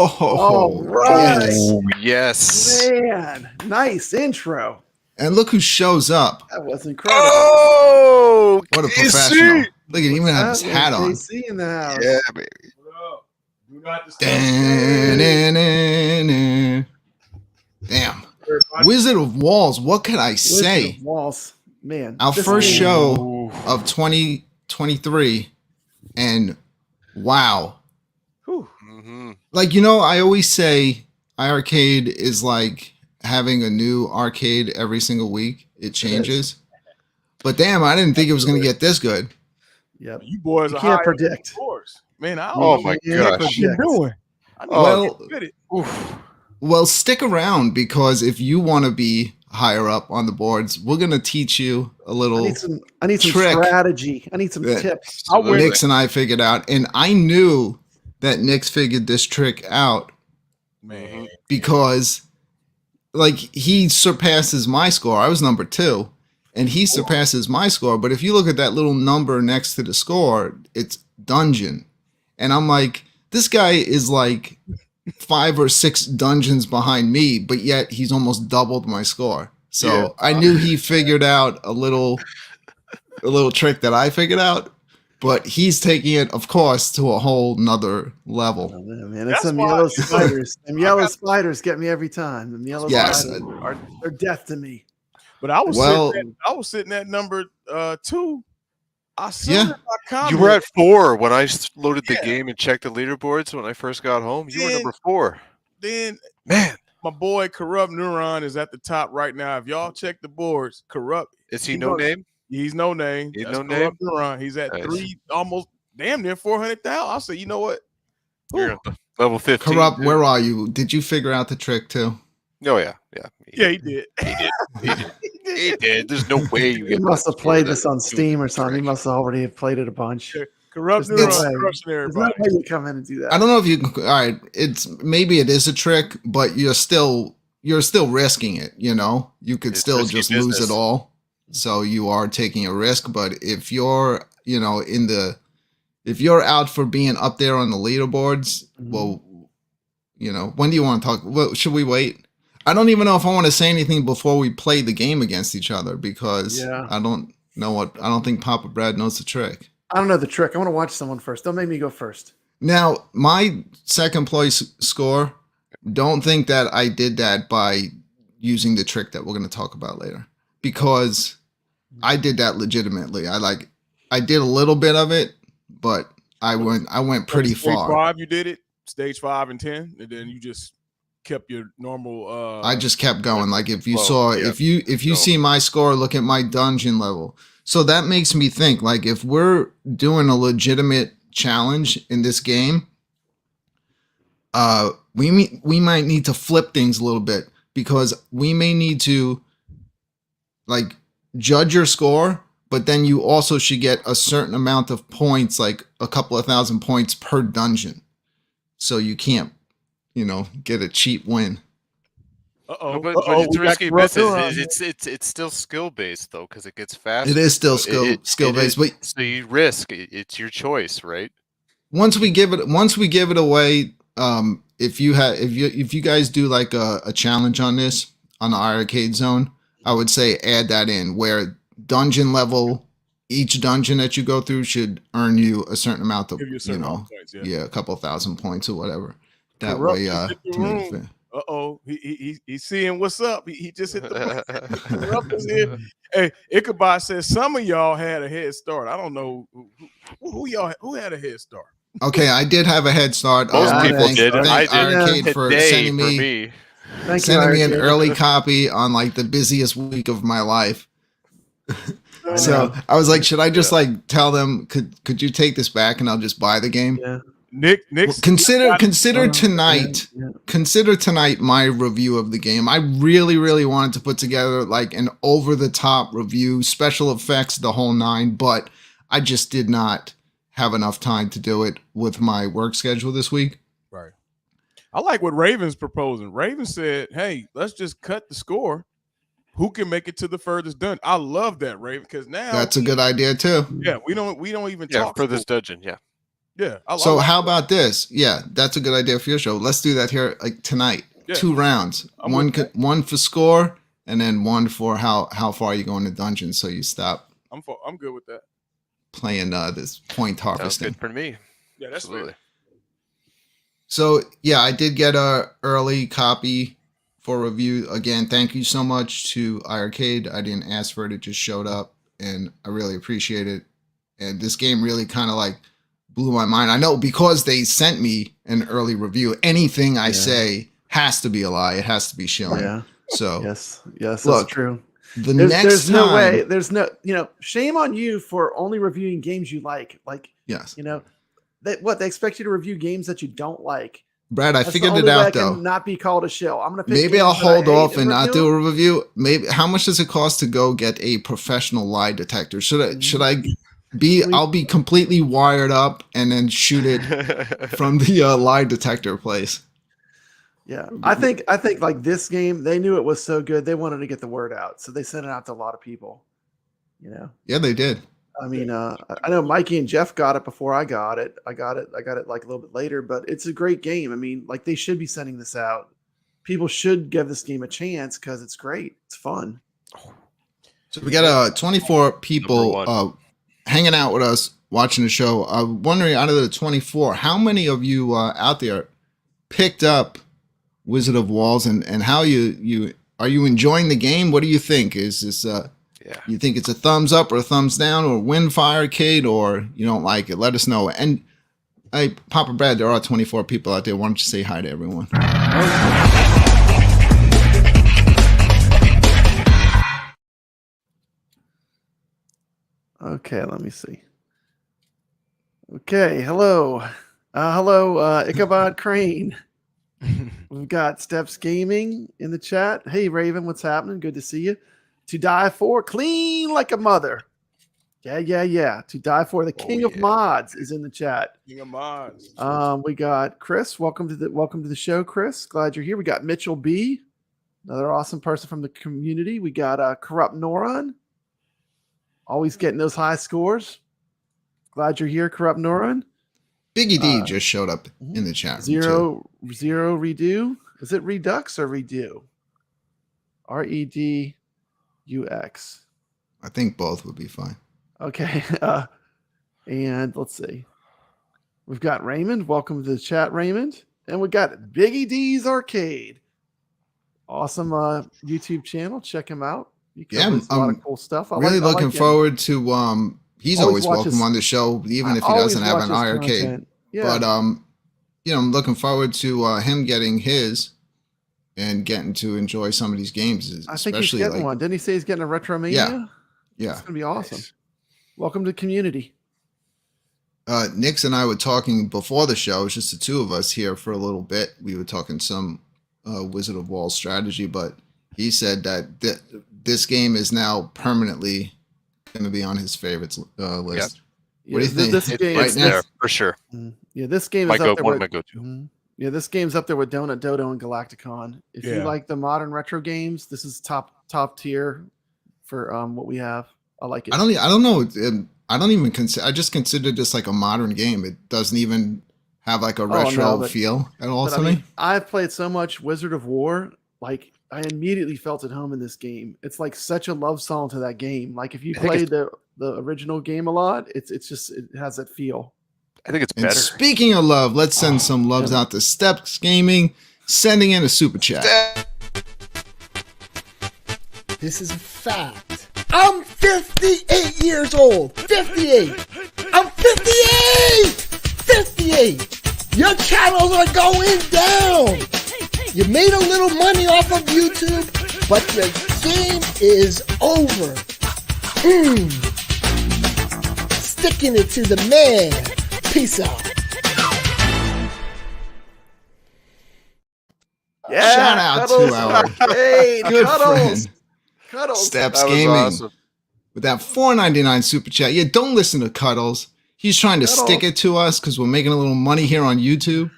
All right. yes. Oh, yes. Man, nice intro. And look who shows up. That was incredible. Oh, What a KC. professional. Look at him, even have his That hat was on. KC in the house. Yeah, baby. Do not disturb. Damn. Wizard of Walls. What can I say? Wizard of Walls. Man. Our this first game- show of 2023. And wow. Whew. Mm-hmm. Like, you know, I always say iiRcade is like having a new arcade every single week. It changes. But damn, I didn't think it was going to get this good. Yep. You boys You are can't high predict. scores. Man, I Oh don't my You can't gosh. what you predict. doing. I need Well- to get it. Oof. Well, stick around because if you want to be higher up on the boards, we're going to teach you a I little need some trick. strategy. I need some Yeah. tips. I win. Nix and I figured out. And I knew that Nix figured this trick out Man, because like he surpasses my score. I was number 2 and he surpasses my score. But if you look at that little number next to the score, it's dungeon. And I'm like, this guy is like 5 or 6 dungeons behind me, but yet he's almost doubled my score. So Yeah. I knew he figured out a little trick that I figured out, but he's taking it, of course, to a whole nother level. Oh, man, it's That's them why- yellow spiders. Them yellow spiders get me every time. Them yellow Yes. spiders are death to me. but I was Well- sitting at number 2. I saw Yeah. my comment. You were at 4 when I loaded the Yeah. game and checked the leaderboards when I first got home. You were Yeah. number 4. Then Man, my boy Corrupt Neuron is at the top right now. If y'all check the boards, Corrupt, is he He no goes- name? he's no name. He's That's no Corrupt Neuron. He's at Nice. 3, almost damn near 400,000. I said, you know what? You're at level 15. Corrupt, too. where are you? Did you figure out the trick too? Oh, yeah. Yeah. Yeah, he did. He did. There's no way you He get must that have played score this on that- Steam or something. He trick. must have already have played it a bunch. Yeah. Corrupt There's no Neuron way. crushing There's no everybody. way you come in and do that. I don't know if you can. All right, it's maybe it is a trick, but you're still risking it. You know, you could It's still risky just lose business. it all. So you are taking a risk. But if you're, you know, if you're out for being up there on the leaderboards, well, you know, when do you want to talk? Well, should we wait? I don't even know if I want to say anything before we play the game against each other because Yeah. I don't know what. I don't think Papa Brad knows the trick. I don't know the trick. I want to watch someone first. Don't make me go first. Now, my second place score, don't think that I did that by using the trick that we're going to talk about later because I did that legitimately. I did a little bit of it, but I went pretty Stage far. 5, you did it. Stage 5 and 10, and then you just kept your normal. I just kept going. Like if you Well, saw, yeah. if you No. see my score, look at my dungeon level. So that makes me think like if we're doing a legitimate challenge in this game, we might need to flip things a little bit because we may need to like judge your score, but then you also should get a certain amount of points, like a couple of thousand points per dungeon. So you can't, you know, get a cheap win. Uh-oh. No, but Uh-oh, it's we got risky Corrupt business. Neuron. It's still skill based though because it gets fast. It is still skill based, but so you risk. It's your choice, right? once we give it away, if you guys do like a challenge on this on the iiRcade zone, I would say add that in where dungeon level, each dungeon that you go through should earn you a certain amount of, Give you a you certain amount know, of points, yeah, a couple thousand points or whatever. That Corrupt way, just hit the to make it room. fair. Uh-oh. He's seeing what's up. He just hit the Corrupt is here. Hey, Ichabod says some of y'all had a head start. I don't know who had a head start. Okay, I did have a head start. Most Yeah, people thank- did. Thank I did iiRcade for today sending for me me. Thank you. sending me an iiRcade. early copy on like the busiest week of my life. So I was like, should I just like tell them, could you take this back and I'll just buy the game? Yeah. Nick, Consider tonight. Yeah. Consider tonight my review of the game. I really wanted to put together like an over the top review, special effects, the whole nine, but I just did not have enough time to do it with my work schedule this week. Right. I like what Raven's proposing. Raven said, "Hey, let's just cut the score. Who can make it to the furthest done?" I love that, Raven, because now That's a good idea too. yeah, we don't even Yeah, talk for this dungeon. Yeah. Yeah. So how about this? Yeah, that's a good idea for your show. Let's do that here like tonight. Yeah. 2 rounds. I'm One with that. one for score, and then one for how far you go in the dungeon. So you stop I'm good with that. playing this point Sounds harvesting. good for me. Yeah, that's Absolutely. fair. So yeah, I did get a early copy for review. Again, thank you so much to iiRcade. I didn't ask for it; it just showed up, and I really appreciate it. And this game really kind of like blew my mind. I know because they sent me an early review. Anything I say has to be a lie. It has to be shilling. Yeah. So Yes. Yes. Look, That's true. the There's, next there's time, no way. There's no. Shame on you for only reviewing games you like. Like, yes, they expect you to review games that you don't like. Brad, I That's figured the it only way I out can though. not be called a shill. I'm gonna pick Maybe I'll games that I hold hate off and not review do them. a review. Maybe how much does it cost to go get a professional lie detector? Should I be? I'll be completely wired up and then shoot it from the lie detector place. Yeah, I think like this game, they knew it was so good, they wanted to get the word out, so they sent it out to a lot of people. Yeah, they did. I mean, I know Mikey and Jeff got it before I got it. I got it like a little bit later, but it's a great game. I mean, like they should be sending this out. People should give this game a chance because it's great. It's fun. So we got 24 people Number hanging out with us watching the show. I'm wondering, out of the 24, how many of you out there picked up Wizard of Walls, and how you are you enjoying the game? What do you think? Is this you think it's a thumbs up or a thumbs down, or win for iiRcade, or you don't like it? Let us know. And hey, Papa Brad, there are 24 people out there. Why don't you say hi to everyone? Okay, let me see. Okay, hello. Hello, Ichabod Crane. We've got Steps Gaming in the chat. Hey, Raven, what's happening? Good to see you. To Die For, clean like a mother. Yeah. To Die For, the King of Mods is in the chat. King of Mods. We got Chris. Welcome to the show, Chris. Glad you're here. We got Mitchell B, another awesome person from the community. We got Corrupt Noron. Always getting those high scores. Glad you're here, Corrupt Noron. Biggie D just showed up in the chat. Zero Redo. Is it Redux or Redo? REDUX. I think both would be fine. Okay. And let's see. We've got Raymond. Welcome to the chat, Raymond. And we got Biggie D's Arcade. Awesome YouTube channel. Check him out. Yeah, a lot of cool stuff. Really looking forward to he's always welcome on the show, even if he doesn't have an iiRcade. Yeah. But I'm looking forward to him getting his and getting to enjoy some of these games. I think he's getting one. Didn't he say he's getting a Retromania? Yeah. It's gonna be awesome. Nice. Welcome to the community. Nix and I were talking before the show. It was just the two of us here for a little bit. We were talking some Wizard of Walls strategy, but he said that this game is now permanently going to be on his favorites list. Yeah. What do you think? It's right there for sure. Yeah, this game is up there one of my go-to. Mm-hmm. Yeah, this game's up there with Donut Dodo and Galacticon. If you like the modern retro games, this is top tier for what we have. I like it. I don't know. I don't even consider. I just consider this like a modern game. It doesn't even have like a retro feel at all to me. I've played so much Wizard of War, like I immediately felt at home in this game. It's like such a love song to that game. Like if you played the original game a lot, it has that feel. I think it's better. Speaking of love, let's send some loves out to Steps Gaming, sending in a super chat. This is a fact. I'm 58 years old. 58. I'm 58. 58. Your channels are going down. You made a little money off of YouTube, but your game is over. Sticking it to the man. Peace out. Yeah, shout out to our good friend Steps Gaming with that $4.99 super chat. Yeah, don't listen to Cuddles. He's trying to stick it to us because we're making a little money here on YouTube.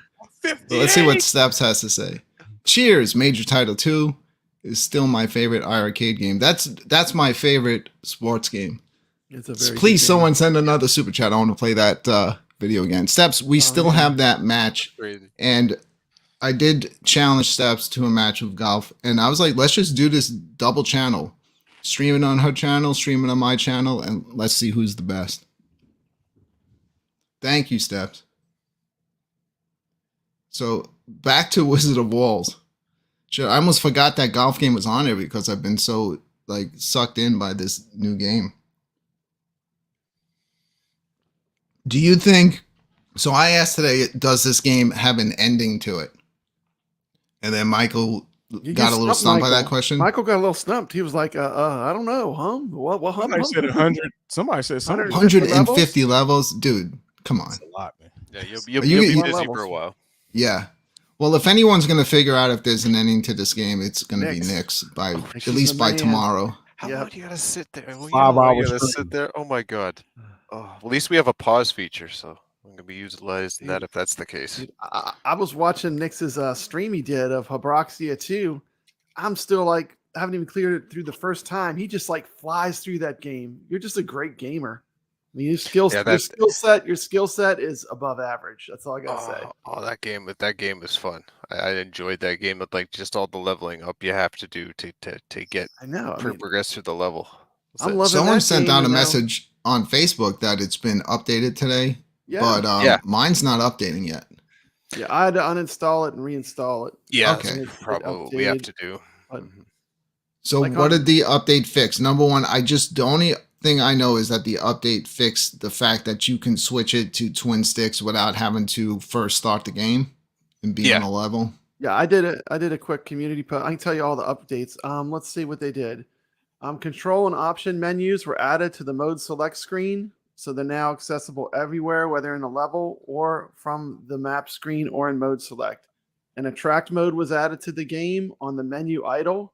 So let's see what Steps has to say. Cheers, Major Title 2 is still my favorite iiRcade game. That's my favorite sports game. It's a very Please, someone send another super chat. I want to play that video again. Steps, we still have that match, Crazy. and I did challenge Steps to a match of golf, and I was like, let's just do this double channel. Stream it on her channel, stream it on my channel, and let's see who's the best. Thank you, Steps. So back to Wizard of Walls. Shit, I almost forgot that golf game was on there because I've been so like sucked in by this new game. Do you think? So I asked today, does this game have an ending to it? And then Michael got a little stumped by that question. Michael got a little stumped. He was like, I don't know, hum. What hum? Somebody said 100. Somebody said something. 150 levels? Dude, come on. That's a lot, man. Yeah, you'll You- be you- busy for a while. Yeah. Well, if anyone's going to figure out if there's an ending to this game, it's going to be Nyx. Nick's by Nyx at is least the by man. tomorrow. How Yep. long do you gotta sit there? Well, 5 you hours gotta straight. sit there. Oh my god. Oh, at least we have a pause feature, so I'm gonna be utilizing that if that's the case. Dude, I was watching Nix's stream he did of Habroxia 2. I'm still like, I haven't even cleared it through the first time. He just like flies through that game. You're just a great gamer. I mean, your skill set is above average. That's all I gotta say. Oh, that game was fun. I enjoyed that game with like just all the leveling up you have to do to get I know. I mean, progress through the level. I'm loving Someone that sent game, out a you know? message on Facebook that it's been updated today, Yeah, but Yeah. mine's not updating yet. yeah. I had to uninstall it and reinstall it. Yeah, Okay. that's probably what we have to do. But So Like what on- did the update fix? Number one, the only thing I know is that the update fixed the fact that you can switch it to twin sticks without having to first start the game and be Yeah. on a level. yeah, I did a quick community post. I can tell you all the updates. Let's see what they did. Control and option menus were added to the mode select screen, so they're now accessible everywhere, whether in a level or from the map screen or in mode select. An attract mode was added to the game on the menu idle.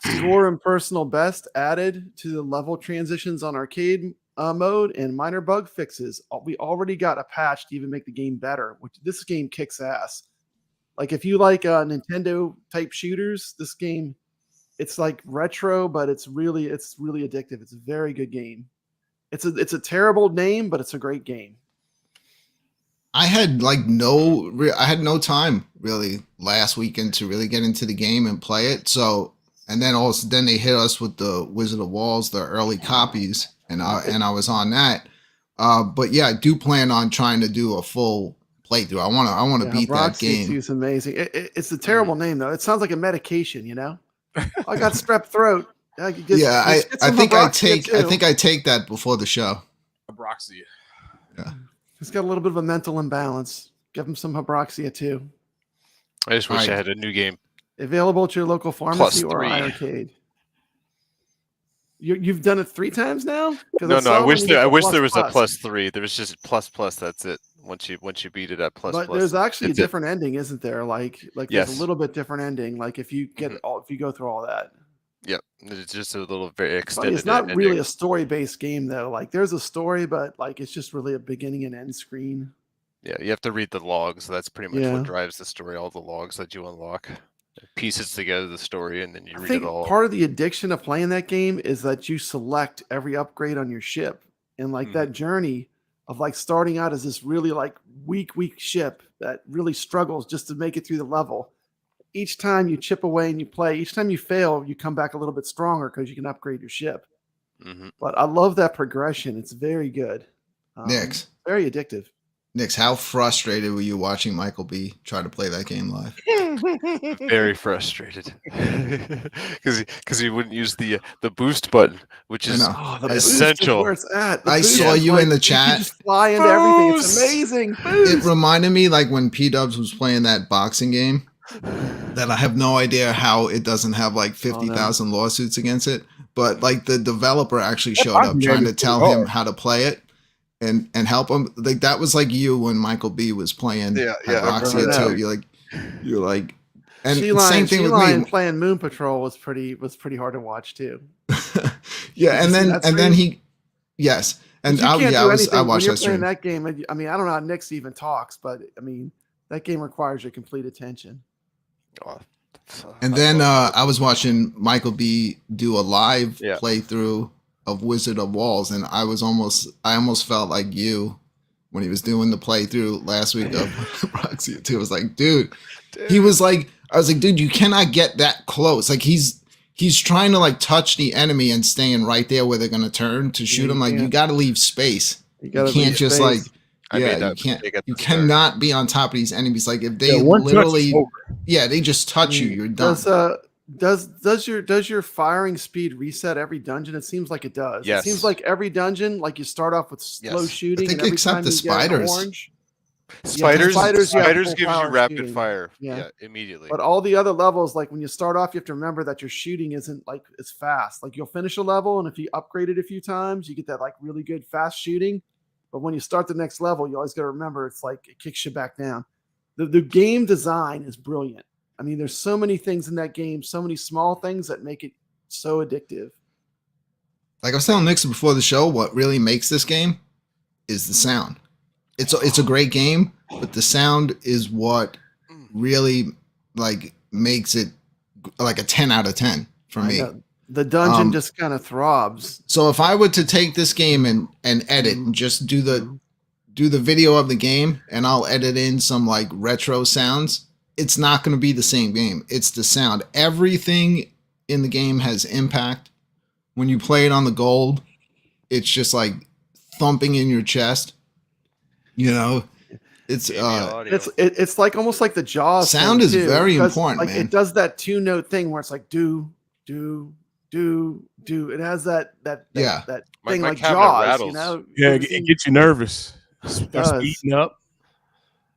Score and personal best added to the level transitions on arcade mode, and minor bug fixes. We already got a patch to even make the game better, which this game kicks ass. Like if you like Nintendo type shooters, this game, it's like retro, but it's really addictive. It's a very good game. It's a terrible name, but it's a great game. I had I had no time really last weekend to really get into the game and play it. So, and then they hit us with the Wizard of Walls, the early copies, and I was on that. But yeah, I do plan on trying to do a full playthrough. I want to beat that game. It's amazing. It's a terrible name though. It sounds like a medication, you know. I got strep throat. I think I take that before the show. Abroxia. He's got a little bit of a mental imbalance. Give him some Habroxia too. I just wish Alright. I had a new game. Available at your local pharmacy or +3. iiRcade. You've done it 3 times now? No, I wish there was a +3. There was just plus. That's it. Once you beat it at plus. But there's actually a It's it. different ending, isn't there? Like there's Yes. a little bit different ending. Like if you get if you go through all that. Yep, it's just a little very But extended. it's not really ending. a story-based game though. Like there's a story, but like it's just really a beginning and end screen. Yeah, you have to read the logs. That's pretty much Yeah. what drives the story. All the logs that you unlock, it pieces together the story, and then you I read think it all. part of the addiction of playing that game is that you select every upgrade on your ship, and like that journey of like starting out as this really like weak ship that really struggles just to make it through the level. Each time you chip away and you play, each time you fail, you come back a little bit stronger because you can upgrade your ship. hmm But I love that progression. It's very good. Nix. Very addictive. Nix, how frustrated were you watching Michael B try to play that game live? Very frustrated because he wouldn't use the boost button, which I is know. Oh, the boost is essential. where it's at. The I boost saw is you in the you chat. just fly into everything. It's Boost! amazing. It Boost. reminded me like when P-Dubs was playing that boxing game that I have no idea how it doesn't have like 50,000 lawsuits against it. But like the developer actually showed up trying to tell him how to play it and help him. Like that was like you when Michael B was playing Yeah, Roxy I too. You're like and She-Line, same thing with She-Line me. playing Moon Patrol was pretty hard to watch too. Yeah, Did you see that and then stream? yes. And You I, can't yeah, do I anything when watched you're that playing stream. that game. I mean, I don't know how Nix even talks, but I mean, that game requires your complete attention. Oh, And then I was watching Michael B do a live Yeah. playthrough of Wizard of Walls, and I almost felt like you when he was doing the playthrough last week of Proxy 2. I was like, dude, he was like, I was like, dude, you cannot get that close. Like he's trying to like touch the enemy and staying right there where they're gonna turn to shoot him. Like you got to leave space. You can't just like, you can't. You cannot be on top of these enemies. Like if they literally, they just touch you, you're done. Does your firing speed reset every dungeon? It seems like it does. Yes. It seems like every dungeon, like you start off with slow shooting. I think and every except time the you get an spiders. orange, Spiders full gives you power rapid shooting. fire. Yeah. Yeah, immediately. But all the other levels, like when you start off, you have to remember that your shooting isn't like as fast. Like you'll finish a level, and if you upgrade it a few times, you get that like really good fast shooting. But when you start the next level, you always got to remember it's like it kicks you back down. The game design is brilliant. I mean, there's so many things in that game, so many small things that make it so addictive. Like I was telling Nixon before the show, what really makes this game is the sound. It's a great game, but the sound is what really like makes it like a 10 out of 10 for me. The dungeon just kind of throbs. So if I were to take this game and edit and just do the video of the game, and I'll edit in some like retro sounds, it's not going to be the same game. It's the sound. Everything in the game has impact. When you play it on the gold, it's just like thumping in your chest. You know, it's like almost like the Jaws. Sound is very important, like man. it does that 2-note thing where it's like do. It has that thing like Jaws, rattles. you know. Yeah, it gets you nervous. Starts speeding up.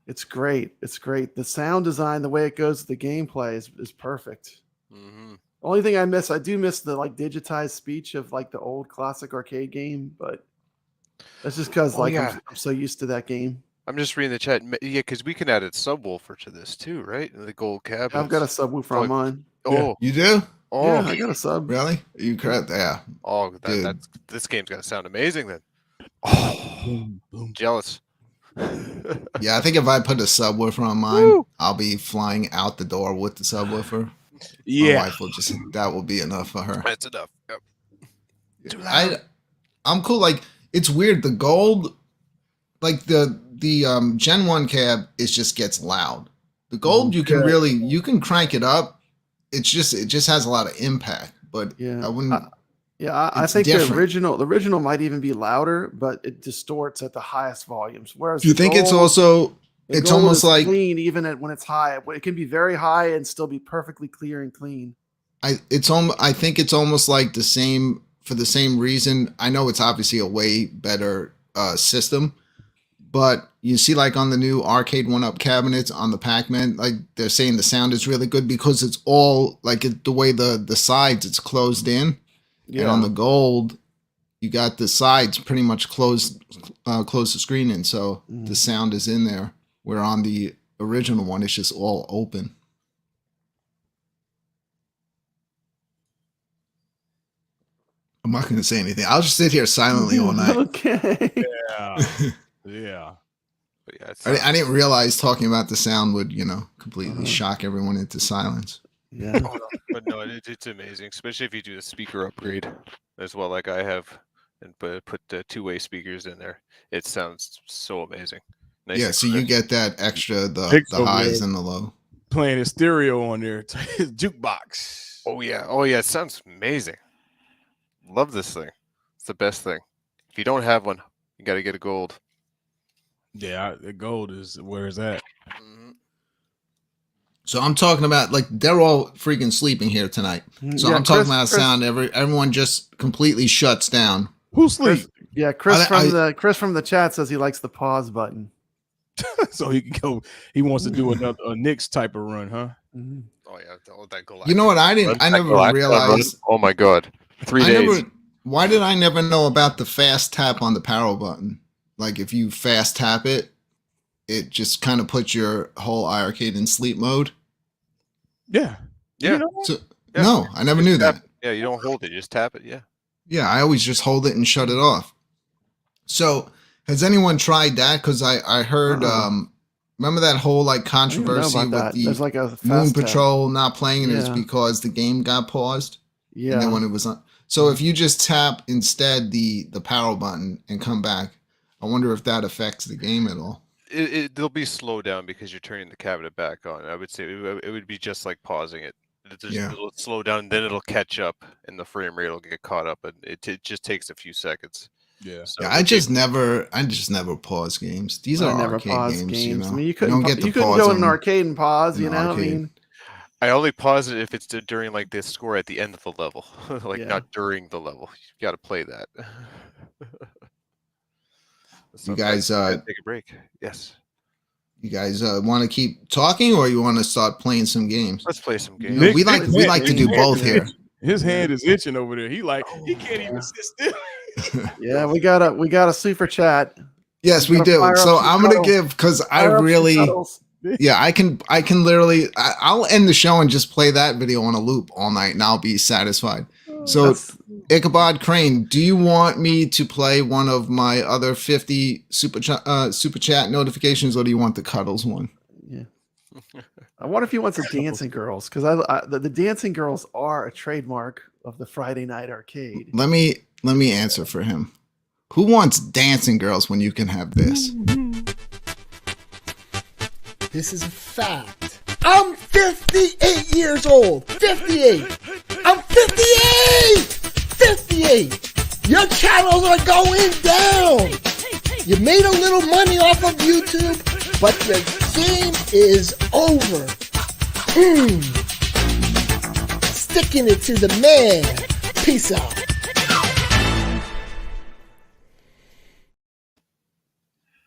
It's great. It's great. The sound design, the way it goes, the gameplay is perfect. Mm-hmm. Only thing I do miss the like digitized speech of like the old classic arcade game, but that's just because I'm so used to that game. I'm just reading the chat. Yeah, because we can add a subwoofer to this too, right? The gold cabinet. I've got a subwoofer on mine. Oh, You do? oh, Yeah, I got a sub. Really? You correct? Yeah. oh, Dude. this game's gonna sound amazing then. Boom, boom. Jealous. Yeah, I think if I put a subwoofer on mine, I'll be flying out the door with the subwoofer. My Yeah. wife will that will be enough for her. That's enough. Yep. I'm cool. Like it's weird. The gold, like the Gen 1 cab, it just gets loud. The gold, you can crank it up. It just has a lot of impact. But Yeah. I wouldn't. I It's think different. the original might even be louder, but it distorts at the highest volumes. Whereas Do you the think it's gold- also? the It's gold almost is like clean even when it's high. It can be very high and still be perfectly clear and clean. I think it's almost like the same for the same reason. I know it's obviously a way better system, but you see, like on the new arcade 1-up cabinets on the Pac-Man, like they're saying the sound is really good because it's all like the way the sides it's closed in, and on the gold, you got the sides pretty much close the screen in, so the sound is in there. Where on the original one, it's just all open. I'm not going to say anything. I'll just sit here silently all night. Okay. Yeah. Yeah. But yeah, it's I didn't realize talking about the sound would, completely shock everyone into silence. Yeah. but no, it's amazing, especially if you do a speaker upgrade as well, like I have, and put the two-way speakers in there. It sounds so amazing. Nice Yeah, and so you crisp. get that extra, the Picks over highs there. and the low. Playing his stereo on there. His jukebox. Oh yeah, it sounds amazing. Love this thing. It's the best thing. If you don't have one, you got to get a gold. Yeah, the gold is where is that? Mm-hmm. So I'm talking about, like, they're all freaking sleeping here tonight. So Yeah, I'm talking Chris- about Chris- sound. Everyone just completely shuts down. Who sleep? Chris I- Chris from the chat says he likes the pause button. So he can go. He wants to do a Knicks type of run, huh? Mhm. Oh yeah, all that galactic. You know what? I never realized. Oh my god, 3 days. Why did I never know about the fast tap on the power button? Like if you fast tap it, it just kind of puts your whole iiRcade in sleep mode. Yeah. Yeah. You know? So Yeah. no, I never knew that. Yeah, you don't hold it, you just tap it. Yeah. Yeah, I always just hold it and shut it off. So has anyone tried that? Because I heard remember that whole like I didn't know controversy about with that. the There's like a fast Moon tap. Patrol not playing, and it's Yeah. because the game got paused. Yeah. And then when it was on, so if you just tap instead the power button and come back, I wonder if that affects the game at all. There'll be slow down because you're turning the cabinet back on. I would say it would be just like pausing it. It'll slow down, then it'll catch up, and the frame rate will get caught up, and it just takes a few seconds. Yeah. So Yeah, I just never pause games. These are never arcade pause games, you know. I mean, you You couldn't, don't get to you couldn't pause go in an them arcade and pause, in you the know. I arcade. mean, I only pause it if it's during like the score at the end of the level, like Yeah. not during the level. You got to play that. You guys, take a break. Yes. you guys want to keep talking, or you want to start playing some games? Let's play some You games. know, Nick- we like to do Nick- both here. His hand is itching over there. He can't even sit still. yeah, we got a super chat. Yes, We we gotta do. fire So up some I'm gonna cuddles. give because I Fire up some really, cuddles. yeah, I can literally, I'll end the show and just play that video on a loop all night, and I'll be satisfied. So That's- Ichabod Crane, do you want me to play one of my other 50 super chat notifications, or do you want the cuddles one? yeah. I wonder if he wants the dancing girls, because the dancing girls are a trademark of the Friday night arcade. Let me answer for him. Who wants dancing girls when you can have this? This is a fact. I'm 58 years old. 58. I'm 58. 58. Your channels are going down. You made a little money off of YouTube, but your game is over. Sticking it to the man. Peace out.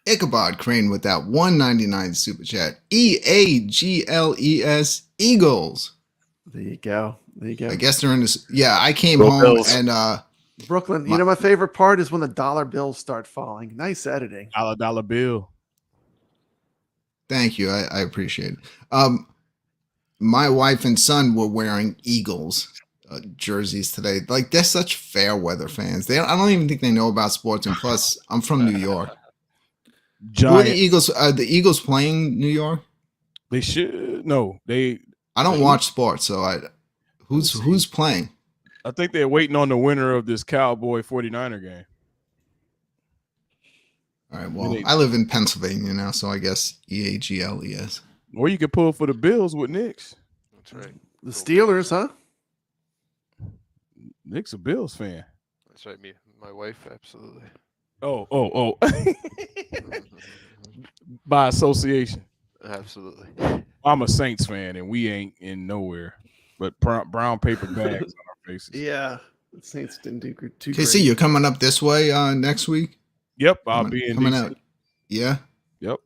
Ichabod Crane with that 199 super chat. EAGLES Eagles. There you go. There you go. I guess they're in this. Yeah, I came Go home Bills. and Brooklyn, you know my favorite part is when the dollar bills start falling. Nice editing. $1 bill. thank you. I appreciate it. My wife and son were wearing Eagles jerseys today. Like, they're such fair weather fans. I don't even think they know about sports. And plus, I'm from New York. Who are the Giant. Eagles? The Eagles playing New York? They should. No, they. I don't watch sports, so who's playing? I think they're waiting on the winner of this Cowboy 49er game. All right. Well, I live in Pennsylvania now, so I guess EAGLES. Or you could pull for the Bills with Knicks. That's right. The Steelers, huh? Nick's a Bills fan. That's right. Me, my wife, absolutely. Oh. By association. Absolutely. I'm a Saints fan, and we ain't in nowhere but brown paper bags on our faces. Yeah. The Saints didn't do too KC, you're coming up this way next week? Yep, I'll be in coming DC. out. Yeah. Yep.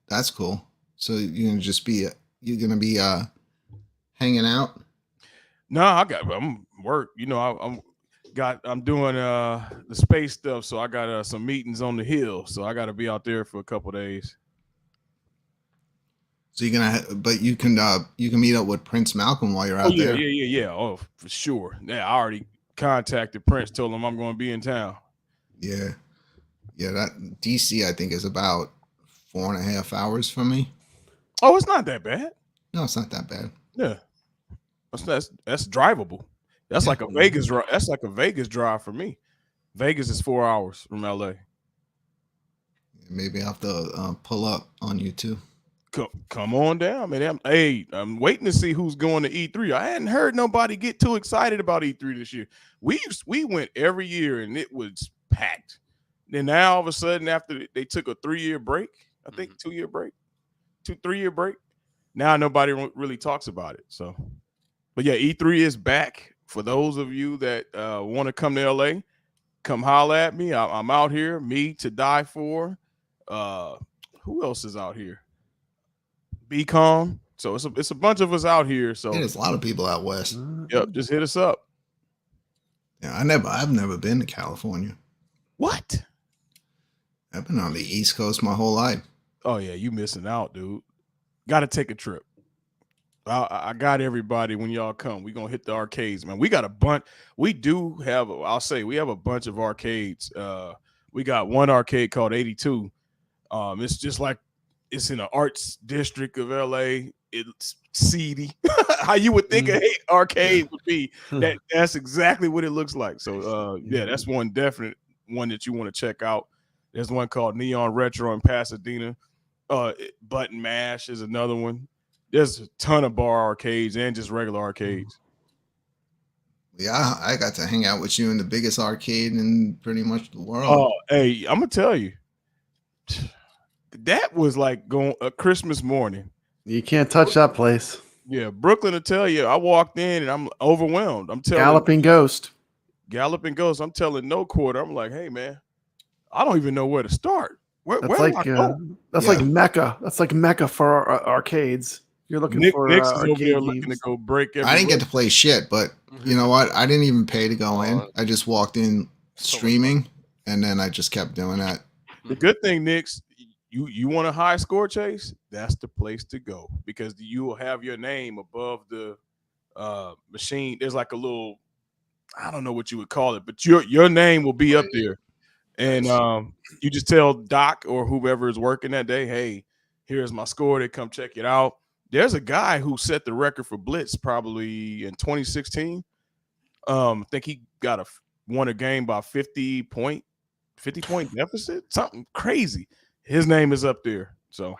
That's cool. So you're gonna just be hanging out. No, I'm work. You know, I'm doing the space stuff, so I got some meetings on the hill, so I got to be out there for a couple days. So but you can meet up with Prince Malcolm while you're out there. Yeah. Oh, for sure. Yeah, I already contacted Prince, told him I'm going to be in town. Yeah. That DC I think is about 4.5 hours from me. Oh, it's not that bad. No, it's not that bad. Yeah, that's drivable. That's like a Vegas drive. That's like a Vegas drive for me. Vegas is 4 hours from LA. Maybe I'll have to pull up on you too. Come on down, man. I'm waiting to see who's going to E3. I hadn't heard nobody get too excited about E3 this year. We went every year and it was packed. Then now all of a sudden, after they took a 3-year break, I think 2-year break, 3-year break. Now nobody really talks about it. So, but yeah, E3 is back. For those of you that want to come to LA, come holla at me. I'm out here. Me to die for. Who else is out here? Be calm. So it's a bunch of us out here. So Yeah, there's a lot of people out west. yep, just hit us up. Yeah, I've never been to California. What? I've been on the East Coast my whole life. Oh yeah, you missing out, dude. Got to take a trip. I got everybody when y'all come. We're gonna hit the arcades, man. We got a bunch. We do have. We have a bunch of arcades. We got one arcade called 82. It's just like it's in the arts district of LA. It's seedy. How you would think an arcade would be. That's exactly what it looks like. So yeah, that's one definite one that you want to check out. There's one called Neon Retro in Pasadena. Button Mash is another one. There's a ton of bar arcades and just regular arcades. Yeah, I got to hang out with you in the biggest arcade in pretty much the world. Oh, hey, I'm gonna tell you, that was like going a Christmas morning. You can't touch that place. Yeah, Brooklyn will tell you. I walked in and I'm overwhelmed. I'm telling Galloping Ghost. Galloping Ghost. I'm telling no quarter. I'm like, hey man, I don't even know where to start. Where That's do like I go? that's Yeah. like Mecca. That's like Mecca for arcades. You're looking Nick, for Nick's is over arcade there looking to games. go break every. I didn't get to play shit, but you know what? I didn't even pay to go in. I just walked in streaming, and then I just kept doing that. The good thing, Nick's, you want a high score chase? That's the place to go because you will have your name above the machine. There's like a little, I don't know what you would call it, but your name will be up there, and you just tell Doc or whoever is working that day, hey, here's my score. They come check it out. There's a guy who set the record for Blitz probably in 2016. I think he won a game by 50 point deficit, something crazy. His name is up there. So,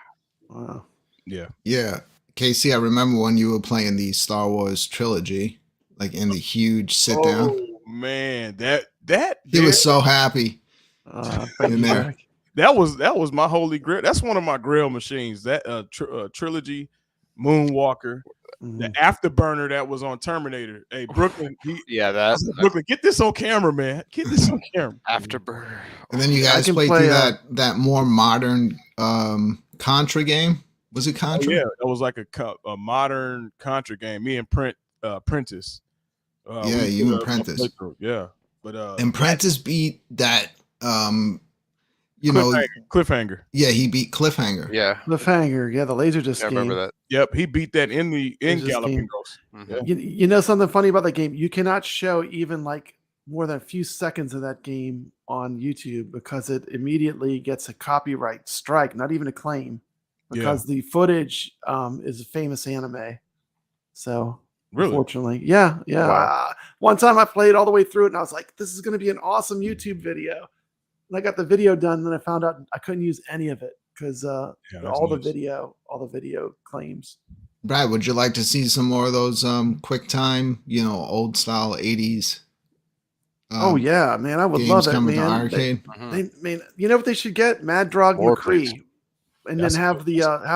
Wow. Yeah, Casey, I remember when you were playing the Star Wars trilogy, like in the huge sit down. Oh man, that He was so happy. Thank In you, there. Derek. that was my holy grail. That's one of my grail machines. That trilogy, Moonwalker, the afterburner that was on Terminator. Hey, Brooklyn, Brooklyn, get this on camera, man. Get this on camera. Afterburner. And then you guys can played play, through that more modern Contra game. Was it Oh, Contra? yeah, that was like a modern Contra game. Me and Prentice. Yeah, we you did and a Prentice. playthrough. Yeah, but And Prentice beat that. You know, Cliffhanger. yeah, he beat Cliffhanger. Yeah, Cliffhanger. Yeah, the Laserdisc I remember game. that. Yep, he beat that in It's just Galloping game. Ghost. Mhm. You know something funny about that game? You cannot show even like more than a few seconds of that game on YouTube because it immediately gets a copyright strike, not even a claim, because the footage is a famous anime. So Really? unfortunately, yeah. Wow. One time I played all the way through it and I was like, this is going to be an awesome YouTube video. And I got the video done, and then I found out I couldn't use any of it because that's all the nuts. video claims. Brad, would you like to see some more of those quick time, old style 80s? Oh yeah, man, I would games love it, coming to man. arcade? You know what they should get? Mad Dog More McCree, and That's then have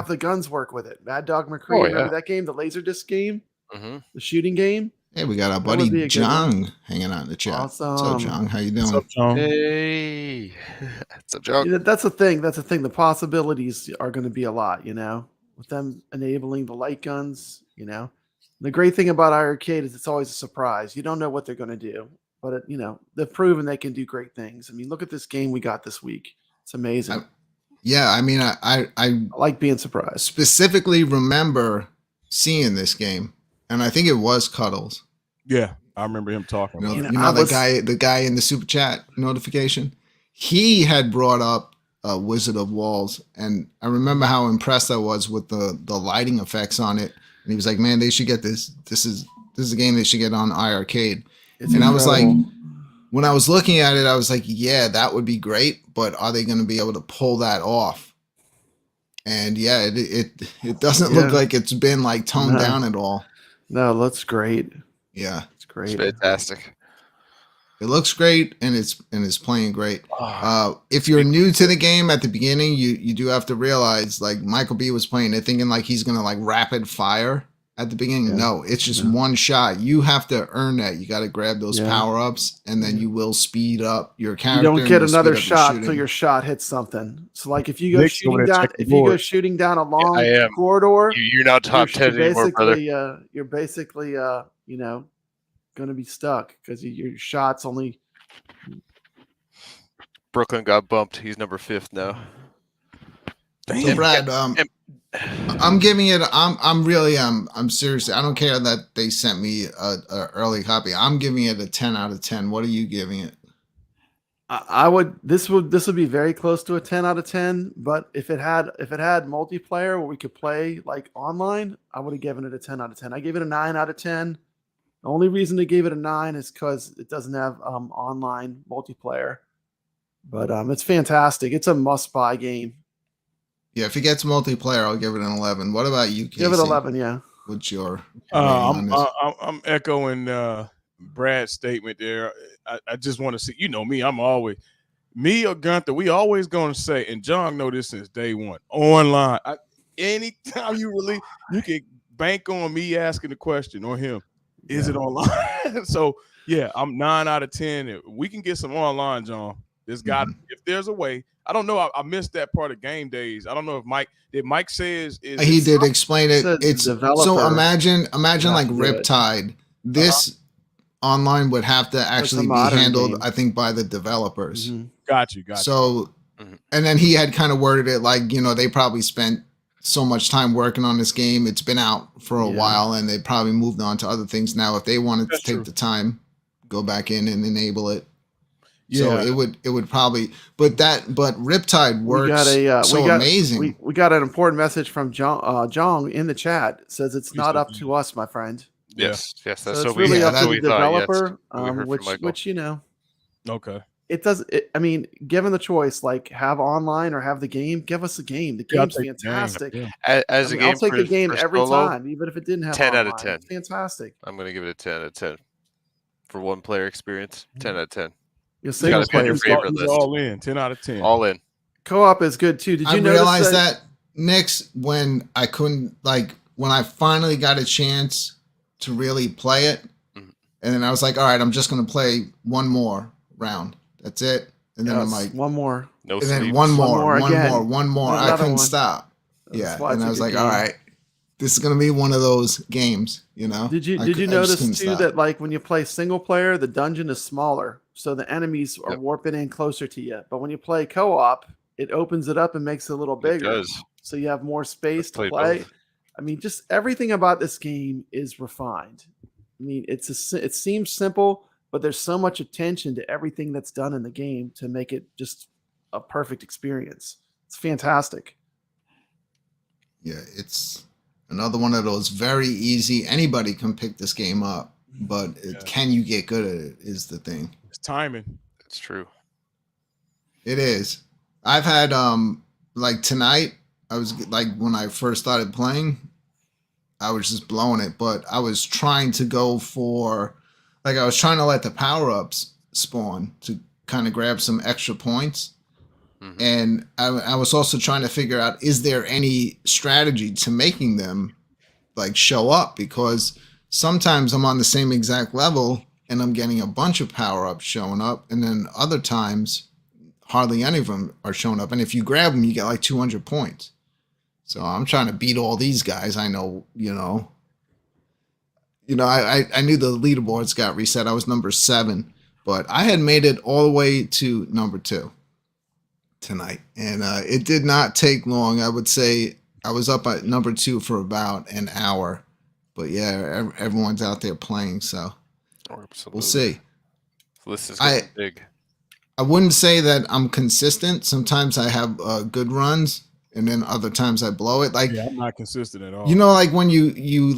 the guns work with it. Mad Dog McCree. Oh, Remember yeah. that game, the Laserdisc game, Mm-hmm. the shooting game? Hey, we got our That would be buddy a good one. Jong hanging out in the chat. Awesome. What's up, Jong? How you doing? What's up, John? Hey, that's a joke. That's the thing. The possibilities are going to be a lot. With them enabling the light guns. The great thing about iiRcade is it's always a surprise. You don't know what they're going to do, but they've proven they can do great things. I mean, look at this game we got this week. It's amazing. Yeah, I mean, I I like being surprised. specifically remember seeing this game, and I think it was Cuddles. Yeah, I remember him talking. You know, about it. the guy in the super chat notification. He had brought up Wizard of Walls, and I remember how impressed I was with the lighting effects on it. And he was like, "Man, they should get this. This is a game they should get on iiRcade." It's And I was like, incredible. when I was looking at it, I was like, "Yeah, that would be great, but are they going to be able to pull that off?" And yeah, it doesn't look Yeah. like it's been like toned No. down at all. No, that's great. Yeah, It's great. It's fantastic. it looks great, and it's playing great. If you're new to the game at the beginning, you do have to realize, like Michael B was playing it, thinking like he's gonna like rapid fire at the beginning. Yeah. No, it's just one shot. You have to earn that. You got to grab those Yeah. power ups, and then you will speed up your You character. don't and get you'll speed another up your shot shooting. till your shot hits something. So like if you go Nick's shooting over there down, checking if you go board. shooting down a long I am. corridor, You're not top 10 anymore, brother. you're basically going to be stuck because your shots only. Brooklyn got bumped. He's number 5th now. So Damn. Brad, I'm giving it. I'm seriously. I don't care that they sent me a early copy. I'm giving it a 10 out of 10. What are you giving it? I would. This would be very close to a 10 out of 10. But if it had multiplayer where we could play like online, I would have given it a 10 out of 10. I gave it a 9 out of 10. The only reason they gave it a 9 is because it doesn't have online multiplayer. But it's fantastic. It's a must-buy game. Yeah, if it gets multiplayer, I'll give it an 11. What about you, Casey? Give it 11. Yeah. What's your rating on this? I'm echoing Brad's statement there. I just want to see. You know me. I'm always me or Gunther. We always going to say, and John know this since day one. Online, anytime you can bank on me asking the question or him. Is it online? So yeah, I'm 9 out of 10. We can get some online, John. There's got if there's a way. I don't know. I missed that part of game days. I don't know if Mike says he did explain it. It's developer. So imagine like Riptide. This online would have to actually be handled, game. I think, by the developers. Mm-hmm. Got you. So, and then he had kind of worded it like, they probably spent so much time working on this game. It's been out for a while, and they probably moved on to other things now. If they wanted to take the time, go back in and enable it. Yeah. So it would probably, but Riptide works amazing. We got an important message from Jong in the chat. It says it's not up to us, my friend. Yes, that's so it's really up to the developer, which Okay. It does. I mean, given the choice, like have online or have the game, give us a game. The game's fantastic. I'll take a game every time, even if it didn't have 10 online. out of 10. It's fantastic. I'm going to give it a 10 out of 10 for one player experience. 10 out of 10. Your single player favorite list. All in. 10 out of 10. All in. Co-op is good too. Did you realize that Nick's when I couldn't when I finally got a chance to really play it, and then I was like, all right, I'm just going to play one more round. That's it. And then I'm like, one more. No and sleep. then one more. I couldn't one. stop. And I was like, all right, this is going to be one of those games, Did you notice too that like when you play single player, the dungeon is smaller, so the enemies are warping in closer to you. But when you play co-op, it opens it up and makes it a little bigger. It does. So you have more space to play. Both. I mean, just everything about this game is refined. I mean, it seems simple, but there's so much attention to everything that's done in the game to make it just a perfect experience. It's fantastic. Yeah, it's another one of those very easy. Anybody can pick this game up, but can you get good at it is the thing. It's timing. It's true. It is. I've had tonight, I was when I first started playing, I was just blowing it, but I was trying to go for I was trying to let the power-ups spawn to kind of grab some extra points. And I was also trying to figure out, is there any strategy to making them show up? Because sometimes I'm on the same exact level and I'm getting a bunch of power-ups showing up. And then other times, hardly any of them are showing up. And if you grab them, you get 200 points. So I'm trying to beat all these guys. I know, I knew the leaderboards got reset. I was number 7, but I had made it all the way to number 2 tonight. And it did not take long. I would say I was up at number 2 for about an hour. But yeah, everyone's out there playing. So we'll see. This is getting big. I wouldn't say that I'm consistent. Sometimes I have good runs, and then other times I blow it. I'm not consistent at all. When you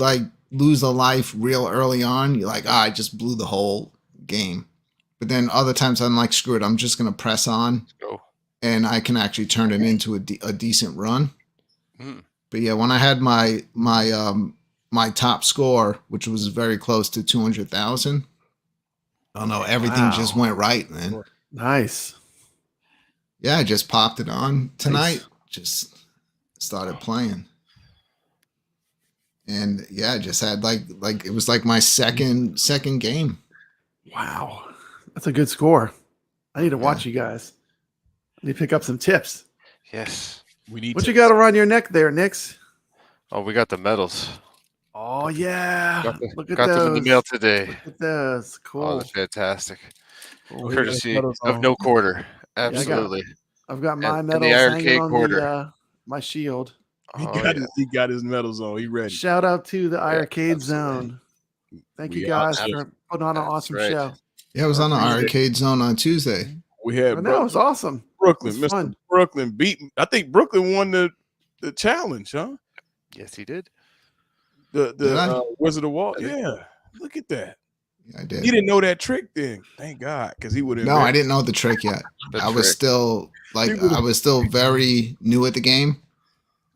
lose a life real early on, you're like, I just blew the whole game. But then other times I'm like, screw it, I'm just gonna press on. Let's go. And I can actually turn it into a decent run. But yeah, when I had my top score, which was very close to 200,000, I don't know, everything just went right, man. Nice. Yeah, I just popped it on tonight. Just started playing. And yeah, I just had it was my second game. Wow. That's a good score. I need to watch you guys. I need to pick up some tips. Yes. We need what tips. You got around your neck there, Nix? Oh, we got the medals. Oh yeah. Look at got those. Them in the mail today. Look at those. Cool. Oh, that's fantastic. Courtesy of No Quarter. Absolutely. I've got my medals hanging on my shield. He got his medals on. He ready. Shout out to the iiRcade Zone. Thank you guys for putting on an awesome show. Yeah, I was on the iiRcade Zone on Tuesday. We had that was awesome. Brooklyn, Mr. Fun. Brooklyn beat. I think Brooklyn won the challenge, huh? Yes, he did. The Wizard of Wall. Yeah, look at that. Yeah, I He did. didn't know that trick then. Thank God, because he would have. No, I didn't know the trick yet. The I was trick. still I was still very new at the game.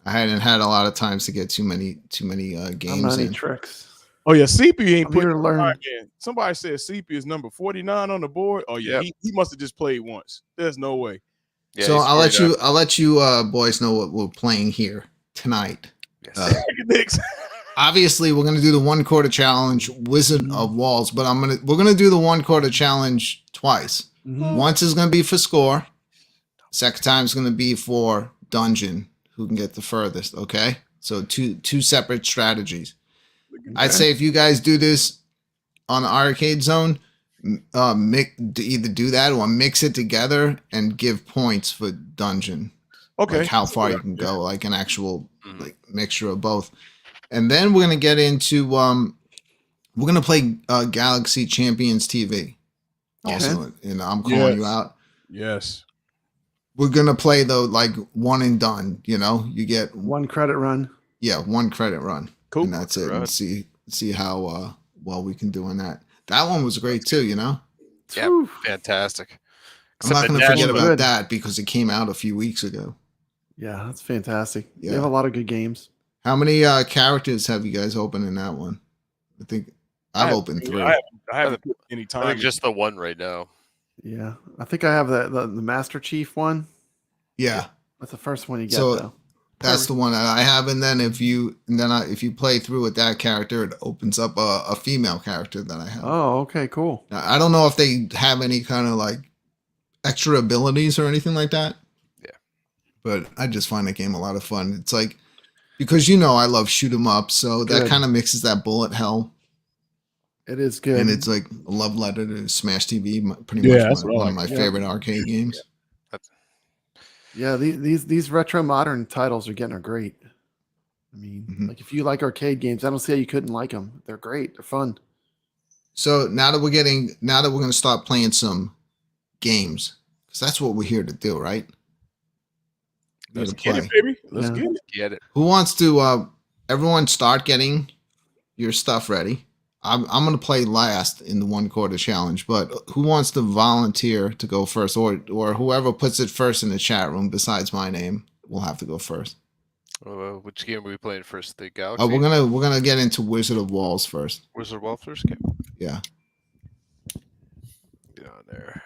I hadn't had a lot of times to get too many I'm games not any in. tricks. Oh yeah, CP ain't I'm put here to learn. in. Somebody said CP is number 49 on the board. Oh yeah, Yep. he must have just played once. There's no way. Yeah, So he's I'll let you boys know what we're playing here tonight. Yes. Knicks. Obviously, we're gonna do the 1/4 challenge, Wizard of Walls, but we're gonna do the 1/4 challenge twice. Mhm. Once is gonna be for score. Second time is gonna be for dungeon. Who can get the furthest? Okay, so two separate strategies. I'd say if you guys do this on the arcade zone, either do that or mix it together and give points for dungeon. Okay. Like how far you can go, like an actual like mixture of both. And then we're gonna get into we're gonna play Galaxy Champions TV. Also, and I'm calling you Yes. out. Yes. We're gonna play though like one and done. You know, you get 1 credit run. one credit run, Cool. and that's it. Right. And see how well we can do in that. That one was great too. You know, Yeah, Whew. fantastic. I'm not Except gonna the forget Dash- about good. that because it came out a few weeks ago. Yeah, that's fantastic. Yeah. You have a lot of good games. How many characters have you guys opened in that one? I think I've opened 3. I haven't put any I time. think just the one right now. Yeah, I think I have the Master Chief one. Yeah. That's the first one you get So though. that's the one that I have, and then if you play through with that character, it opens up a female character that I have. Oh, okay, cool. Now, I don't know if they have any kind of like extra abilities or anything like that. Yeah. But I just find the game a lot of fun. It's like because I love shoot 'em up, so that Good. kind of mixes that bullet hell, It is good. and it's like a love letter to Smash TV, pretty Yeah, much that's one of right. my Yeah. favorite arcade games. Yeah, these retro modern titles are great. I mean, Mhm. like if you like arcade games, I don't see how you couldn't like them. They're great. They're fun. So now that we're going to start playing some games, because that's what we're here to do, right? We're Let's here to get it, play. baby. Let's Yeah. get it. Get it. Who wants to? Everyone, start getting your stuff ready. I'm going to play last in the 1/4 challenge, but who wants to volunteer to go first, or whoever puts it first in the chat room besides my name will have to go first. Which game are we playing first? The Galaxy? We're gonna get into Wizard of Walls first. Wizard Wall first? Okay. Yeah. Get on there.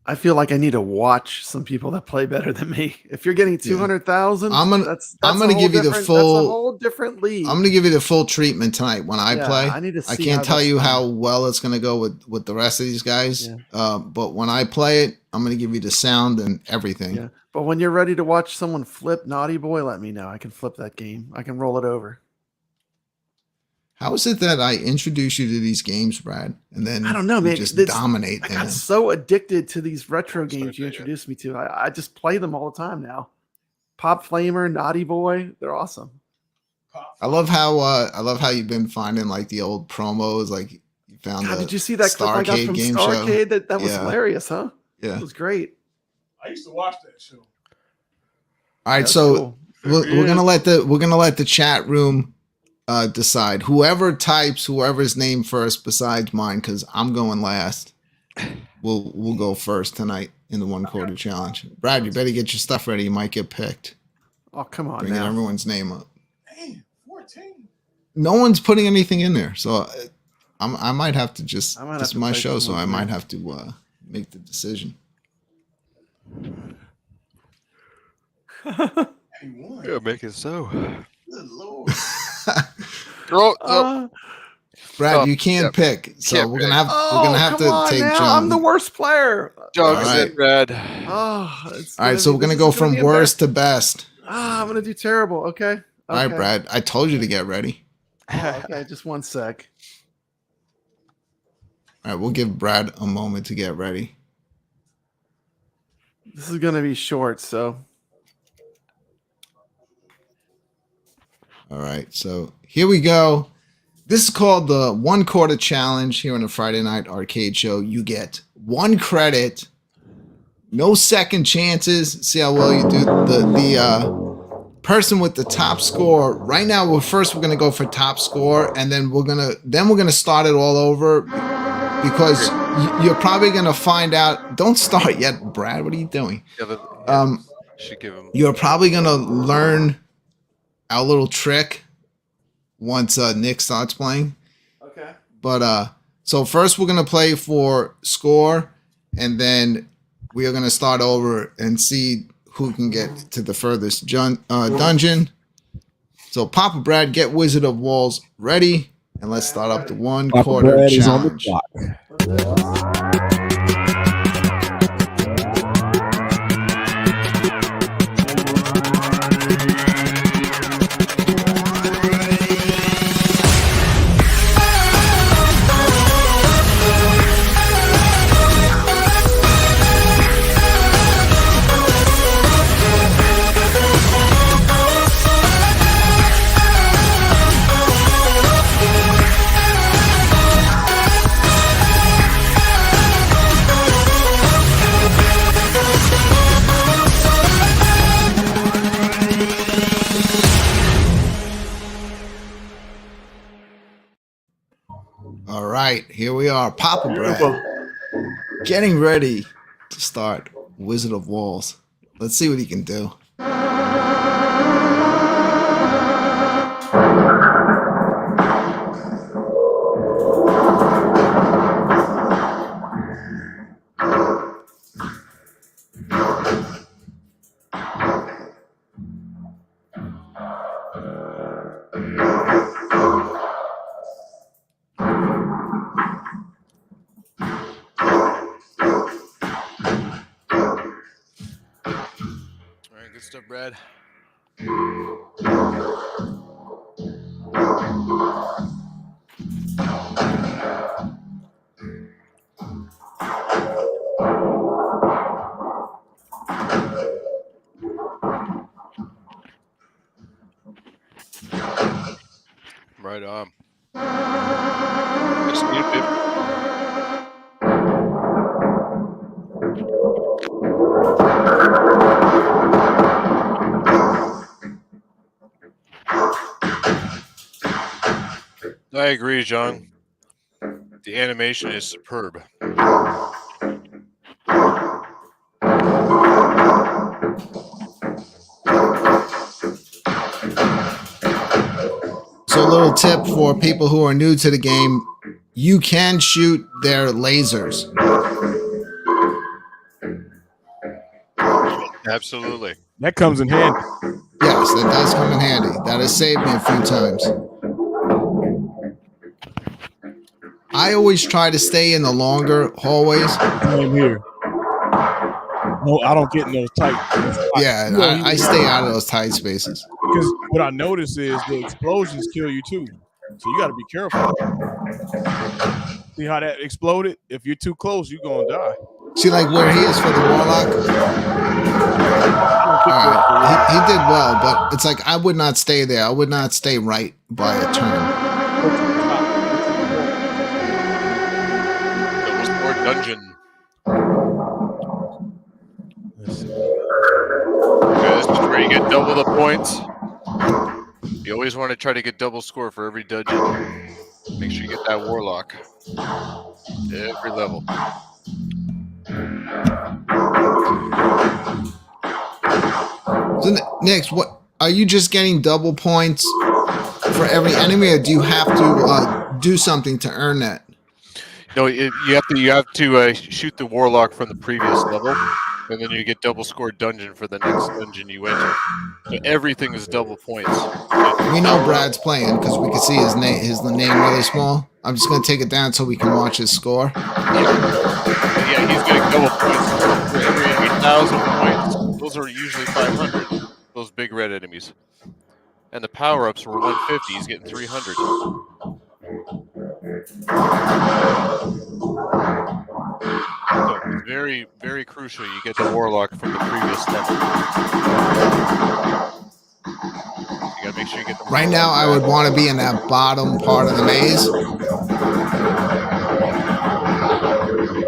I feel like I need to watch some people that play better than me. If you're getting 200,000, I'm gonna a whole give you the different- full- That's a whole different league. I'm gonna give you the full treatment tonight when I Yeah, play. I need to I see can't how tell that's you done. how well it's gonna go with the rest of these guys. Yeah. But when I play it, I'm gonna give you the sound and everything. Yeah. But when you're ready to watch someone flip Naughty Boy, let me know. I can flip that game. I can roll it over. How is it that I introduce you to these games, Brad, and then I don't know, you man. just This- dominate I them? got so addicted to these retro That's games what you I did. introduced me to. I just play them all the time now. Pop Flamer, Naughty Boy, they're awesome. I love how you've been finding like the old promos, like you found God, the did you see that clip I got Starcade from game show. Starcade? That was Yeah. hilarious, huh? Yeah. It was great. I used to watch that show. All right, That's so cool. we're gonna let the chat room decide. Whoever's name first besides mine, because I'm going last. We'll go first tonight in the 1/4 challenge. Brad, you better get your stuff ready. You might get picked. Oh, come on Bringing now. everyone's name up. Damn, 14. No one's putting anything in there, so I might have to just. I might have This is to my type show, so I someone's might name. have to make the decision. He won. Yeah, make it so. Good Lord. Oh, Brad, Oh, you can't yep. pick, so Can't we're pick. gonna have come to on take now. John. I'm the worst player. John, All is right. it red? Oh, it's All right, so we're gonna this go is from be worst to best. I'm gonna do terrible. Okay. All right, Okay. Brad. I told you to get ready. Oh, okay, just one sec. All right, we'll give Brad a moment to get ready. This is gonna be short, so All right, so here we go. This is called the 1/4 challenge here on the Friday Night Arcade Show. You get 1 credit, no second chances. See how well you do person with the top score right now. We're gonna go for top score, and then we're gonna start it all over because you're probably gonna find out. Don't start yet, Brad. What are you doing? Should give him. You're probably gonna learn our little trick once Nick starts playing. Okay. But so first we're gonna play for score, and then we are gonna start over and see who can get to the furthest dungeon. So Papa Brad, get Wizard of Walls ready, and let's start up the 1 quarter challenge. All right, here we are, Papa Brad, getting ready to start Wizard of Walls. Let's see what he can do. Good stuff, Brad. Right on. Just need a bit. I agree, John. The animation is superb. So a little tip for people who are new to the game, you can shoot their lasers. Absolutely. That comes in handy. Yes, that does come in handy. That has saved me a few times. I always try to stay in the longer hallways. Same here. No, I don't get in those tight. Yeah, I stay out of those tight spaces. Because what I notice is the explosions kill you too. So you got to be careful. See how that exploded? If you're too close, you're going to die. See, like where he is for the warlock? All right, he did well, but it's like I would not stay there. I would not stay right by a turn. Dungeon. Okay, this is where you get double the points. You always want to try to get double score for every dungeon. Make sure you get that warlock. Every level. So Nix, what are you just getting double points for every enemy, or do you have to do something to earn that? No, you have to shoot the warlock from the previous level, and then you get double score dungeon for the next dungeon you enter. So everything is double points. We know Brad's playing because we can see his name really small. I'm just gonna take it down so we can watch his score. Yeah, he's getting double points for every 1,000 points. Those are usually 500. Those big red enemies, and the power ups were 150. He's getting 300. So it's very, very crucial you get the warlock from the previous level. You gotta make sure you get the right now, I would want to be in that bottom part of the maze.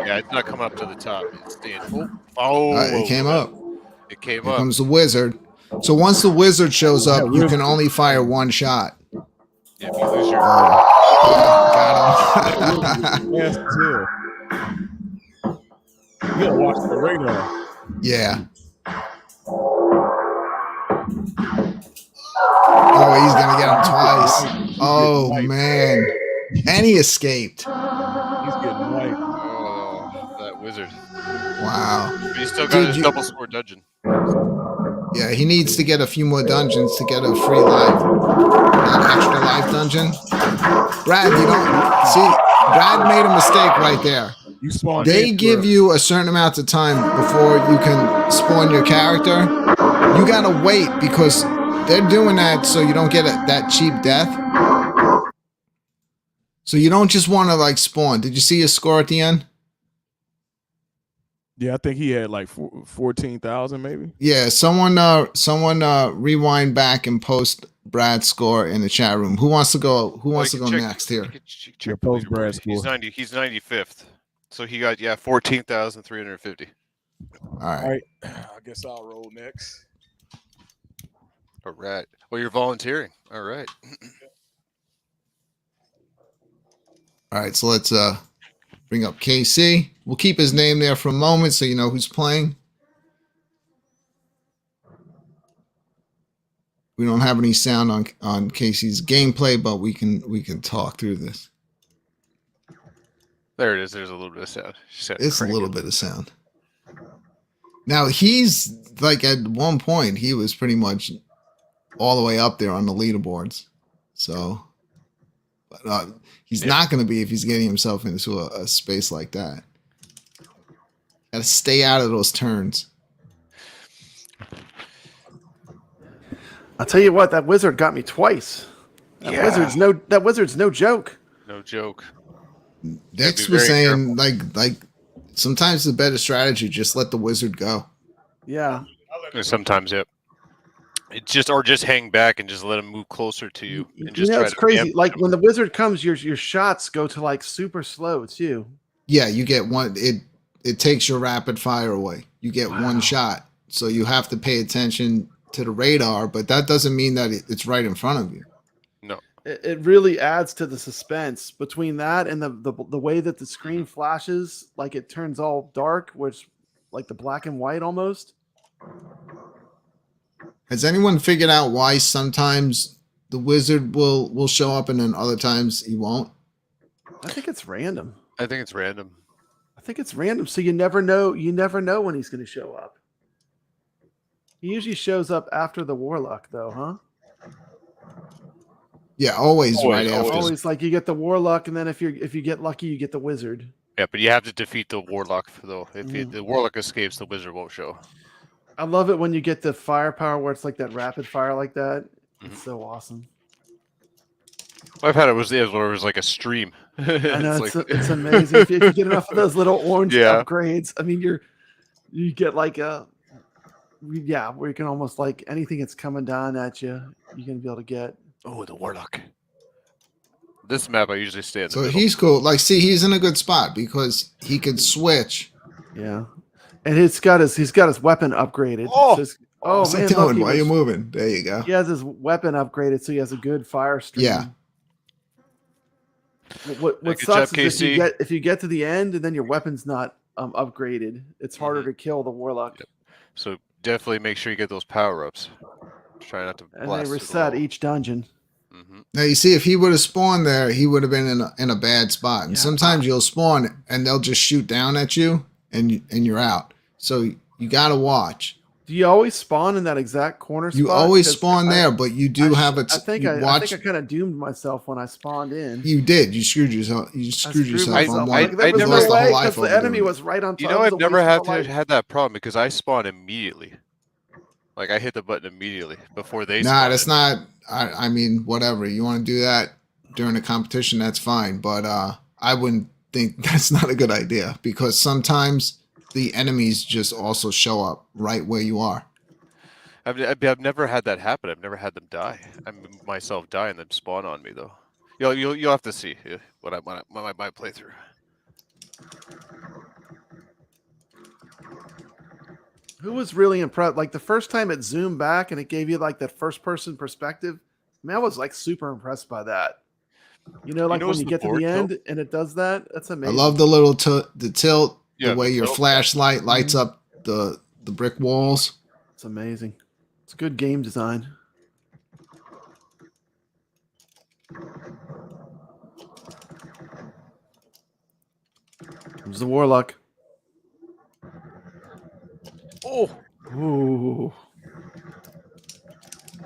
Yeah, it's not coming up to the top. It's staying. Oh, It came up. It came Here up. comes the wizard. So once the wizard shows up, Yeah, you wizard. can only fire one shot. Yeah, if you lose your Got him. Fast as hell. You gotta watch the radar. Yeah. Oh, he's gonna get him twice. Oh man. And he escaped. He's getting wiped. oh, that wizard. Wow. But he still got Dude, his double score dungeon. Yeah, he needs to get a few more dungeons to get a free life. That extra life dungeon. Brad, you don't see. Brad made a mistake right there. You spawn. They give you a certain amount of time before you can spawn your character. You gotta wait because they're doing that so you don't get that cheap death. So you don't just want to like spawn. Did you see his score at the end? Yeah, I think he had like 14,000 maybe. Yeah, someone rewind back and post Brad's score in the chat room. Who wants to go? Who wants to go next here? Check Yeah, the post leaderboard. Brad's He's score. 90. He's 95th. So he got 14,350. All right. All right, I guess I'll roll next. All right. Well, you're volunteering. All right. All right, so let's bring up KC. We'll keep his name there for a moment so you know who's playing. We don't have any sound on Casey's gameplay, but we can talk through this. There it is. There's a little bit of sound. It's a little bit of sound. Now he's like at one point he was pretty much all the way up there on the leaderboards. So but, he's not going to be if he's getting himself into a space like that. Got to stay out of those turns. I'll tell you what, that wizard got me twice. That wizard's no joke. No joke. Dex be was very saying like sometimes the better strategy just let the wizard go. Yeah. Sometimes, yep. It's just hang back and just let him move closer to you. And just It's crazy. Like when the wizard comes, your shots go to like super slow too. Yeah, you get one. It takes your rapid fire away. You get one shot, so you have to pay attention to the radar. But that doesn't mean that it's right in front of you. No. It really adds to the suspense between that and the way that the screen flashes, like it turns all dark, which like the black and white almost. Has anyone figured out why sometimes the wizard will show up and then other times he won't? I think it's random. I think it's random. So you never know when he's going to show up. He usually shows up after the warlock though, huh? Yeah, always right after. Always like you get the warlock, and then if you get lucky, you get the wizard. Yeah, but you have to defeat the warlock though. If the warlock escapes, the wizard won't show. I love it when you get the firepower where it's like that rapid fire like that. It's so awesome. I've had it where it was like a stream. I know it's amazing if you get enough of those little orange upgrades. I mean, you get like where you can almost like anything that's coming down at you, you're gonna be able to get. Oh, the warlock. This map I usually stay in the So middle. he's cool. Like, see, he's in a good spot because he can switch. Yeah, and he's got his weapon upgraded. Oh, What's man, he doing? look, Why are you moving? There you go. He has his weapon upgraded, so he has a good fire stream. Yeah. What Good sucks job, is KC. if you get to the end and then your weapon's not upgraded, it's harder to kill the warlock. So definitely make sure you get those power-ups. Try not to And blast they through the reset wall. each dungeon. Now you see, if he would have spawned there, he would have been in a bad spot. And sometimes you'll spawn and they'll just shoot down at you, and you're out. So you got to watch. Do you always spawn in that exact corner spot? You always 'Cause spawn there, but you do have a. I think I kind of doomed myself when I spawned in. You did. You screwed yourself. You screwed yourself on one. Like, there I was never- no lost the way whole life because the over enemy doing was right on top. You know, it I've was a never waste of my life. had that problem because I spawn immediately. Like I hit the button immediately before they. Nah, spawn that's in. not. I mean, whatever. You want to do that during a competition, that's fine. But I wouldn't think that's not a good idea because sometimes the enemies just also show up right where you are. I've never had that happen. I've never had them die. I myself die and then spawn on me though. You'll have to see what I might play through. Who was really impressed? Like the first time it zoomed back and it gave you like that first person perspective. Man, I was like super impressed by that. You know, like when notice you the get to board the tilt? end and it does that. That's I amazing. love the little the tilt, Yeah, the way the your tilt, yeah. flashlight lights up the brick walls. It's amazing. It's good game design. Comes the Warlock. Oh, Ooh,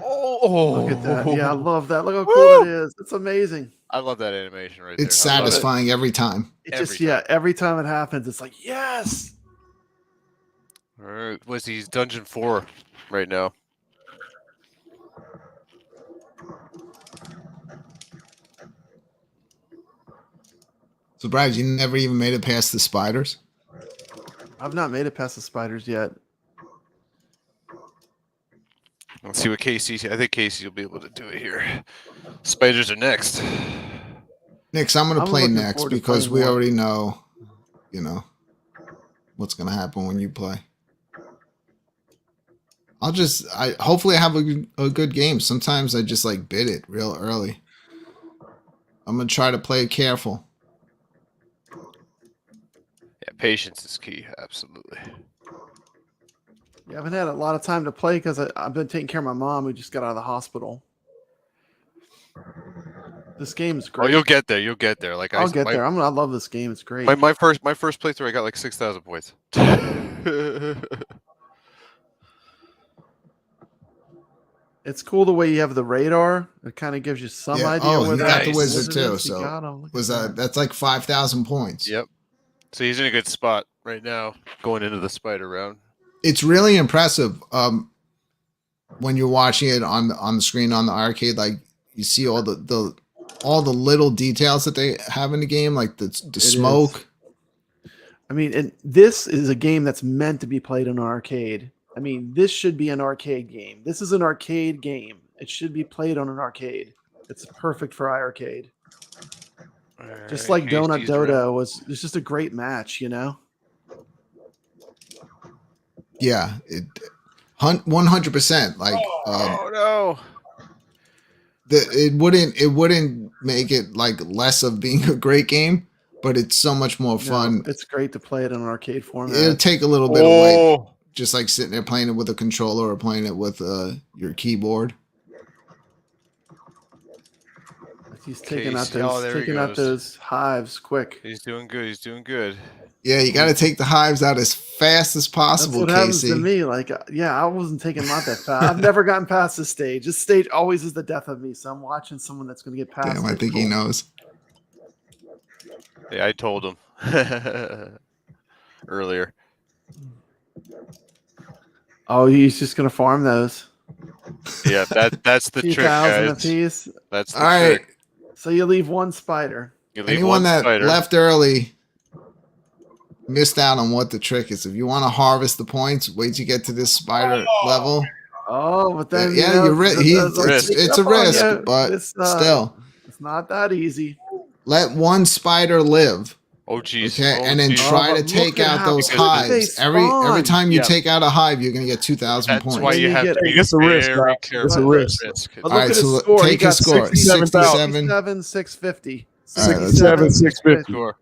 oh! look at that. Yeah, I love that. Look how cool that is. It's amazing. I love that animation right It's there. I love it. satisfying every time. It Every just, yeah, every time it happens, it's like, yes. All right, was he's Dungeon 4 right now? So, Brad, you never even made it past the spiders? I've not made it past the spiders yet. Let's see what Casey. I think Casey will be able to do it here. Spiders are next. Nix, I'm going I'm to play looking next forward to because playing we more. already know, what's going to happen when you play. Hopefully I have a good game. Sometimes I just like bid it real early. I'm going to try to play it careful. Yeah, patience is key. Absolutely. Yeah, I haven't had a lot of time to play because I've been taking care of my mom who just got out of the hospital. This game's great. Oh, you'll get there. You'll get there. Like I'll get there. I love this game. It's great. My first playthrough, I got like 6,000 points. It's cool the way you have the radar. It kind of gives you some Yeah. idea Oh, where you got the Nice. wizard too. You So got 'em. Look was at that's like 5,000 points. Yep. So he's in a good spot right now, going into the spider round. It's really impressive. When you're watching it on the screen on the arcade, like you see all the little details that they have in the game, like the smoke. I mean, and this is a game that's meant to be played in an arcade. I mean, this should be an arcade game. This is an arcade game. It should be played on an arcade. It's perfect for iiRcade. Just like Donut Dodo was just a great match, you know? Yeah, 100%. Like, Oh no! it wouldn't make it like less of being a great game, but it's so much more fun. It's great to play it in an arcade format. It'll take a little bit away, Oh, just like sitting there playing it with a controller or playing it with your keyboard. He's taking out Casey. Oh, those there he goes. those hives quick. he's doing good. He's doing good. Yeah, you got to take the hives out as fast as That's possible, what happens Casey. to me. Like, yeah, I wasn't taking them out that fast. I've never gotten past this stage. This stage always is the death of me. So I'm watching someone that's going to get past. Damn, I it. think he knows. Yeah, I told him earlier. Oh, he's just going to farm those. Yeah, that's the trick, 2,000 guys. apiece. That's the All right, trick. So you leave one spider. You leave anyone one that spider. left early missed out on what the trick is. If you want to harvest the points, wait till you get to this spider level. Oh, but then Yeah, you know, you're it's a risk, but still, it's not that easy. let one spider live. Oh geez. Okay, Oh, and then geez. try to but take look at out how those quick hives. they Every spawn. time you Yeah. take out a hive, you're gonna get 2,000 That's points. why you And have you to get- be It's a risk, very guys. careful. It's a with risk. risk. But All look right, at so his score. He take got his score. 67,000. 67, 650. All right, let's- 67, 650. Score.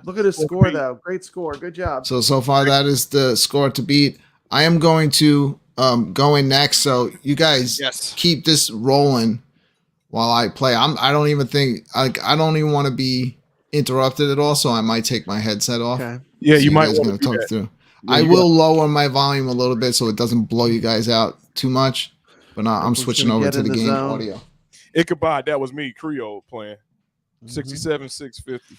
Look at his score, though. Great score. Good job. So far that is the score to beat. I am going to go in next. So you guys Yes. keep this rolling while I play. I don't even think I don't even want to be interrupted at all. So I might take my headset off. Okay. Yeah, So you might guys want gonna to do talk that. through. Yeah, I you will lower my volume a little bit so it doesn't blow you guys out too much. But now I'm Everyone's switching gonna over get to in the the game zone. audio. Ichabod, that was me, Creole playing. Mhm. 67, 650.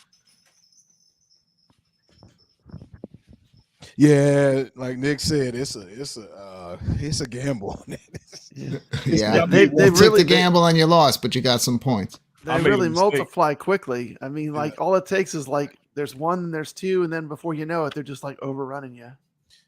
Yeah, like Nick said, it's a gamble. Yeah, They you took really- the gamble and you lost, but you got some points. They I made a really mistake. multiply quickly. I mean, like all it takes is like there's one, and there's two, and then before you know it, they're just like overrunning you.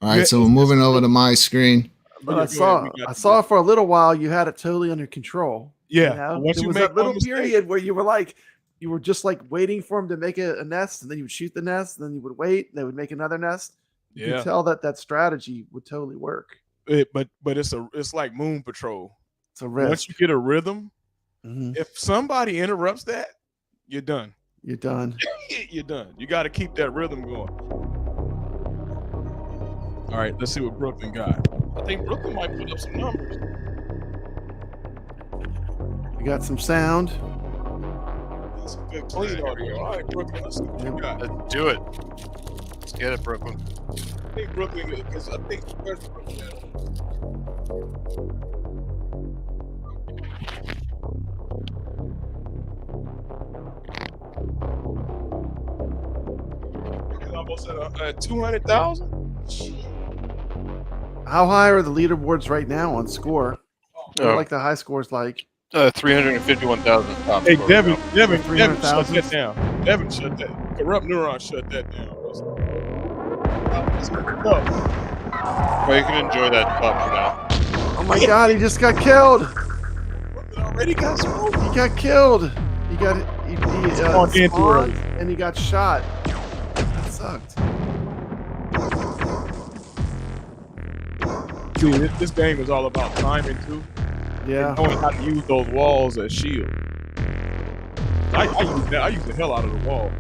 All right, Yeah, so we're moving over to my screen. But Yeah, I go saw ahead. We got I you. saw for a little while you had it totally under control. Yeah, You know? once There you was make that little one mistake- period where you were like, you were just like waiting for them to make a nest, and then you would shoot the nest, and then you would wait, and they would make another nest. You Yeah. can tell that strategy would totally work. But it's like Moon Patrol. It's a risk. Once you get a rhythm, Mhm. if somebody interrupts that, you're done. You're done. You're done. You got to keep that rhythm going. All right, let's see what Brooklyn got. I think Brooklyn might put up some numbers. We got some sound. That's some good clean audio. All right, Brooklyn, let's see what you got. Let's do it. Let's get it, Brooklyn. I think Brooklyn, because I think where's Brooklyn at? Brooklyn almost at 200,000. How high are the leaderboards right now on score? What Oh. like the high scores like? 351,000 top Hey, score Devin, now. Devin, shut 300,000? that down. Devin, shut that. Corrupt Neuron, shut that down. Let's go. Well, you can enjoy that spot for now. Oh my God, he just got killed. Brooklyn already got smoked. He got killed. He Spawned in too spawned and he got shot. That sucked. See, this game is all about timing too. Yeah. And knowing how to use those walls as shield. I use the hell out of the wall.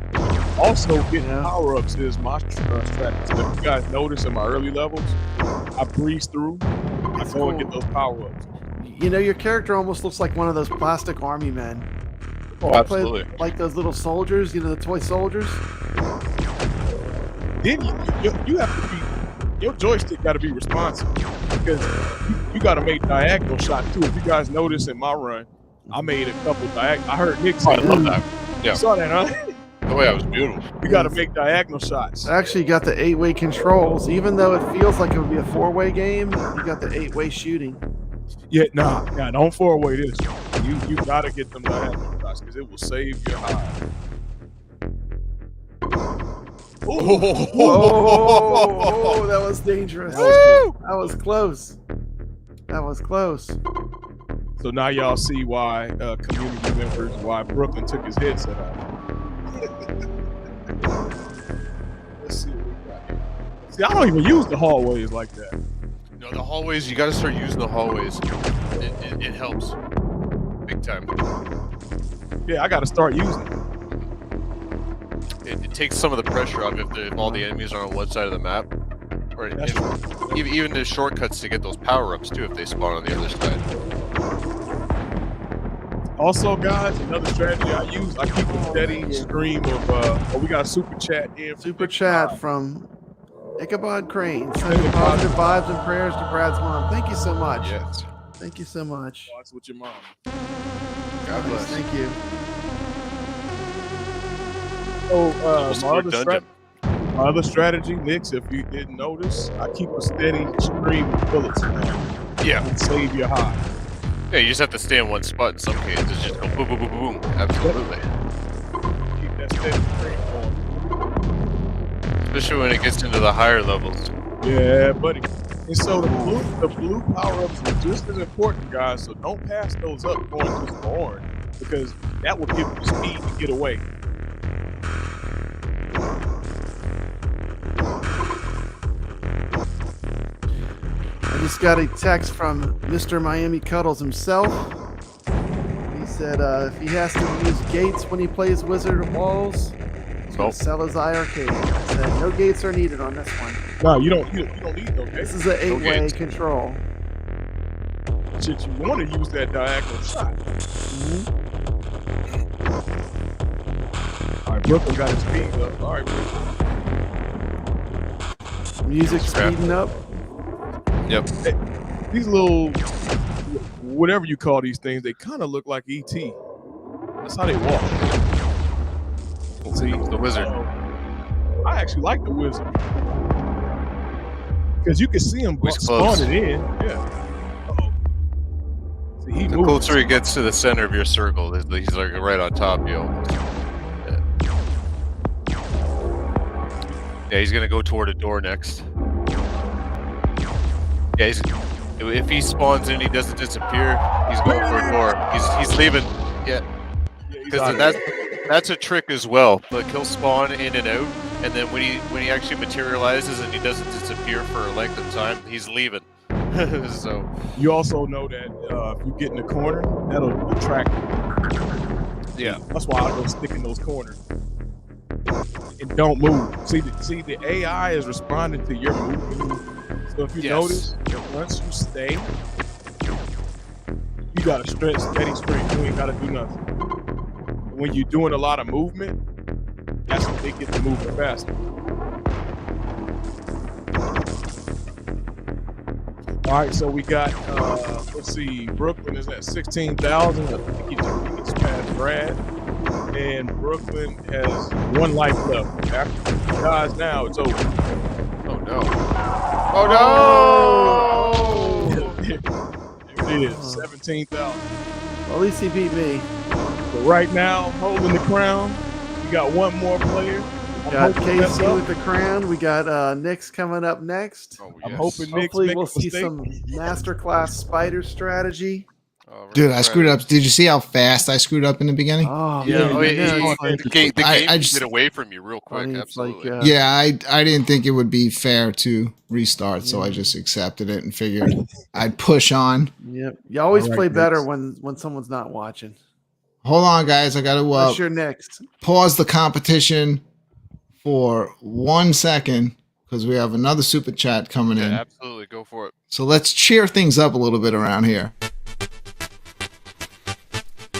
Also, getting power-ups is my strategy. If you guys notice in my early levels, I breeze through. I go and get those power-ups. You know, your character almost looks like one of those plastic army men. Oh, absolutely. Like those little soldiers, you know, the toy soldiers. Then you have to be, your joystick got to be responsive because you got to make diagonal shots too. If you guys notice in my run, I made a couple diagonal. I heard Nick say, I love that. Yeah. You saw that, huh? The way I was beautiful. You got to make diagonal shots. Actually, you got the 8-way controls. Even though it feels like it would be a 4-way game, you got the 8-way shooting. Yeah, nah, don't 4-way this. You got to get them diagonal shots because it will save your hide. Oh, that was dangerous. That was close. That was close. So now y'all see why community members, why Brooklyn took his headset off. Let's see what we got here. See, I don't even use the hallways like that. No, the hallways, you got to start using the hallways. It helps. Big time. Yeah, I got to start using it. It takes some of the pressure off if all the enemies are on one side of the map. Or even the shortcuts to get those power-ups too if they spawn on the other side. Also, guys, another strategy I use, I keep a steady stream of, we got a super chat in. Super chat from Ichabod Crane. Sending positive vibes and prayers to Brad's mom. Thank you so much. Yes. Thank you so much. That's with your mom. God bless. Thank you. So, We'll my other strategy, Nix, if you didn't notice, I keep a steady stream of bullets Yeah. and save your hide. Yeah, you just have to stay in one spot in some cases. Just go boom, boom, boom, boom, boom. Absolutely. Keep that steady stream going. Especially when it gets into the higher levels. Yeah, buddy. And so the blue power-ups are just as important, guys. So don't pass those up going to the orange because that will give you speed to get away. I just got a text from Mr. Miami Cuddles himself. He said if he has to use gates when he plays Wizard of Walls, he's going to sell his iiRcade. I said no gates are needed on this one. No, you don't need no gates. This is an 8-way control. Shit, you want to use that diagonal shot. All right, Brooklyn got his speed up. All right, Brooklyn. Music speeding up. Yep. Hey, these little, whatever you call these things, they kind of look like E.T. That's how they walk. See, the wizard. I actually like the wizard. Because you can see him He's close. spawning in. Yeah. Uh-oh. See, he The moves. closer he gets to the center of your circle, he's like right on top of you. Yeah, he's gonna go toward a door next. Yeah, if he spawns in, he doesn't disappear. He's going for a door. He's leaving. Yeah, because that's a trick as well. Like he'll spawn in and out, and then when he actually materializes and he doesn't disappear for a length of time, he's leaving. So You also know that if you get in the corner, that'll attract. yeah, That's why I go stick in those corners and don't move. See, the AI is responding to your movement. So if you Yes. notice, once you stay, you got to stretch, steady straight. You ain't got to do nothing. When you're doing a lot of movement, that's when they get to moving faster. All right, so we got, let's see, Brooklyn is at 16,000. I think he just passed Brad. And Brooklyn has 1 life left. After he dies now, it's over. oh no, oh no. There it is, 17,000. Well, at least he beat me. But right now, holding the crown, we got 1 more player. I'm Got hoping that's Casey up. with the crown. We got Nick's coming up next. Oh, I'm yes. hoping Nick's Hopefully, make we'll a see mistake. some masterclass spider strategy. Oh, we're Dude, gonna I try screwed to- up. Did you see how fast I screwed up in the beginning? Oh, Yeah, man, Oh, I yeah, know, yeah, it's like- the game I can just- get away from you real quick. funny, it's like, Absolutely. Yeah, I didn't think it would be fair to restart, so I Yeah. just accepted it and figured I'd push on. Yep. You always All right, play better Knicks. when someone's not watching. Hold on, guys. I got to Unless you're next. pause the competition for 1 second because we have another super chat coming in. Yeah, absolutely. Go for it. So let's cheer things up a little bit around here.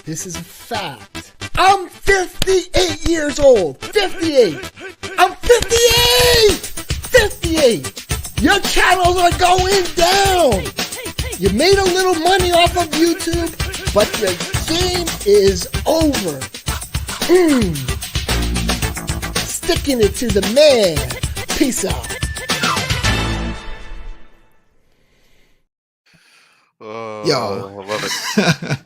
This is a fact. I'm 58 years old. 58. I'm 58. 58. Your channels are going down. You made a little money off of YouTube, but your game is over. Sticking it to the man. Peace out. Oh, Yo. I love it.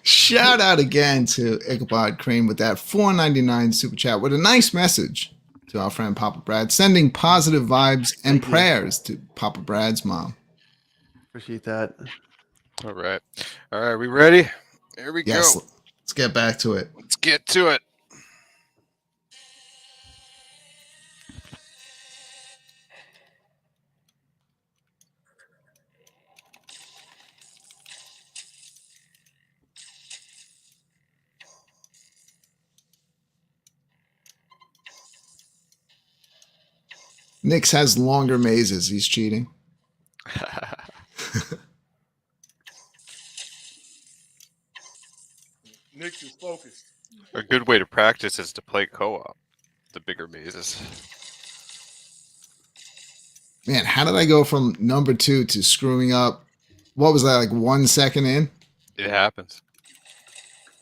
Shout out again to Ichabod Crane with that $4.99 super chat with a nice message to our friend Papa Brad, sending positive vibes and prayers to Papa Brad's mom. Appreciate that. All right. All right. We ready? Here we Yes, go. let's get back to it. Let's get to it. Nix has longer mazes. He's cheating. Nick is focused. A good way to practice is to play co-op. The bigger mazes. Man, how did I go from number 2 to screwing up? What was that, like 1 second in? It happens.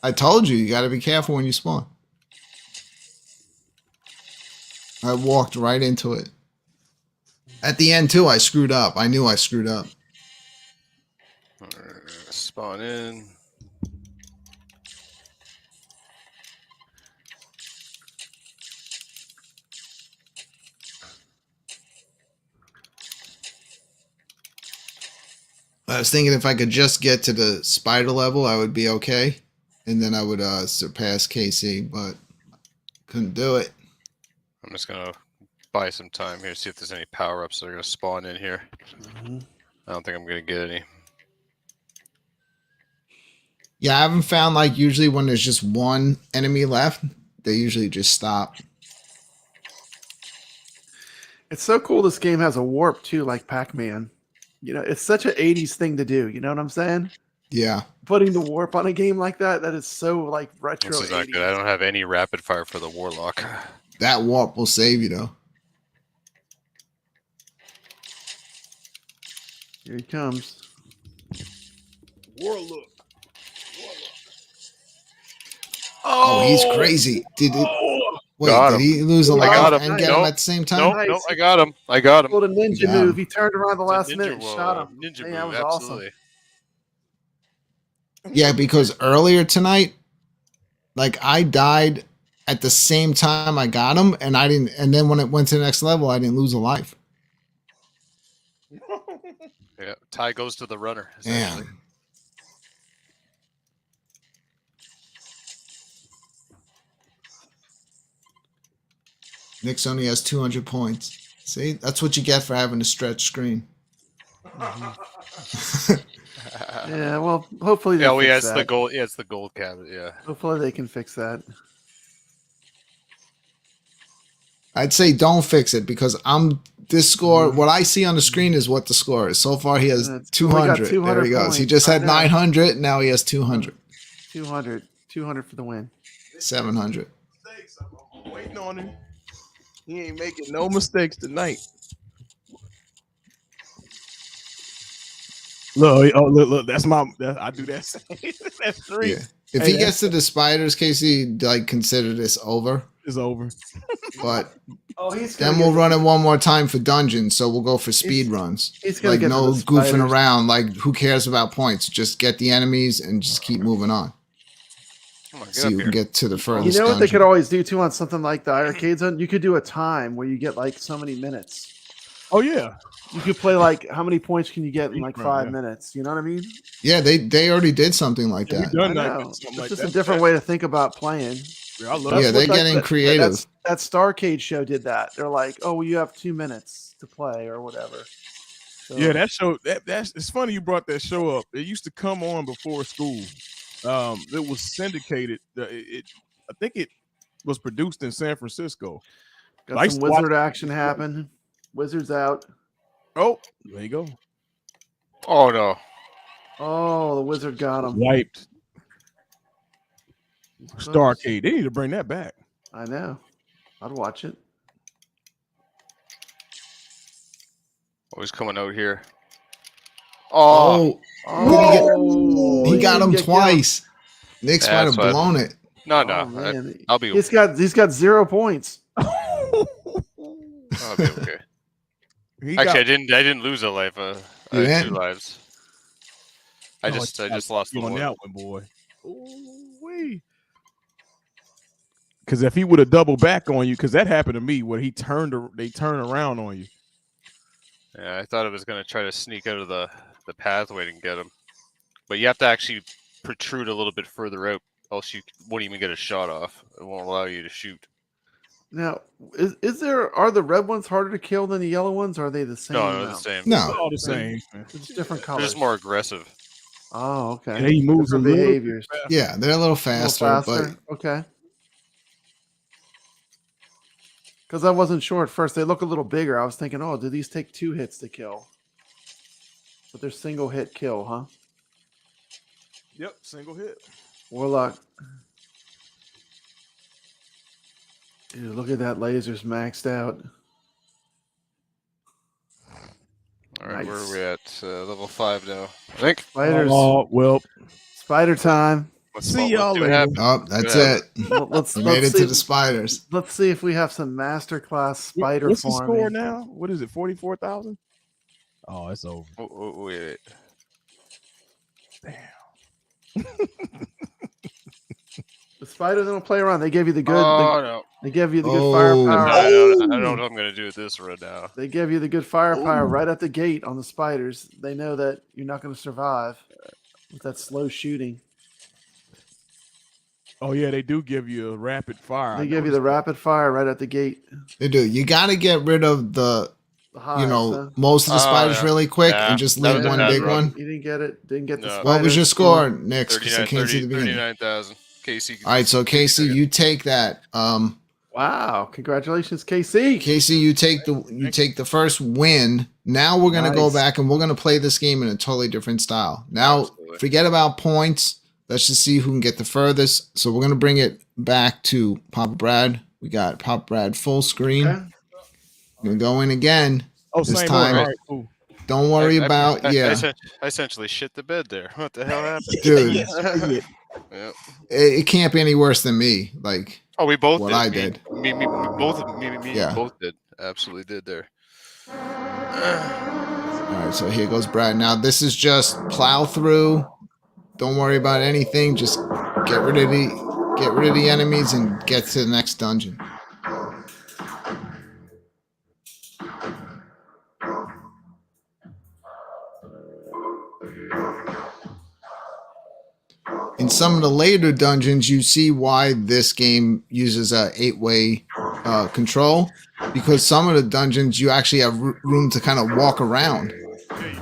I told you got to be careful when you spawn. I walked right into it. At the end, too, I screwed up. I knew I screwed up. Spawn in. I was thinking if I could just get to the spider level, I would be okay. And then I would surpass KC, but couldn't do it. I'm just going to buy some time here, see if there's any power-ups that are going to spawn in here. I don't think I'm going to get any. Yeah, I haven't found, like, usually when there's just one enemy left, they usually just stop. It's so cool this game has a warp too, like Pac-Man. You know, it's such an 80s thing to do. You know what I'm saying? Yeah. Putting the warp on a game like that is so like retro. This is not 80s. good. I don't have any rapid fire for the Warlock. That warp will save you, though. Here he comes. Warlock. Oh, he's crazy. Did it? Wait, Got did him. he lose a I life got him. and get Nope. him at the same time? Nope, Nice. nope, I got him. I got him. Pulled a ninja Yeah. move. He turned around the last It's a minute and shot him. Ninja Man, move, that was absolutely. Yeah, because earlier tonight, like I died at the same time I got him, and I didn't. And then when it went to the next level, I didn't lose a life. Yeah, tie goes to the runner. essentially. Damn. Nick's only has 200 points. See, that's what you get for having a stretch screen. Yeah, well, hopefully they Yeah, fix it's that. the gold. Yeah, it's the gold cabinet. Yeah. Hopefully they can fix that. I'd say don't fix it because this score. What I see on the screen is what the score is. So far, he has And it's only got 200. 200 There he goes. He points. just I had know. 900. Now he has 200. 200 for the win. 700. I'm waiting on him. He ain't making no mistakes tonight. Look, look. That's I do that same. That's 3. Yeah. If Hey, he gets to the spiders, Casey, like consider this over. It's over. But Oh, he's then we'll run it one more time for dungeons. So we'll go for speed runs. He's gonna Like get to no the goofing spiders. around. Like who cares about points? Just get the enemies and just keep moving on. Come on, get See up who here. can get to the You furthest. know what they dungeon. could always do too on something like the iiRcade Zone? You could do a time where you get like so many minutes. Oh yeah. You could play like how many points can you get in like Right, 5 yeah. minutes? You know what I mean? Yeah, they already did something like Yeah, we that. done I that. know. Something It's like just that. a different way to think about playing. Yeah, I love Yeah, it. they're getting creative. That Starcade show did that. They're like, oh, well, you have 2 minutes to play or whatever. So, Yeah, that show. That's it's funny you brought that show up. It used to come on before school. It was syndicated. I think it was produced in San Francisco. I got used some to watch wizard action happen. Wizards out. Oh, there you go. Oh no. Oh, the wizard got him. Wiped. Starcade. They need to bring that back. I know. I'd watch it. Always coming out here. Oh, Oh, he got didn't him get twice. Nick's might have That's what- blown it. no, killed. Oh, no. man. I'll be. He's got 0 points. I'll be okay. He Actually, got- I didn't lose a life. I You had 2 didn't? lives. I just lost the on one. that one, boy. Ooh-wee. Because if he would have doubled back on you, because that happened to me where they turn around on you. Yeah, I thought it was going to try to sneak out of the pathway and get him, but you have to actually protrude a little bit further out, else you won't even get a shot off. It won't allow you to shoot. Now, are the red ones harder to kill than the yellow ones? Or are they the same? No, they're the amount? same. It's No. all the same. It's different They're colors. just more aggressive. Oh, okay. And he moves a Different little behaviors. Yeah, they're a little A little faster, but Okay. Because I wasn't sure at first. They look a little bigger. I was thinking, oh, do these take 2 hits to kill? But they're single hit kill, huh? Yep, single hit. Warlock. Dude, look at that laser's maxed out. All right, where Nice. are we at? Level 5 now. I think. Spiders. Oh, well, Spider time. See y'all see what later. happens. oh, that's Yeah. it. Let's You made it see, to the spiders. let's see if we have some masterclass spider What's the farming. score now? What is it? 44,000? Oh, it's over. Wait. The spiders don't play around. They give you the good. Oh no! They give you the good Oh. firepower. I don't know what I'm gonna do with this right now. They give you the good firepower right at the gate on the spiders. They know that you're not going to survive with that slow shooting. Oh, yeah, they do give you a rapid fire. They give you the rapid fire right at the gate. They do. You got to get rid of the, The hives, huh? most of the Oh, spiders yeah. really quick Yeah, and just that leave was a one bad big run. one. You didn't get it. Didn't get the No. spiders. What was your score, Nick? Because I 39, can't see the beginning. 39,000. Casey. All right, so Casey, you take that. Wow! Congratulations, KC. Casey, you take the first win. Now we're gonna go Nice. back and we're gonna play this game in a totally different style. Now Absolutely. forget about points. Let's just see who can get the furthest. So we're gonna bring it back to Papa Brad. We got Papa Brad full screen. Okay. We're gonna go in again. Oh, this same time- order. All right, cool. Don't worry about I yeah, essentially shit the bed there. What the hell happened? dude. Yeah. It can't be any worse than me. Like Oh, we both What did. I Me- did. Me, me Yeah. both did. Absolutely did there. all right, so here goes Brad. Now this is just plow through. Don't worry about anything. Just get rid of the enemies and get to the next dungeon. In some of the later dungeons, you see why this game uses a 8-way control, because some of the dungeons you actually have room to kind of walk around. Yeah, you do.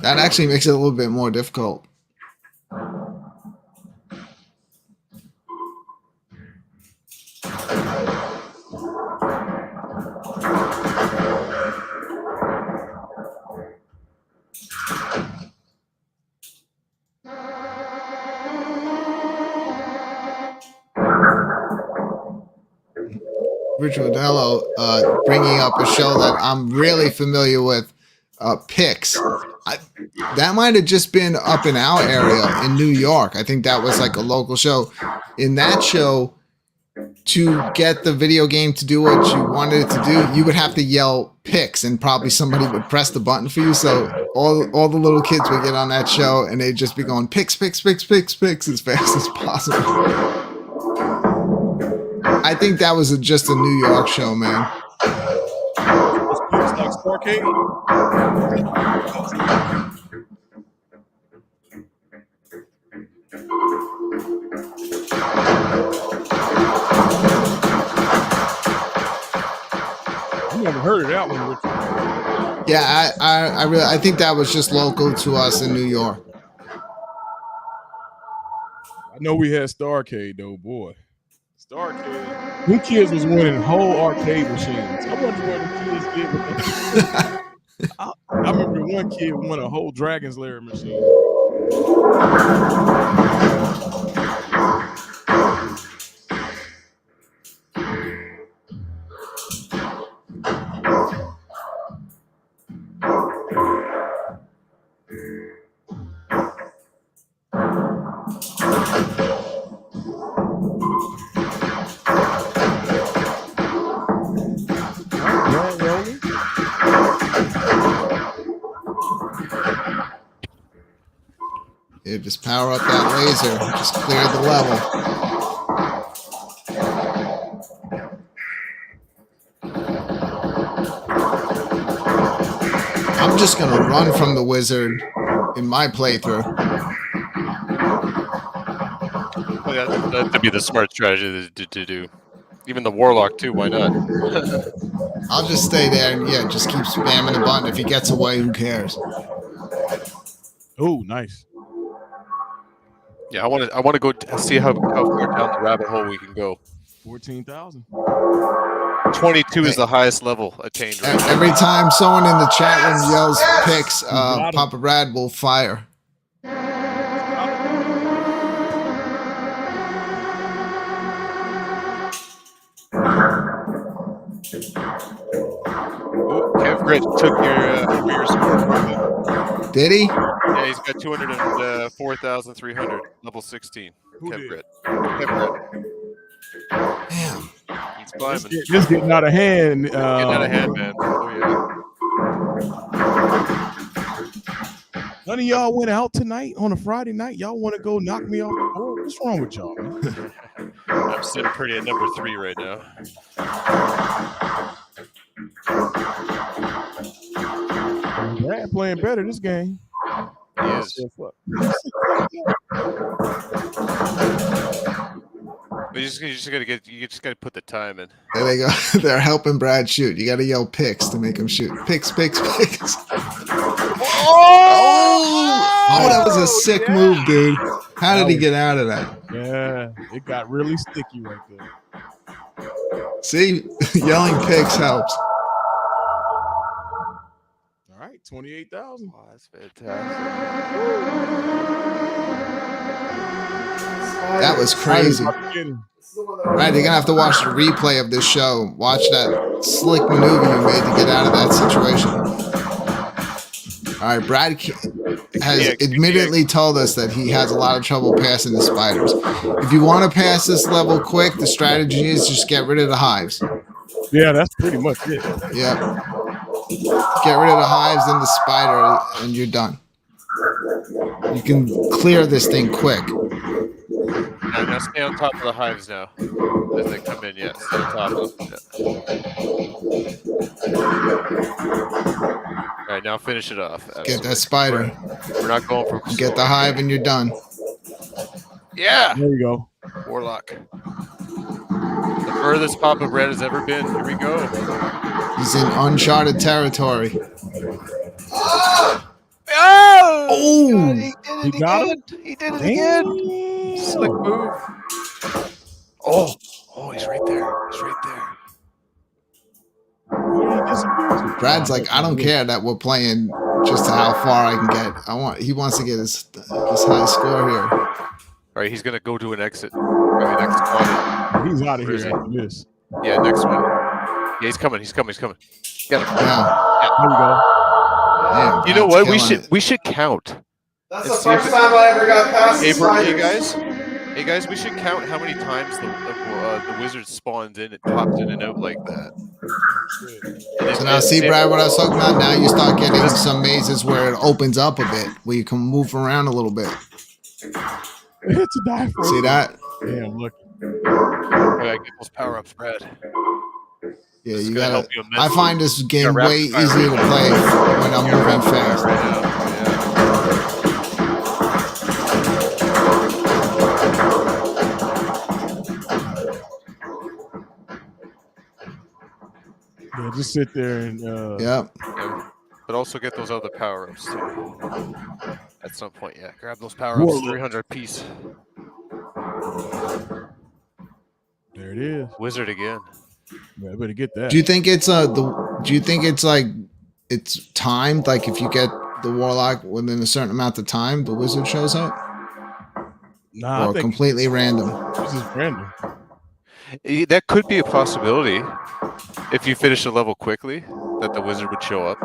That actually makes it a little bit more difficult. Rich Rodello bringing up a show that I'm really familiar with, Pix. That might have just been up in our area in New York. I think that was like a local show. In that show, to get the video game to do what you wanted it to do, you would have to yell Pix, and probably somebody would press the button for you. So all the little kids would get on that show, and they'd just be going Pix, Pix, Pix, Pix, Pix as fast as possible. I think that was just a New York show, man. It's like Rcade. I never heard of that one, Richard. Yeah, I think that was just local to us in New York. I know we had Starcade though, boy. Starcade. Them kids was winning whole arcade machines. I wonder what the kids did with them. I remember one kid won a whole Dragon's Lair machine. Yeah, just power up that laser. Just clear the level. I'm just gonna run from the wizard in my playthrough. Well, yeah, that'd be the smart strategy to do. Even the warlock too. Why not? I'll just stay there and yeah, just keep spamming the button. If he gets away, who cares? Oh, nice. Yeah, I want to go see how far down the rabbit hole we can go. 14,000. 22 is the highest level attained. Right now. Every time someone in the chat room yells Pix, Papa Brad will fire. Kev Grit took your score from you. Did he? Yeah, he's got 204,300, level 16. Who Kev did? Grit. Kev Grit. Damn. He's climbing. Just getting out of hand. Getting out of hand, man. Oh, yeah. None of y'all went out tonight on a Friday night. Y'all want to go knock me off the board? What's wrong with y'all, man? I'm sitting pretty at number 3 right now. Brad playing better this game. He is. But you just gotta put the time in. There they go. They're helping Brad shoot. You got to yell Pix to make him shoot. Pix, Pix, Pix. Oh, that was a sick move, dude. How did he get out of that? Yeah, it got really sticky right there. See, yelling Pix helps. All right, 28,000. Oh, that's fantastic. That was crazy. Right, you're gonna have to watch the replay of this show. Watch that slick maneuver you made to get out of that situation. All right, Brad has admittedly told us that he has a lot of trouble passing the spiders. If you want to pass this level quick, the strategy is just get rid of the hives. Yeah, that's pretty much it. Yeah. Get rid of the hives and the spider, and you're done. You can clear this thing quick. Now stay on top of the hives now. As they come in, yes. Stay on top of them. All right, now finish it off. Get that spider. We're not going for Get the hive and you're done. Yeah. There we go. Warlock. The furthest Papa Bread has ever been. Here we go. He's in uncharted territory. Oh! Oh! He got him? He did it again. Slick move. Oh, he's right there. He's right there. Where he disappeared to? Brad's like, I don't care that we're playing just to how far I can get. He wants to get his high score here. All right, he's gonna go to an exit. Maybe next one. He's out of Where is here he? after this. Yeah, next one. Yeah, he's coming. He's coming. Get him. Yeah. There we go. Man, You know Brad's what? killing it. We should count. That's And the see if first it- time I ever got past the spiders. Hey guys, we should count how many times the wizard spawns in. It pops in and out like that. So now, see, Brad, what I was talking about? Now you start getting some mazes where it opens up a bit, where you can move around a little bit. It's a die for See that? Damn, look. I gotta get those power ups, Brad. Yeah, This is you gonna gotta. help you I immensely. find this game rapid way fire easier to right play when I'm moving fast. Right now. Yeah, just sit there and Yep. Yeah. But also get those other power ups too. At some point, yeah. Grab those power ups, Whoa. 300 piece. there it is. Wizard again. Yeah, I better get that. Do you think it's Do you think it's like it's timed? Like if you get the warlock within a certain amount of time, the wizard shows up, Nah, I or think completely random? this is random. That could be a possibility. If you finish a level quickly, that the wizard would show up.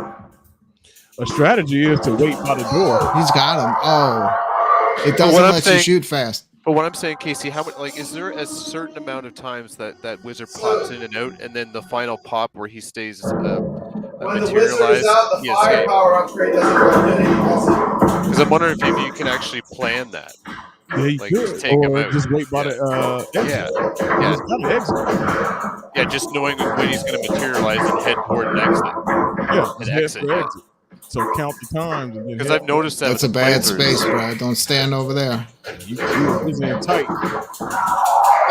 A strategy is to wait by the door. He's got him. Oh, it doesn't what I'm let saying- you shoot fast. But what I'm saying, Casey, how much? Like, is there a certain amount of times that wizard pops in and out, and then the final pop where he stays When the wizard is materialized? out, the he escapes? firepower upgrade doesn't really do anything, does it? Because I'm wondering if you can actually plan that. Yeah, you Like, could. just take 'em Or out. just wait by Yeah. the exit. Yeah, Just gotta exit. yeah. Just knowing when he's going to materialize and head toward an exit. Yeah, just head exit, for yeah. exit. So count the times. and then Because head I've noticed that. That's a with the bad playthroughs. space, Brad. Don't stand over there. You is in tight.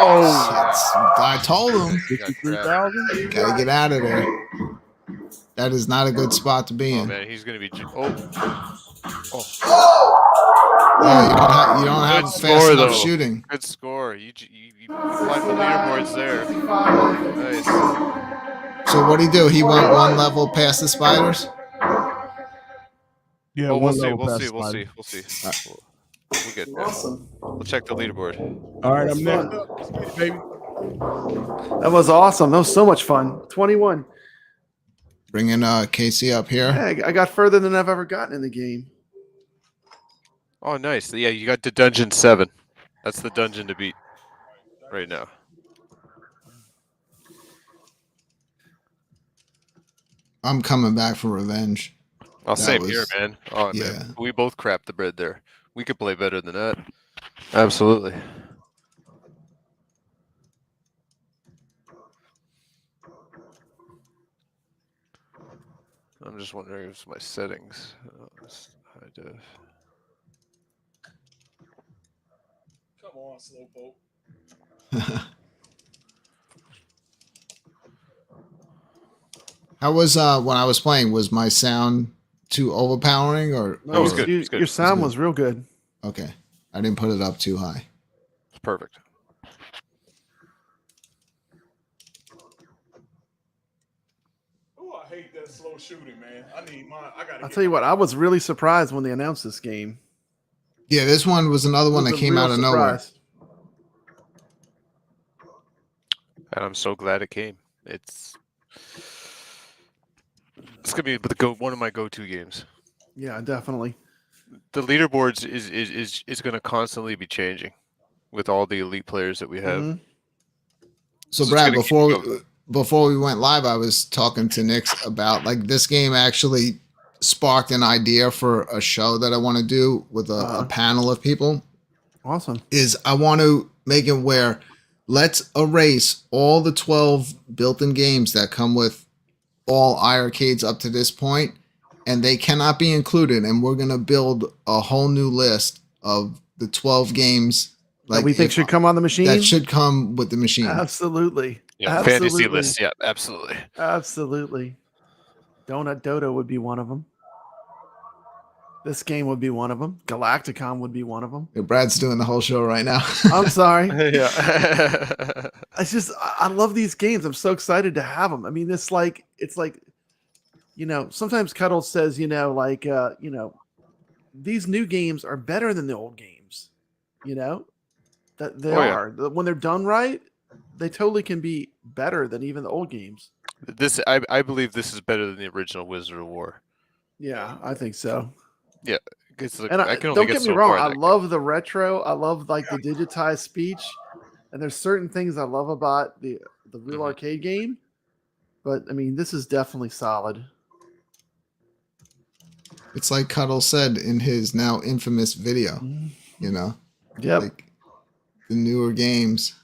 Oh, That's- I told him. 53,000. Gotta get out of there. That is not a good spot to be oh in. man, he's going to be. Yeah, you don't have Good fast score, enough though. shooting. Good score. You climbed the leaderboards there. Nice. So what would he do? He went one level past the spiders. Yeah, Oh, we'll one see. level We'll past see. We'll spider. see. We'll see. We'll get there. Awesome. We'll check the leaderboard. All right, I'm That's next fun. up. Let's get it, baby. That was awesome. That was so much fun. 21. Bringing Casey up here. Hey, I got further than I've ever gotten in the game. Oh, nice. Yeah, you got to dungeon 7. That's the dungeon to beat right now. I'm coming back for revenge. Oh, That same was- here, man. Oh, yeah. man. We both crapped the bread there. We could play better than that. Absolutely. I'm just wondering if it's my settings. High def. Come on, slowpoke. How was when I was playing? Was my sound too overpowering or? No, it was or- good. It's good. Your sound good. was real good. Okay, I didn't put it up too high. It's perfect. Oh, I hate that slow shooting, man. I need mine. I gotta. I'll tell you what, I was really surprised when they announced this game. Yeah, this one was another one It that was a came real out of nowhere. surprise. And I'm so glad it came. It's gonna be one of my go-to games. Yeah, definitely. The leaderboards is going to constantly be changing with all the elite players that we have. Mhm. So It's Brad, gonna keep before we went live, I was talking to Nick about like this game actually sparked an idea for a show that I want to do with a panel of people. Awesome. Is I want to make it where let's erase all the 12 built-in games that come with all iiRcades up to this point, and they cannot be included. And we're going to build a whole new list of the 12 games That we think if- should come on the machine. that should come with the machine. Absolutely. Yeah, fantasy Absolutely. lists. Yeah, absolutely. Absolutely. Donut Dodo would be one of them. This game would be one of them. Galacticon would be one of them. Yeah, Brad's doing the whole show right now. I'm sorry. Yeah. It's just I love these games. I'm so excited to have them. I mean, it's like sometimes Cuddle says, these new games are better than the old games. That they Oh, yeah. are. When they're done right, they totally can be better than even the old games. This I believe this is better than the original Wizard of War. Yeah, I think so. It's like, And I can only don't get get me so wrong, far in I that game. love the retro. I love like the digitized speech, and there's certain things I love about the real arcade game. But I mean, this is definitely solid. It's like Cuddle said in his now infamous video. Yep. Like the newer games,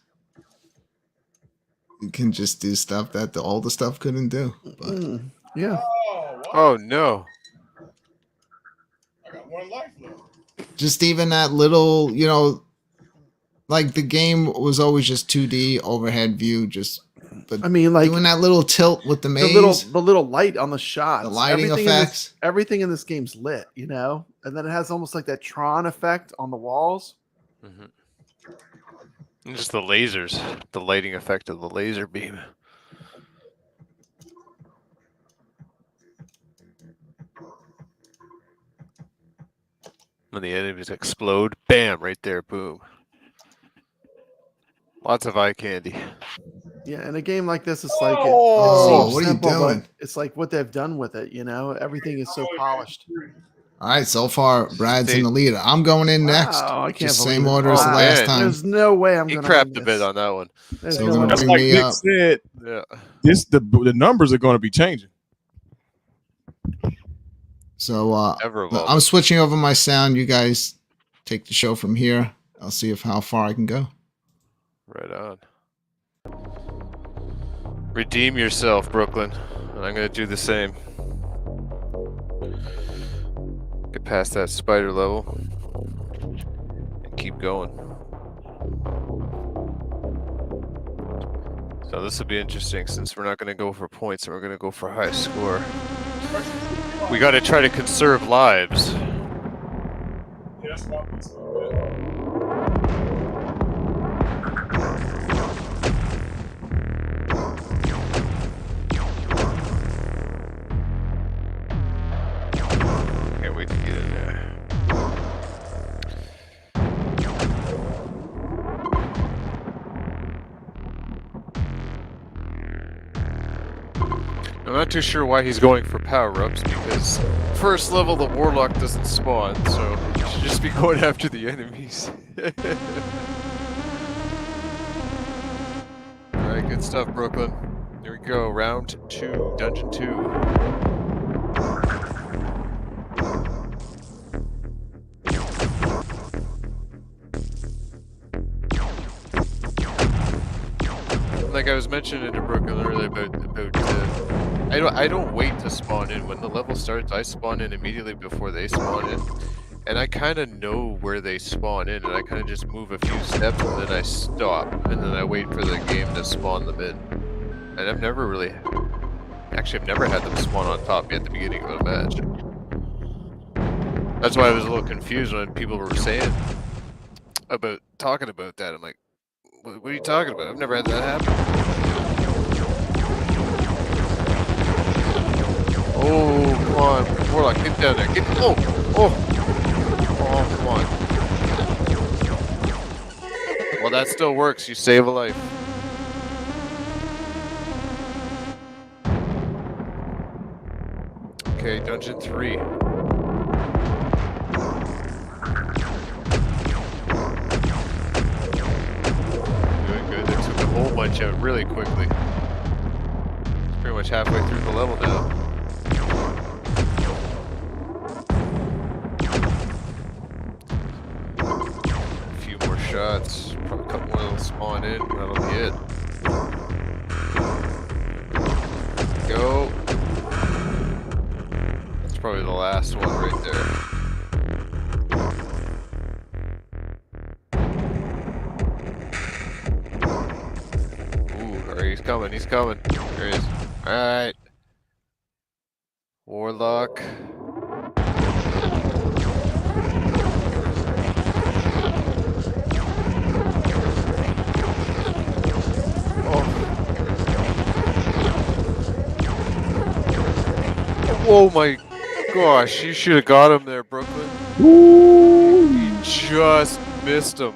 you can just do stuff that the older stuff couldn't do. But Yeah. Oh, wow. Oh no. I got one life left. just even that little, like the game was always just 2D overhead view, but I mean, like doing that little tilt with the maze, the little light on the shots, the lighting everything effects. everything in this game's lit, and then it has almost like that Tron effect on the walls. Mhm. And just the lasers, the lighting effect of the laser beam. When the enemies explode, bam, right there, boom. Lots of eye candy. Yeah, in a game like this, it's like Oh, seems what are you simple, but doing? it's like what they've done with it. Everything is so polished. All right, so far Brad's in the lead. I'm going in next. Wow, I can't Just believe same it. order as the Oh, last man. time. There's no way I'm He going to crapped a bit on that one. There's So no we're way. gonna That's bring like me Nick up. said. Yeah. The numbers are going to be changing. So Ever evolving. I'm switching over my sound. You guys take the show from here. I'll see how far I can go. Right on. Redeem yourself, Brooklyn. And I'm going to do the same. Get past that spider level. And keep going. So this will be interesting since we're not going to go for points and we're going to go for high score. We got to try to conserve lives. Yeah, that's my Can't wait to get in there. I'm not too sure why he's going for power-ups because first level the warlock doesn't spawn, so you should just be going after the enemies. Alright, good stuff, Brooklyn. Here we go, round 2, dungeon 2. Like I was mentioning to Brooklyn earlier about I don't wait to spawn in. When the level starts, I spawn in immediately before they spawn in. And I kind of know where they spawn in, and I kind of just move a few steps, and then I stop, and then I wait for the game to spawn them in. And I've never really... Actually, I've never had them spawn on top at the beginning of a match. That's why I was a little confused when people were saying talking about that. I'm like, what are you talking about? I've never had that happen. Oh, come on. Warlock, get down there. Get... Oh! Oh, come on. Well, that still works. You save a life. Okay, dungeon 3. Doing good. They took a whole bunch out really quickly. It's pretty much halfway through the level now. A few more shots. Probably a couple more that'll spawn in. That'll be it. Go. That's probably the last one right there. coming. He's coming. There he is. All right. Warlock. Oh my gosh, you should have got him there, Brooklyn. You just missed him.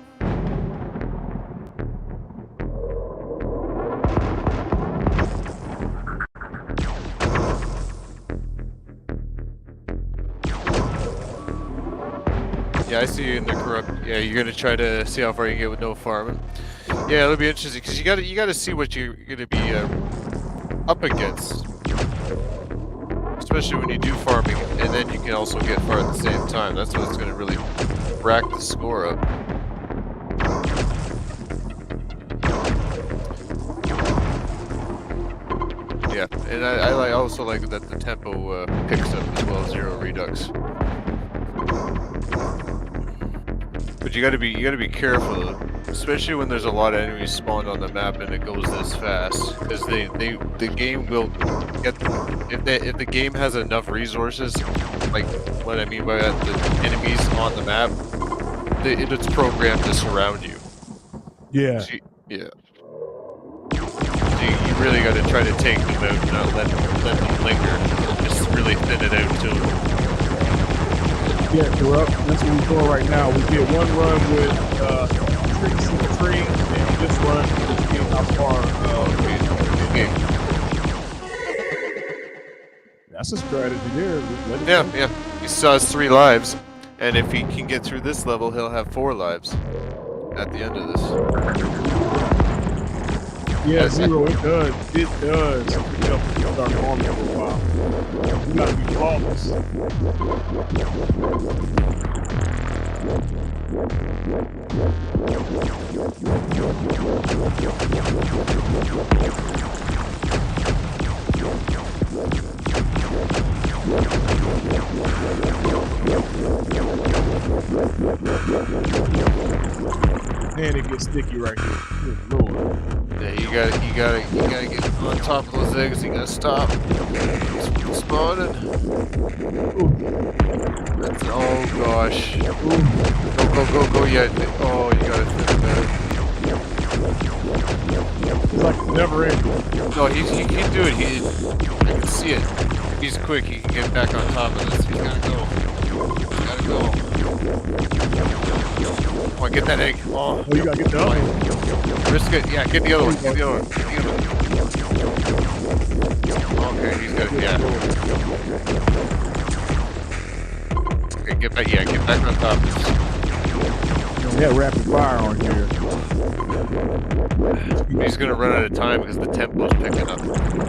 Yeah, I see you in the corrupt. Yeah, you're gonna try to see how far you get with no farming. Yeah, it'll be interesting because you gotta see what you're gonna be up against. Especially when you do farming, and then you can also get far at the same time. That's what's going to really rack the score up. Yeah, and I also like that the tempo picks up as well, 0 redux. But you gotta be careful, especially when there's a lot of enemies spawned on the map and it goes this fast, because the game will get if the game has enough resources, like what I mean by that, the enemies on the map, it's programmed to surround you. Yeah. So yeah. So you really got to try to take them out and not let them linger. Just really thin it out till. Yeah, corrupt. That's what we're doing right now. We get one run with tricks in the tree, and this run is getting how far. Okay. That's a strategy there. Yeah. He still has 3 lives, and if he can get through this level, he'll have 4 lives at the end of this. Yeah, 0. It does. It does. Help start farming for a while. You gotta be flawless. Man, it gets sticky right here. Good Lord. Yeah, you gotta get on top of those eggs. You gotta stop. He's spawning. That's, oh gosh. Go. Yeah. Oh, you gotta think that. It's like never ending. No, he can do it. I can see it. He's quick. He can get back on top of this. He's gotta go. Come on, get that egg. Oh, you gotta get the other one. Risk it. Yeah, get the other one. Okay, he's got it. Yeah. Okay, get back. Yeah, get back on top. Yeah, rapid fire on here. He's gonna run out of time because the tempo's picking up.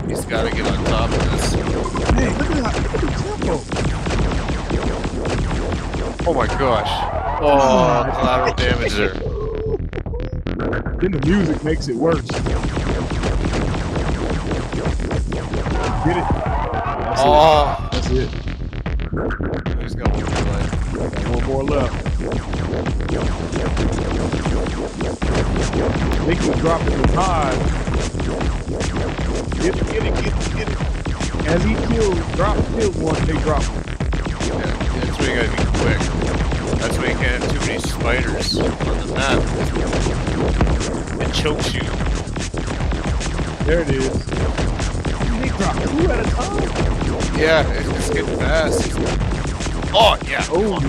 He's gotta get on top of this. Hey, look at the tempo. Oh my gosh. Oh, collateral damage there. Then the music makes it worse. Get it? That's it. He's got one more life. Got one more left. They keep dropping him high. Get it. As he kills one, they drop him. Yeah, that's where you gotta be quick. That's why you can't have too many spiders on the map. It chokes you. There it is. They drop 2 at a time. Yeah, it's getting fast. Oh, yeah. Oh,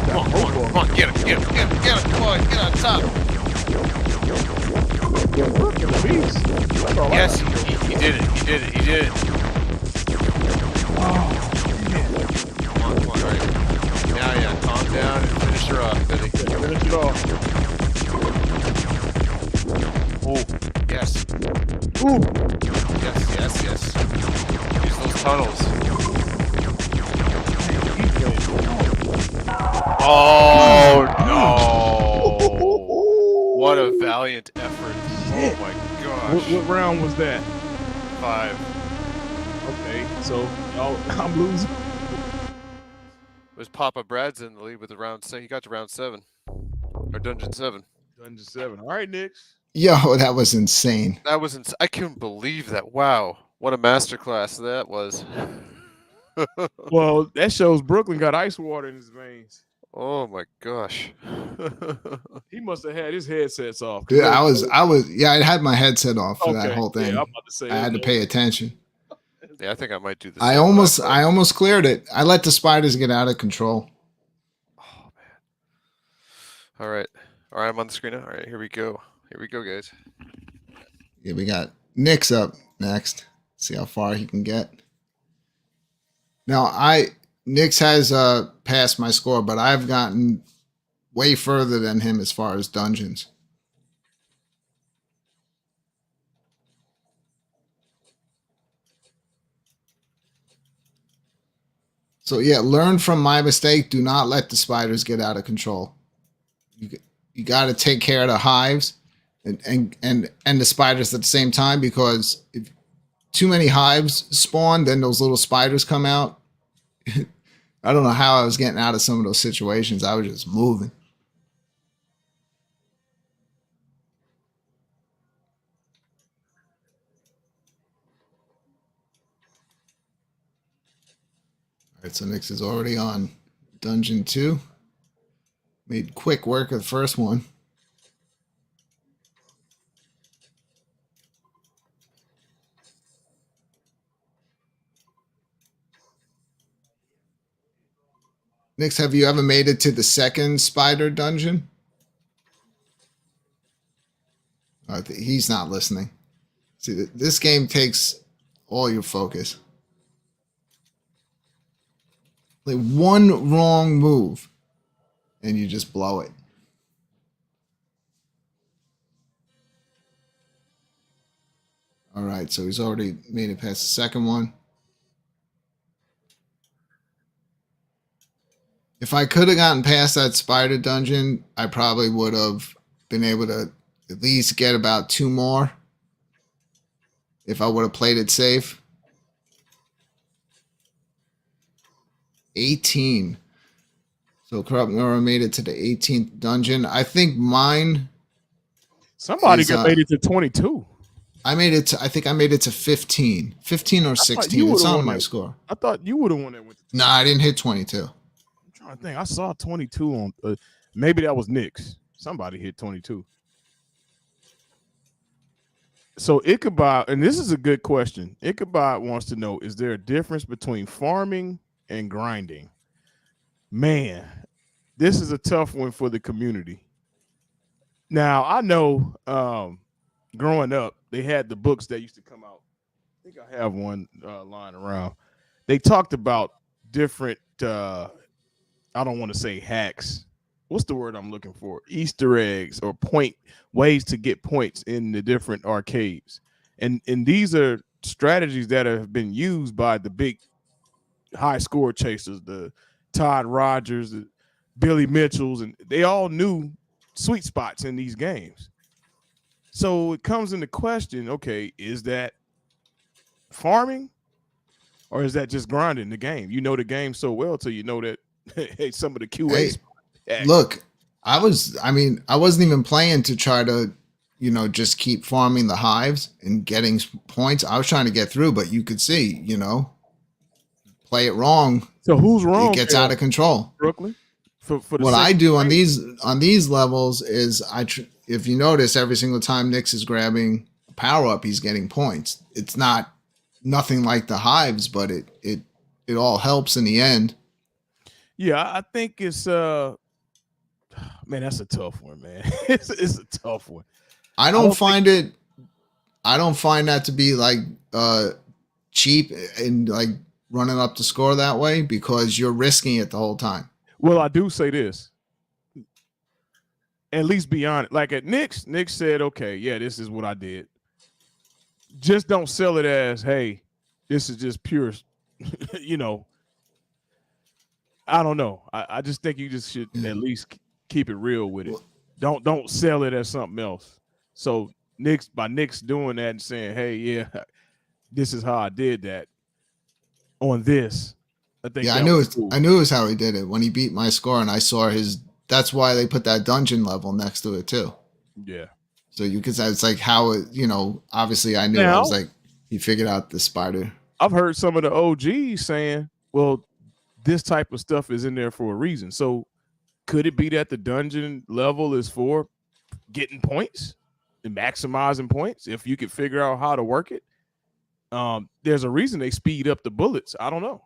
Come on, get him. Come on, get on top. Yes, he did it. Oh, Come on, all right. Yeah, calm down and finish her off, Billy. finish it off. Oh, yes. Ooh. Yes. Use those tunnels. Oh, no. What a valiant effort. Oh, my gosh. What round was that? 5. Okay, so I'm losing. It was Papa Brad's in the lead with the round 7. He got to round 7. Or Dungeon 7. Dungeon 7. All right, Nix. Yo, that was insane. That was I couldn't believe that. Wow, what a masterclass that was. Well, that shows Brooklyn got ice water in his veins. Oh my gosh. He must have had his headsets off. Dude, I had my headset off for that Okay, whole yeah, thing. I'm about to say I had to that. pay attention. Yeah, I think I might do this. I almost cleared it. I let the spiders get out of control. Oh man. All right, I'm on the screen now. All right, here we go, guys. Yeah, we got Nick's up next. See how far he can get. Now Nick's has passed my score, but I've gotten way further than him as far as dungeons. So yeah, learn from my mistake. Do not let the spiders get out of control. You got to take care of the hives and the spiders at the same time, because if too many hives spawn, then those little spiders come out. I don't know how I was getting out of some of those situations. I was just moving. All right, so Nix is already on Dungeon 2. Made quick work of the first one. Nix, have you ever made it to the second spider dungeon? He's not listening. See, this game takes all your focus. Like one wrong move, and you just blow it. All right, so he's already made it past the second one. If I could have gotten past that spider dungeon, I probably would have been able to at least get about 2 more if I would have played it safe. 18. So Corrupt Nora made it to the 18th dungeon. I think mine. Somebody made it to 22. I think I made it to 15. 15 or 16. It's on my score. I thought you would have won that with No, I didn't hit 22. I think I saw 22 on maybe that was Nick's. Somebody hit 22. So Ichabod, and this is a good question. Ichabod wants to know, is there a difference between farming and grinding? Man, this is a tough one for the community. Now, I know growing up, they had the books that used to come out. I think I have one lying around. They talked about different I don't want to say hacks. What's the word I'm looking for? Easter eggs or ways to get points in the different arcades. And these are strategies that have been used by the big high score chasers, the Todd Rogers, the Billy Mitchells, and they all knew sweet spots in these games. So it comes into question, okay, is that farming or is that just grinding the game? You know the game so well till you know that hey, some of the QA. Hey, look, I wasn't even playing to try to, just keep farming the hives and getting points. I was trying to get through, but you could see, play it wrong. So who's wrong? It gets out of control. Brooklyn. For what I do on these levels is if you notice, every single time Nix is grabbing a power up, he's getting points. It's nothing like the hives, but it all helps in the end. Yeah, I think it's man, that's a tough one, man. It's a tough one. I don't find that to be like cheap and like running up the score that way, because you're risking it the whole time. Well, I do say this. At least beyond it. Like at Nick said, okay, yeah, this is what I did. Just don't sell it as, hey, this is just pure, I don't know. I just think you just should at least keep it real with it. Don't sell it as something else. So by Nick's doing that and saying, hey, yeah, this is how I did that on this. I think I knew it was how he did it when he beat my score, and I saw his. That's why they put that dungeon level next to it too. Yeah. So you could say it's like how it, obviously I knew. I Now- was like, he figured out the spider. I've heard some of the OGs saying, well, this type of stuff is in there for a reason. So could it be that the dungeon level is for getting points and maximizing points if you could figure out how to work it? There's a reason they speed up the bullets. I don't know.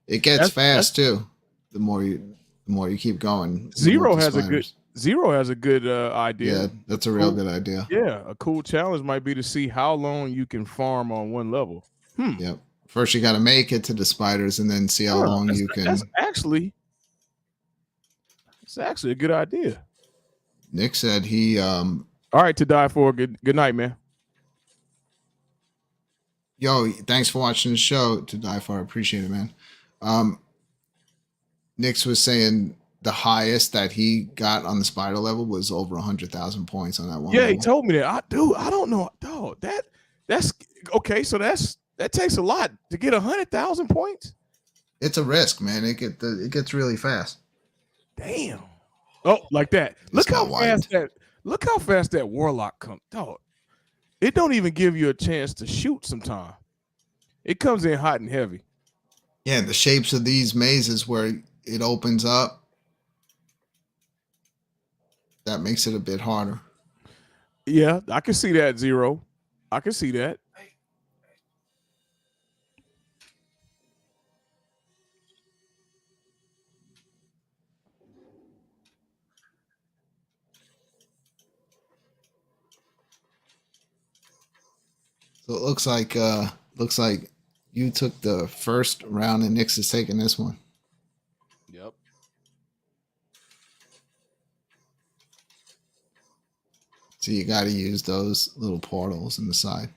It gets fast too. The more you keep going. Zero has a good idea. Yeah, that's a real good idea. Yeah, a cool challenge might be to see how long you can farm on one level. Yep. First, you got to make it to the spiders, and then see how long you can. It's actually a good idea. Nick said he. All right, to die for. Good night, man. Yo, thanks for watching the show. To die for, I appreciate it, man. Nix was saying the highest that he got on the spider level was over 100,000 points on that one. Yeah, level. he told me that. I don't know. Dog, that's okay. So that takes a lot to get 100,000 points. It's a risk, man. It gets really fast. Damn. Oh, like that. Look how fast that warlock comes. Dog. It don't even give you a chance to shoot sometime. It comes in hot and heavy. Yeah, the shapes of these mazes where it opens up, that makes it a bit harder. Yeah, I can see that, Zero. I can see that. So it looks like you took the first round and Nix is taking this one. Yep. So you got to use those little portals in the side.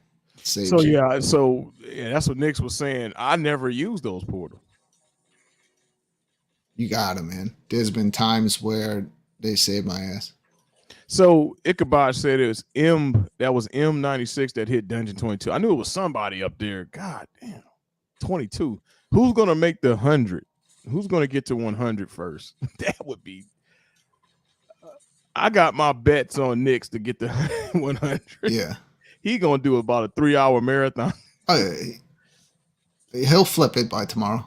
So that's what Nix was saying. I never used those portals. You got to, man. There's been times where they saved my ass. So Ichabod said it was M96 that hit Dungeon 22. I knew it was somebody up there. God damn. 22. Who's gonna make the 100? Who's gonna get to 100 first? That would be. I got my bets on Nix to get the 100. Yeah, he gonna do about a 3-hour marathon. Oh, yeah. He'll flip it by tomorrow.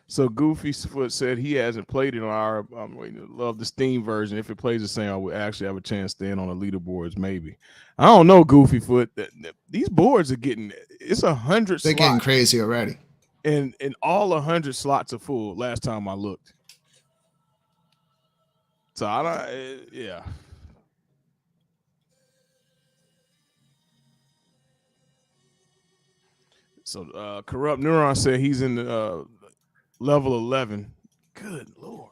So Goofy Foot said he hasn't played it on our. I'm waiting to love the Steam version. If it plays the same, I would actually have a chance to stand on the leaderboards. Maybe I don't know, Goofy Foot. These boards are getting. It's 100. They're getting crazy already. And all 100 slots are full. Last time I looked. So I don't. Yeah. So Corrupt Neuron said he's in the level 11. Good Lord.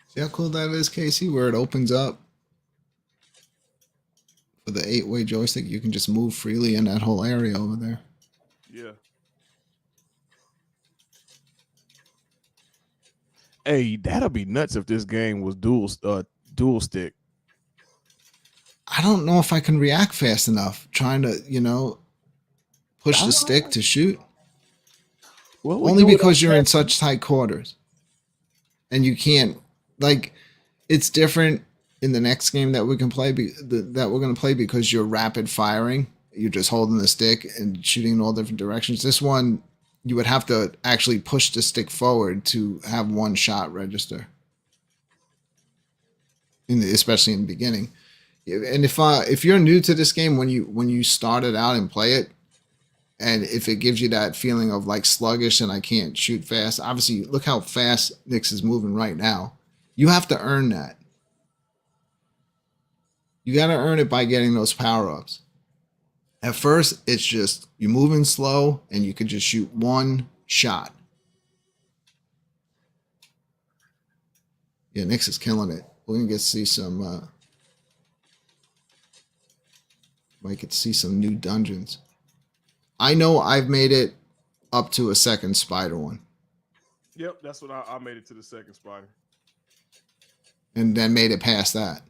See how cool that is, Casey? Where it opens up for the 8-way joystick, you can just move freely in that whole area over there. Yeah. Hey, that'll be nuts if this game was dual stick. I don't know if I can react fast enough trying to, push the stick to shoot. Well, only because you're in such tight quarters. And you can't, it's different in the next game that we can play, that we're going to play, because you're rapid firing. You're just holding the stick and shooting in all different directions. This one, you would have to actually push the stick forward to have one shot register. Especially in the beginning. And if you're new to this game, when you start it out and play it, and if it gives you that feeling of sluggish and I can't shoot fast, obviously look how fast Nix is moving right now. You have to earn that. You got to earn it by getting those power-ups. At first, it's just you're moving slow and you can just shoot one shot. Yeah, Nix is killing it. We're going to get to see some... might get to see some new dungeons. I know I've made it up to a second spider one. Yep, that's what I made it to the second spider. And then made it past that.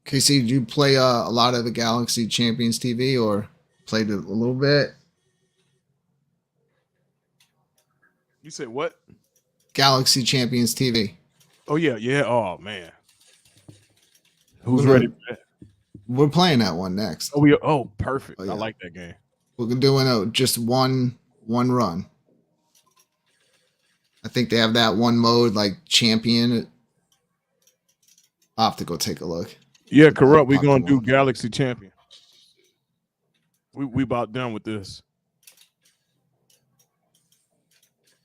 Casey, did you play a lot of the Galaxy Champions TV or played it a little bit? You said what? Galaxy Champions TV. Oh yeah, yeah. Oh man, who's We're ready gonna- for that? We're playing that one next. Oh, perfect. Oh, yeah. I like that game. We're doing just one run. I think they have that one mode like champion. I'll have to go take a look. Yeah, corrupt. We're gonna do Possible. Galaxy Champion. We about done with this.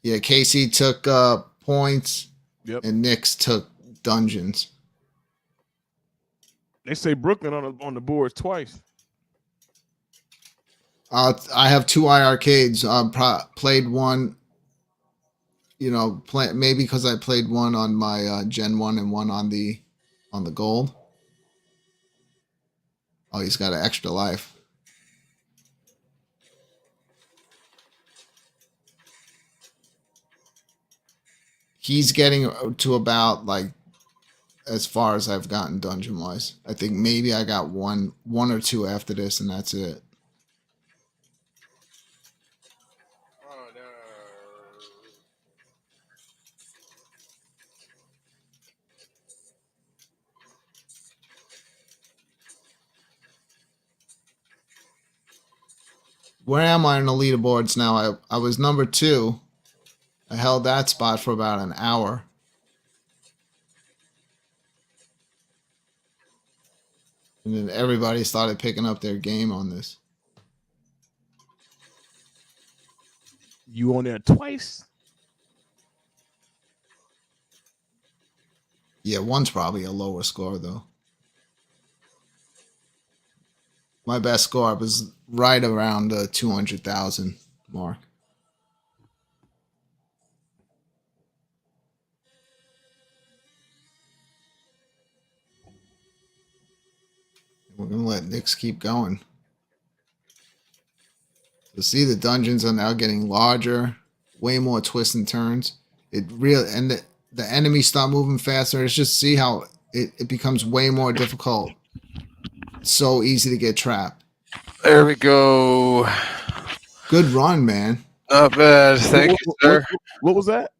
Yeah, Casey took points. Yep. And Nick's took dungeons. They say Brooklyn on the boards twice. I have 2 iiRcades. Played one. Maybe because I played one on my Gen 1 and one on the gold. Oh, he's got an extra life. He's getting to about like as far as I've gotten dungeon wise. I think maybe I got one or two after this, and that's it. Oh no. Where am I on the leaderboards now? I was number 2. I held that spot for about an hour. And then everybody started picking up their game on this. You on there twice? Yeah, one's probably a lower score, though. My best score was right around the 200,000 mark. We're going to let Nyx keep going. So see, the dungeons are now getting larger, way more twists and turns. And the enemies start moving faster. It's just see how it becomes way more difficult. So easy to get trapped. There we go. Good run, man. Not bad. Thank you, sir. What was that?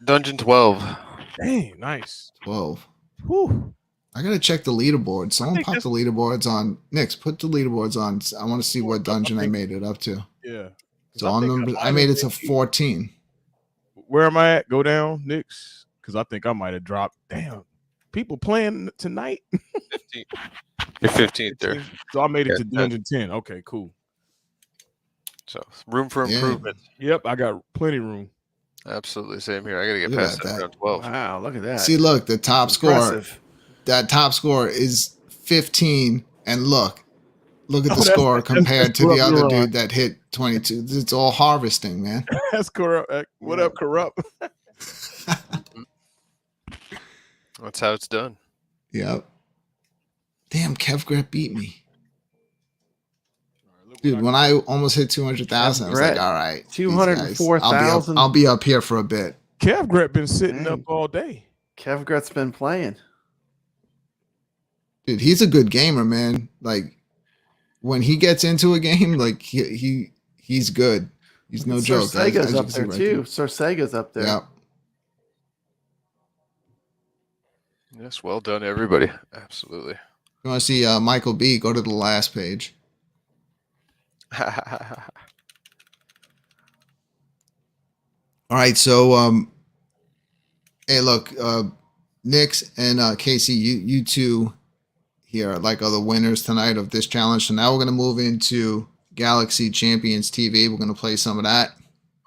Dungeon 12. Dang, nice. 12. Whew. I gotta check the leaderboard. Someone think pop the leaderboards on. Nyx, put the leaderboards on. I want to see what dungeon I made it up to. Yeah. So I made it to 14. Where am I at? Go down, Knicks. Because I think I might have dropped. Damn. People playing tonight? 15. You're 15th there. So I made it Yeah, to dungeon 10. Okay, cool. So room for Yeah. improvement. Yep, I got plenty room. Absolutely. Same here. I got to get Look at past that. round 12. Wow, look at that. See, look, the top score. Impressive. That top score is 15, and look at the that's- score that's compared to the corrupt other neuron. dude that hit 22. It's all harvesting, man. That's corrupt. What up, corrupt? That's how it's done. Yep. Damn, Kevgret beat me, dude. When I almost hit 200,000, I was like, Kevgret, all right, these 204,000. guys, I'll be up here for a bit. Kevgret been sitting Dang. up all day. Kevgret's been playing. Dude, he's a good gamer, man. Like when he gets into a game, like he's good. He's no joke. Sir Sega's you up can see there right too. Sir Sega's up there. Yep. Yes, well done, everybody. Absolutely. You want to see Michael B? Go to the last page. All right, so hey, look, Nyx and Casey, you two here are the winners tonight of this challenge. So now we're gonna move into Galaxy Champions TV. We're gonna play some of that.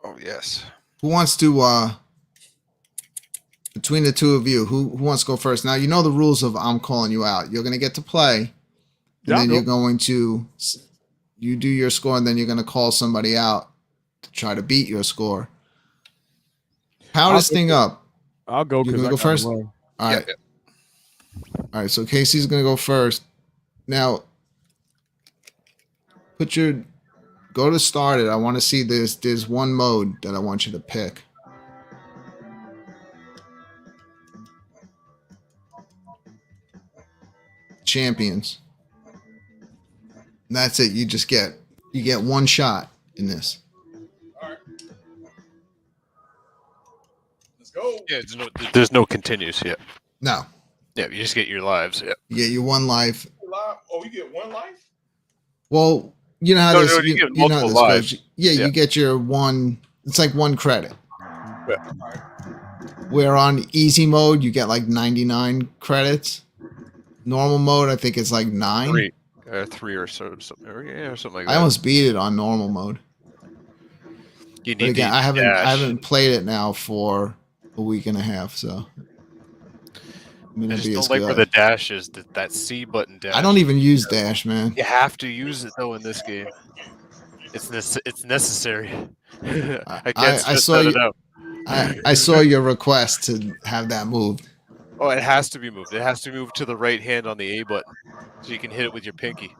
Oh, yes. Who wants to between the two of you, who wants to go first? Now you know the rules of I'm calling you out. You're gonna get to play, and Yeah, then I'll you're go. going to you do your score, and then you're gonna call somebody out to try to beat your score. Power this thing up. I'll go You because gonna I go gotta first? run. All right. Yeah. All right, so Casey's gonna go first. Now, go to start it. I want to see this. There's one mode that I want you to pick. champions. And that's it. You get one shot in this. All right. Let's go. Yeah, there's no continues yet. No. Yeah, you just get your lives. Yeah. You get your one life. Oh, you get one life? Well, you know how No, this, no, you get you know how multiple this lives. goes. Yeah, Yeah. you get your one. It's like one credit. Yeah. All right. Where on easy mode you get like 99 credits. Normal mode, I think it's like 9. Three or so, something, or something like that. I almost beat it on normal mode. You But need again, the I dash. haven't played it now for a week and a half, so. I mean, I it'd just be don't as like where good. the dash is. That C button dash. I don't even use dash, man. You have to use it though in this game. It's necessary. I can't I stress saw that you. enough. I saw your request to have that moved. Oh, it has to be moved. It has to move to the right hand on the A button, so you can hit it with your pinky.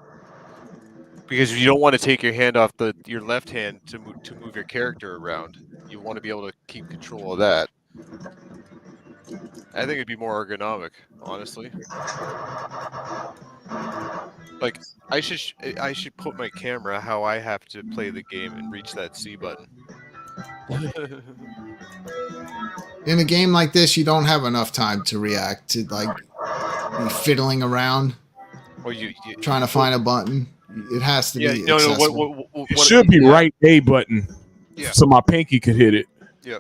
Because you don't want to take your hand off your left hand to move your character around. You want to be able to keep control of that. I think it'd be more ergonomic, honestly. Like I should put my camera how I have to play the game and reach that C button. In a game like this, you don't have enough time to react to like be fiddling around, Or you trying to find a button. It has to be no. accessible. It should be right A button. Yeah. So my pinky could hit it. Yeah.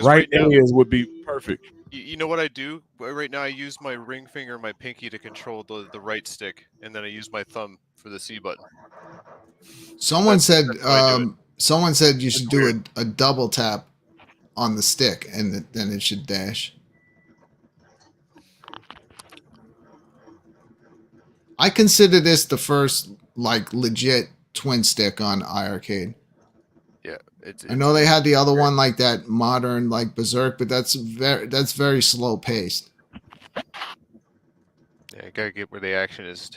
Right now, A would be perfect. you know what I do? Right now I use my ring finger and my pinky to control the right stick, and then I use my thumb for the C button. Someone said how I do someone said you should do weird. a double tap on the stick, and then it should dash. I consider this the first like legit twin stick on iiRcade. Yeah, I know they had the other one like that modern like Berserk, but that's very slow paced. Yeah, I gotta get where the action is.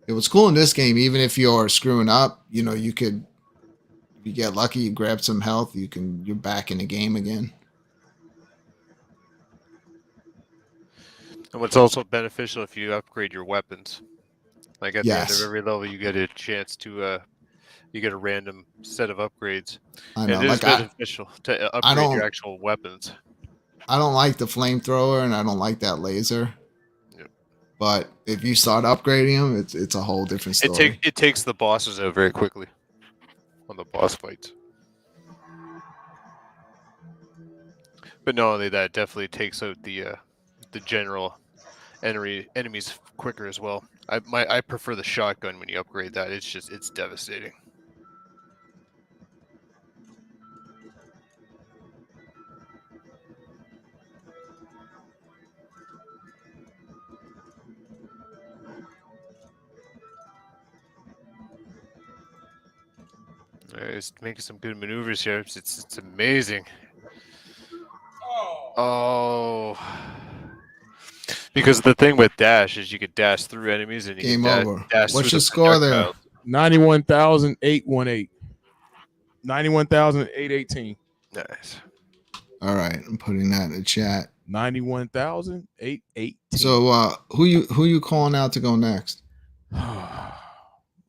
It was cool in this game, even if you're screwing up, you know, you could, if you get lucky, you grab some health, you're back in the game again. And what's also beneficial if you upgrade your weapons. Like at the end Yes. of every level, you get a chance to you get a random set of upgrades. I know, And it is like beneficial to upgrade your actual weapons. I don't like the flamethrower and I don't like that laser. Yep. But if you start upgrading them, it's a whole different story. It takes the bosses out very quickly on the boss fights. But not only that, it definitely takes out the general enemies quicker as well. I prefer the shotgun when you upgrade that. It's devastating. It's making some good maneuvers here. It's amazing. Oh. Because the thing with dash is you could dash through enemies and you Game can over. dash What's through your the score there? projectiles. 91,818. 91,818. Nice. All right, I'm putting that in the chat. 91,818. So who you calling out to go next? I'm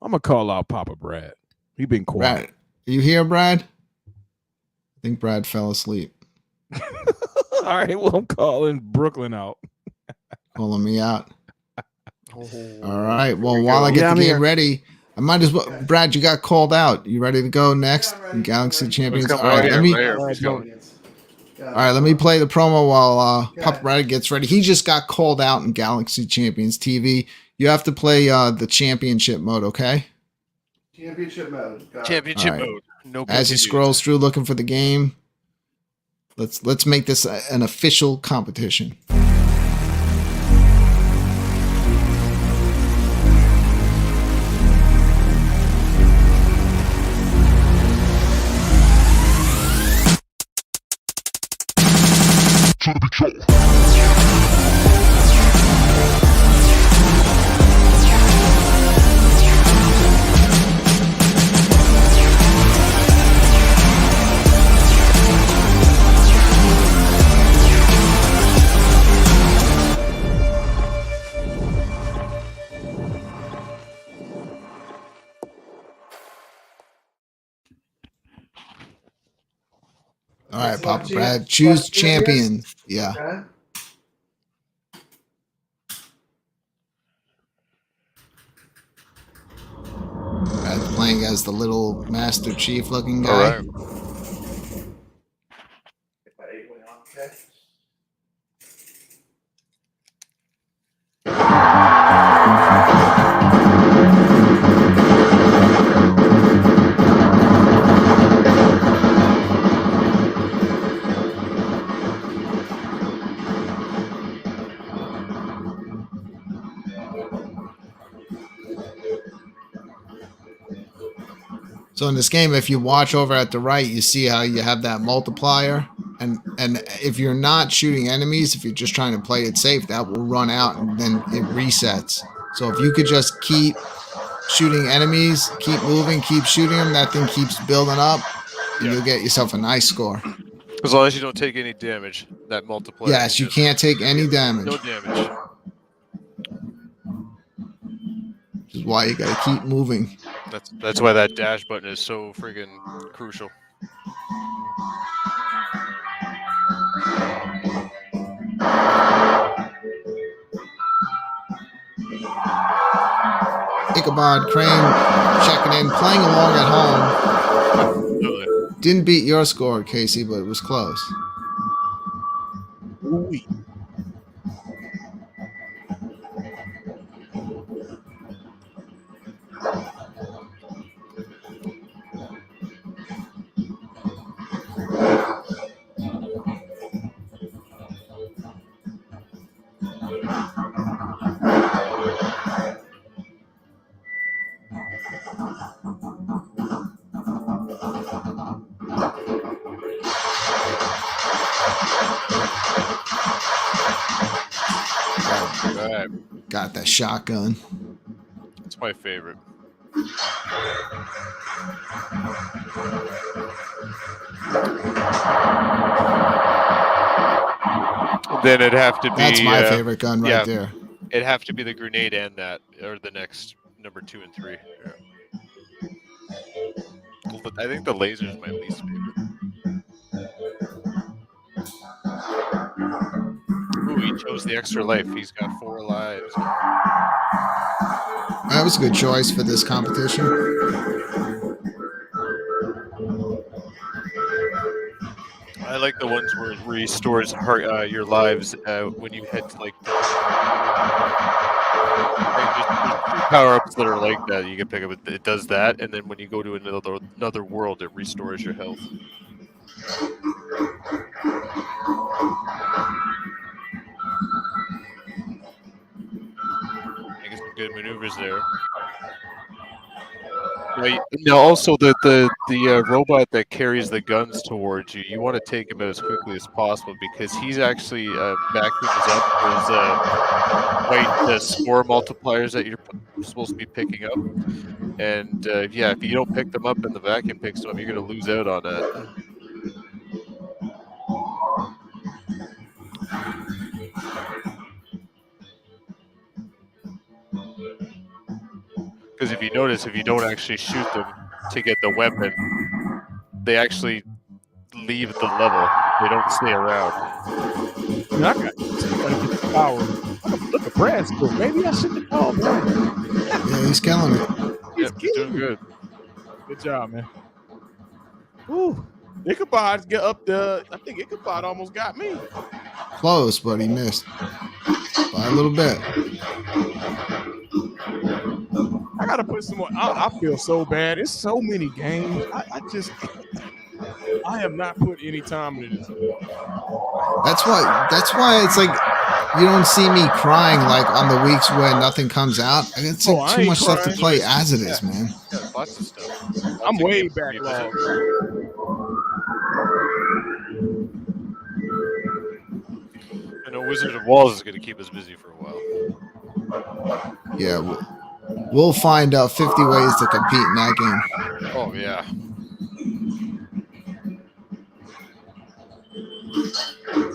gonna call out Papa Brad. He been quiet. Brad, are you here, Brad? I think Brad fell asleep. All right, well, I'm calling Brooklyn out. Calling me out. Oh. All right. Well, we while go. I get Yeah, the I'm game here. ready, I might as well. Brad, you got called out. You ready to go next? Yeah, I'm ready. Galaxy Champions. Let's All go right. right Let me. here. All Let's go. All right. Let me play the promo while Go Papa ahead. Brad gets ready. He just got called out in Galaxy Champions TV. You have to play the championship mode, okay? Championship mode. Got it. Championship All right. mode. No As he continues. scrolls through looking for the game, let's make this an official competition. All right, Next Papa one, Brad. Choose champion. champion. Yeah. Okay. Brad's playing as the little Master Chief looking All guy. right. Okay. So in this game, if you watch over at the right, you see how you have that multiplier. And if you're not shooting enemies, if you're just trying to play it safe, that will run out and then it resets. So if you could just keep shooting enemies, keep moving, keep shooting them, that thing keeps building up, and you'll get yourself a nice score. As long as you don't take any damage, that multiplier. Yes, you can't take any damage. No damage. Which is why you gotta keep moving. That's why that dash button is so friggin' crucial. Ichabod Crane checking in, playing along at home. Absolutely. Didn't beat your score, Casey, but it was close. Ooh-wee. All right. Got that shotgun. It's my favorite. Then it'd have to be. That's my favorite gun right there. It'd have to be the grenade and that, or the next number 2 and 3. Yeah. I think the laser is my least favorite. Ooh, he chose the extra life. He's got 4 lives. That was a good choice for this competition. I like the ones where it restores your lives when you head to like. There's 2 power-ups that are like that. You can pick up. It does that, and then when you go to another world, it restores your health. Making some good maneuvers there. Now, also the robot that carries the guns towards you, you want to take him out as quickly as possible because he's actually vacuums up those white score multipliers that you're supposed to be picking up. And yeah, if you don't pick them up and the vacuum picks them up, you're going to lose out on that. Because if you notice, if you don't actually shoot them to get the weapon, they actually leave the level. They don't stay around. I gotta get the power. Look at Brad score. Maybe I shouldn't have called Brad. Yeah, he's killing it. Yep, he's doing good. Good job, man. Ooh. Ichabod's get up the. I think Ichabod almost got me. Close, but he missed by a little bit. I gotta put some more. I feel so bad. It's so many games. I have not put any time into this. That's why it's like you don't see me crying like on the weeks when nothing comes out. It's like I too ain't much stuff to crying. play as it is, man. Yeah, lots of stuff. I'm Lots of way games to be backlogged. I know Wizard of Walls is going to keep us busy for a while. Yeah, we'll find 50 ways to compete in that game. Oh yeah.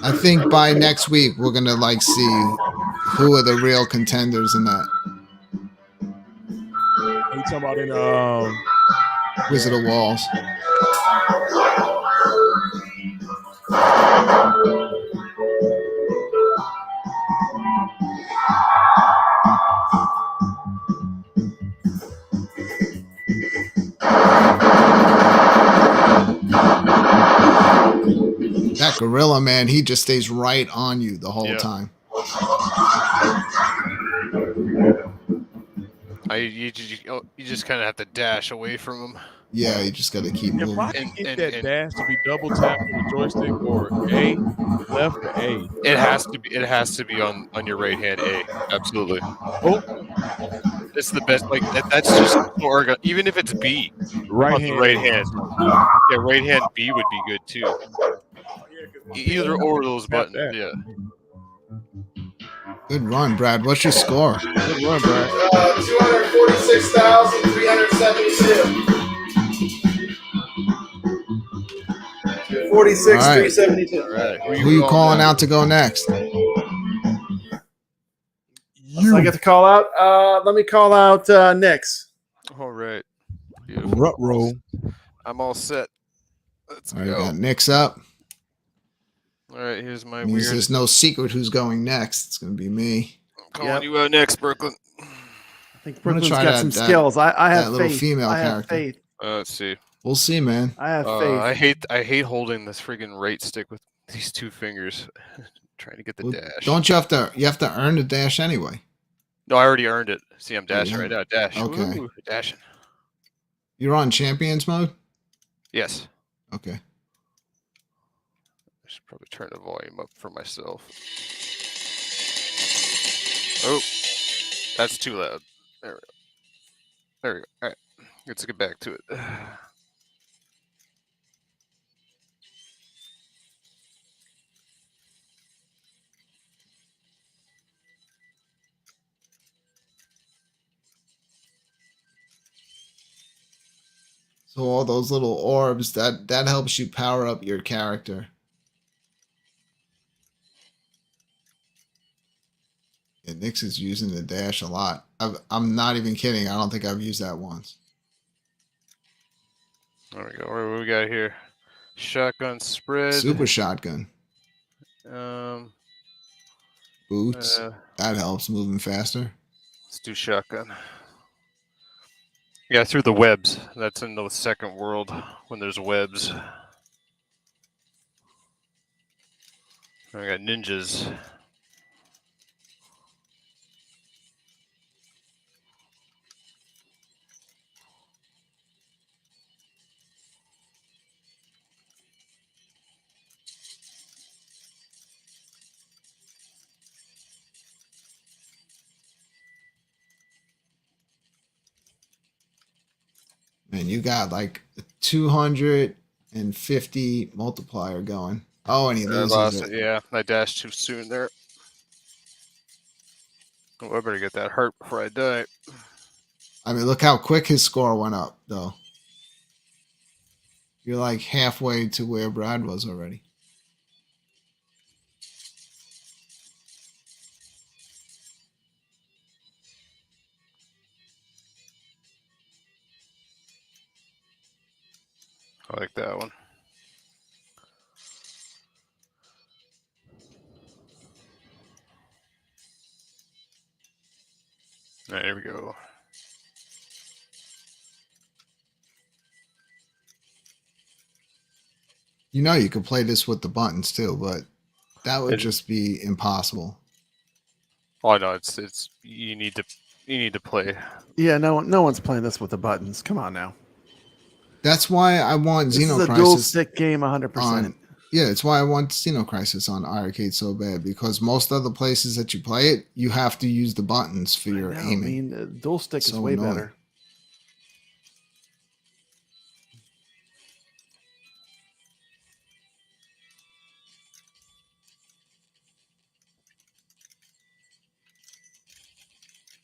I think by next week we're gonna like see who are the real contenders in that Are you talking about in Wizard of Walls. That gorilla, man, he just stays right on you the whole Yeah. time. You just kind of have to dash away from him. Yeah, you just got to keep If moving. I can get And- that and- dash to be double tap on the joystick or A, left or A. It has to be. It has to be on your right hand. A. Absolutely. Oh, It's the best. Like that's just even if it's B right on hand. the right A. hand. Yeah, right hand B would be good too. Either or those Tap buttons. that. Yeah. Good run, Brad. What's your score? Good run, Brad. 246,372. All right. 372. All right. Who you calling out to go next? So I get to call out. Let me call out Nix. All right. Beautiful. Rut roll. I'm all set. Let's All right, go. got Nick's up. All right. Here's my Means weird. there's no secret who's going next. It's going to be me. I'm calling Yep. you out next, Brooklyn. I think I'm gonna Brooklyn's try got that- some that- skills. I have that little faith. female I have character. faith. Let's see. We'll see, man. I have faith. I hate holding this friggin' right stick with these two fingers, trying to get the Well, dash. Don't you have to earn the dash anyway? No, I already earned it. See, I'm dashing yeah. right now. Dash. Okay. Ooh, dashing. You're on champions mode? Yes. Okay. I should probably turn the volume up for myself. Oh, that's too loud. There we go. There we go. All right. Let's get back to it. So all those little orbs, that helps you power up your character. Yeah, Nyx is using the dash a lot. I'm not even kidding. I don't think I've used that once. There we go. What we got here? Shotgun spread. Super shotgun. Boots. Uh, That helps moving faster. let's do shotgun. Yeah, through the webs. That's in the second world when there's webs. I got ninjas. Man, you got like a 250 multiplier going. Oh, and he I loses lost it. it. Yeah, I dashed too soon there. Oh, I better get that heart before I die. I mean, look how quick his score went up, though. You're like halfway to where Brad was already. I like that one. All right, here we go. You know, you could play this with the buttons too, but that would It- just be impossible. Oh no, it's you need to play. Yeah, no one's playing this with the buttons. Come on now. That's why I want This is a dual Xenocrisis stick game 100%. on. Yeah, it's why I want Xenocrisis on iiRcade so bad, because most other places that you play it, you have to use the buttons for your I aiming. mean, dual stick is So way annoying. better.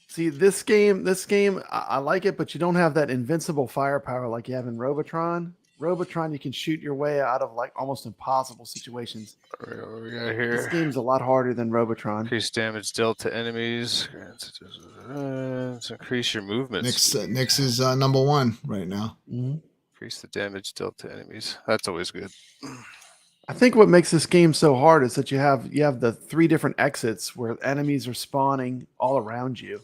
See, this game, I like it, but you don't have that invincible firepower like you have in Robotron. Robotron, you can shoot your way out of like almost impossible situations. All right, what we got This here? game's a lot harder than Robotron. Increase damage dealt to enemies. Increase your movement. Nyx is number one right now. Mhm. Increase the damage dealt to enemies. That's always good. I think what makes this game so hard is that you have the 3 different exits where enemies are spawning all around you.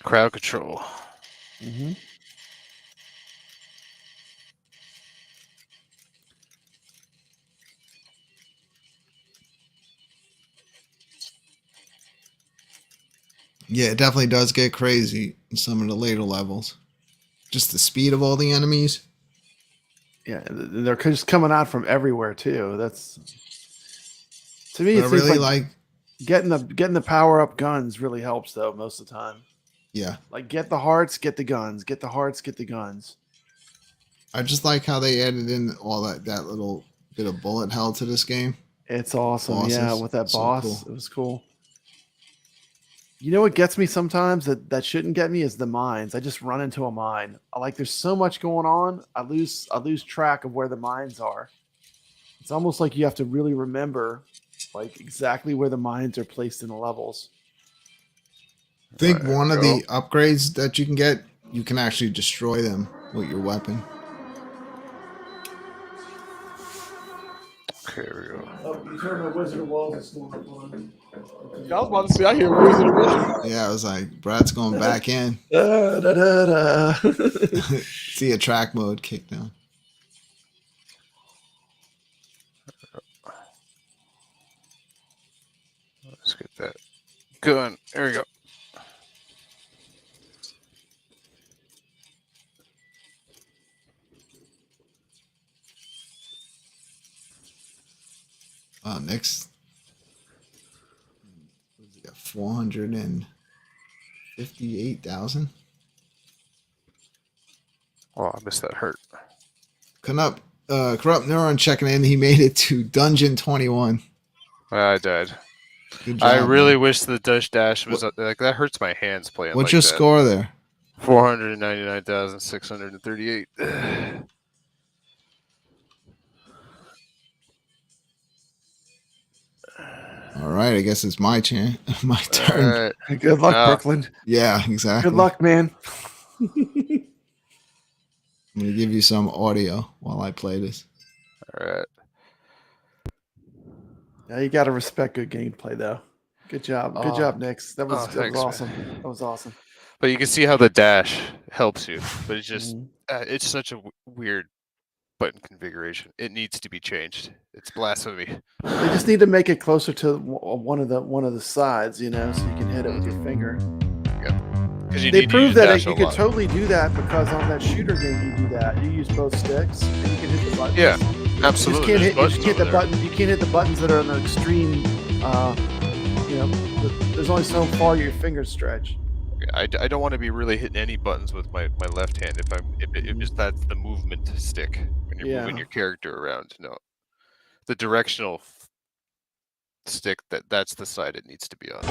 Crowd control. Mm-hmm. Yeah, it definitely does get crazy in some of the later levels. Just the speed of all the enemies. Yeah, they're just coming out from everywhere too. That's to me. But It I seems really like getting the power up guns really helps though most of the time. Yeah. Like get the hearts, get the guns, get the hearts, get the guns. I just like how they added in all that little bit of bullet hell to this game. It's awesome. Bosses. Yeah, with that So boss, cool. it was cool. You know what gets me sometimes that shouldn't get me is the mines. I just run into a mine. Like there's so much going on, I lose track of where the mines are. It's almost like you have to really remember like exactly where the mines are placed in the levels. I think Alright, one of go. the upgrades that you can get, you can actually destroy them with your weapon. Okay, here we go. Oh, you turned my Wizard of Walls on. I was about to say I hear Wizard of Oz. Yeah, I was like, Brad's going back in. Da, da, da, da. See a track mode kick down. Let's get that gun. There we go. Next. What's he got? 458,000. Oh, I missed that hurt. Corrupt Neuron checking in. He made it to Dungeon 21. I died. Good job, I really man. wish the dash was like that. Hurts my hands playing. What's like your that. score there? 499,638. All right, I guess it's my turn. My turn. All right. Good luck, No. Brooklyn. Yeah, exactly. Good luck, man. I'm gonna give you some audio while I play this. All right. Yeah, you got to respect good gameplay, though. Good job. Good Oh. job, Nix. That was, Thanks, man. awesome. That was awesome. But you can see how the dash helps you. But it's just Mhm. it's such a weird button configuration. It needs to be changed. It's blasphemy. They just need to make it closer to one of the sides, you know, so you can hit it with your finger. Because you They need to proved use that dash you a could lot. totally do that because on that shooter game you do that. You use both sticks and you can hit the buttons. Yeah, You absolutely. just There's can't buttons hit the over there. button. You can't hit the buttons that are on the extreme. You know, there's only so far your fingers stretch. I don't want to be really hitting any buttons with my left hand if that's the movement stick when you're moving Yeah. your character around. No, the directional stick that's the side it needs to be on.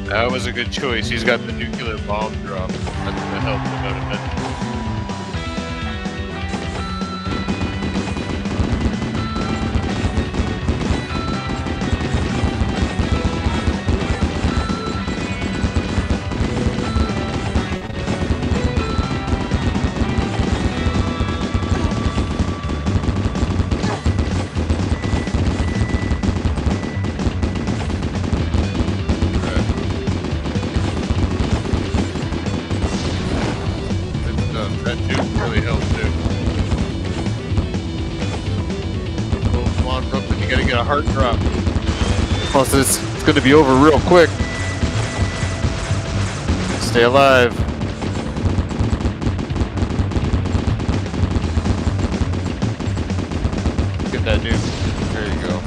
That was a good choice. He's got the nuclear bomb drop. That's gonna help him out immensely. That nuke really helps too. Oh, come on, Brooklyn, you gotta get a heart drop. Plus, it's gonna be over real quick. Stay alive. that nuke. There you go.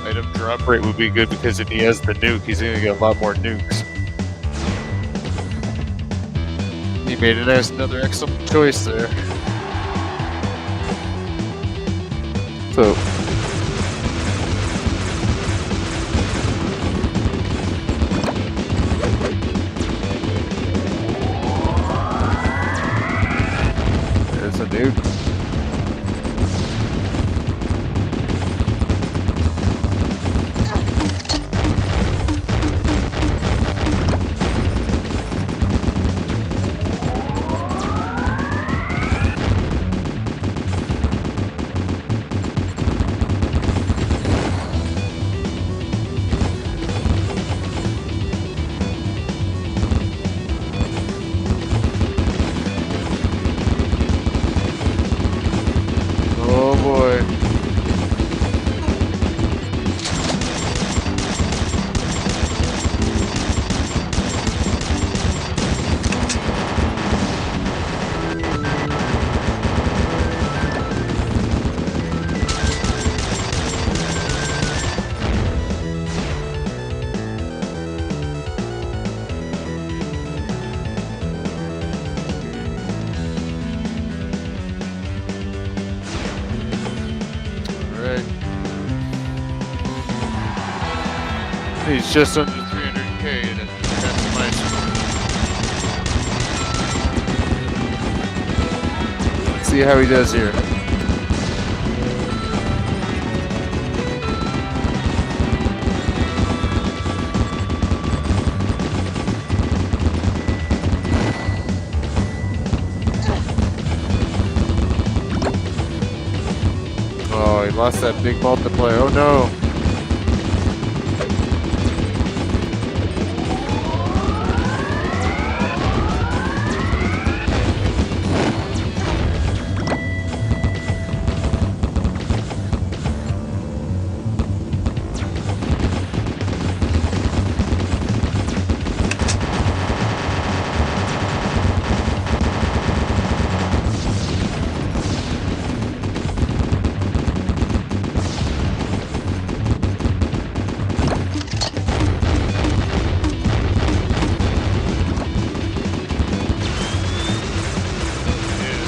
Item drop rate would be good because if he has the nuke, he's gonna get a lot more nukes. He made another excellent choice there. So. There's a nuke. Oh boy. Right. He's just under 300k and that's my Let's see how he does here. Oh, he lost that big multiplier. Oh no.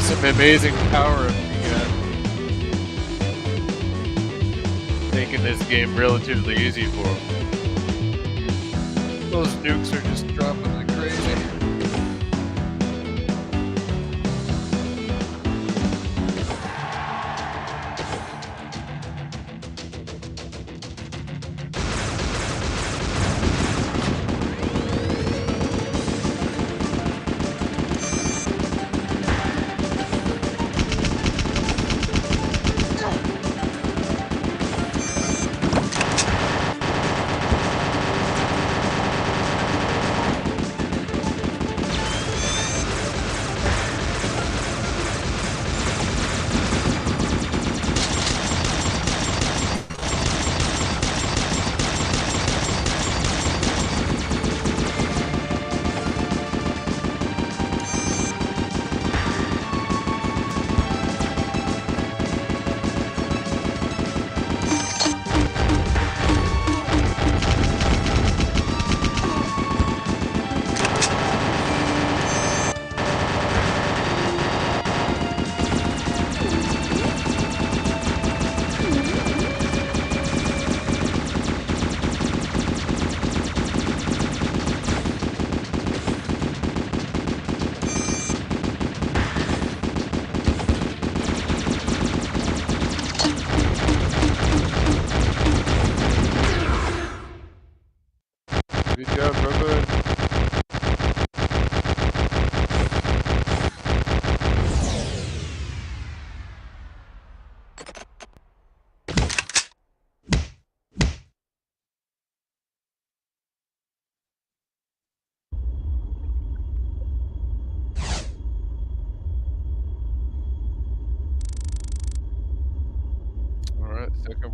Some amazing power of making this game relatively easy for him. Those nukes are just dropping like crazy.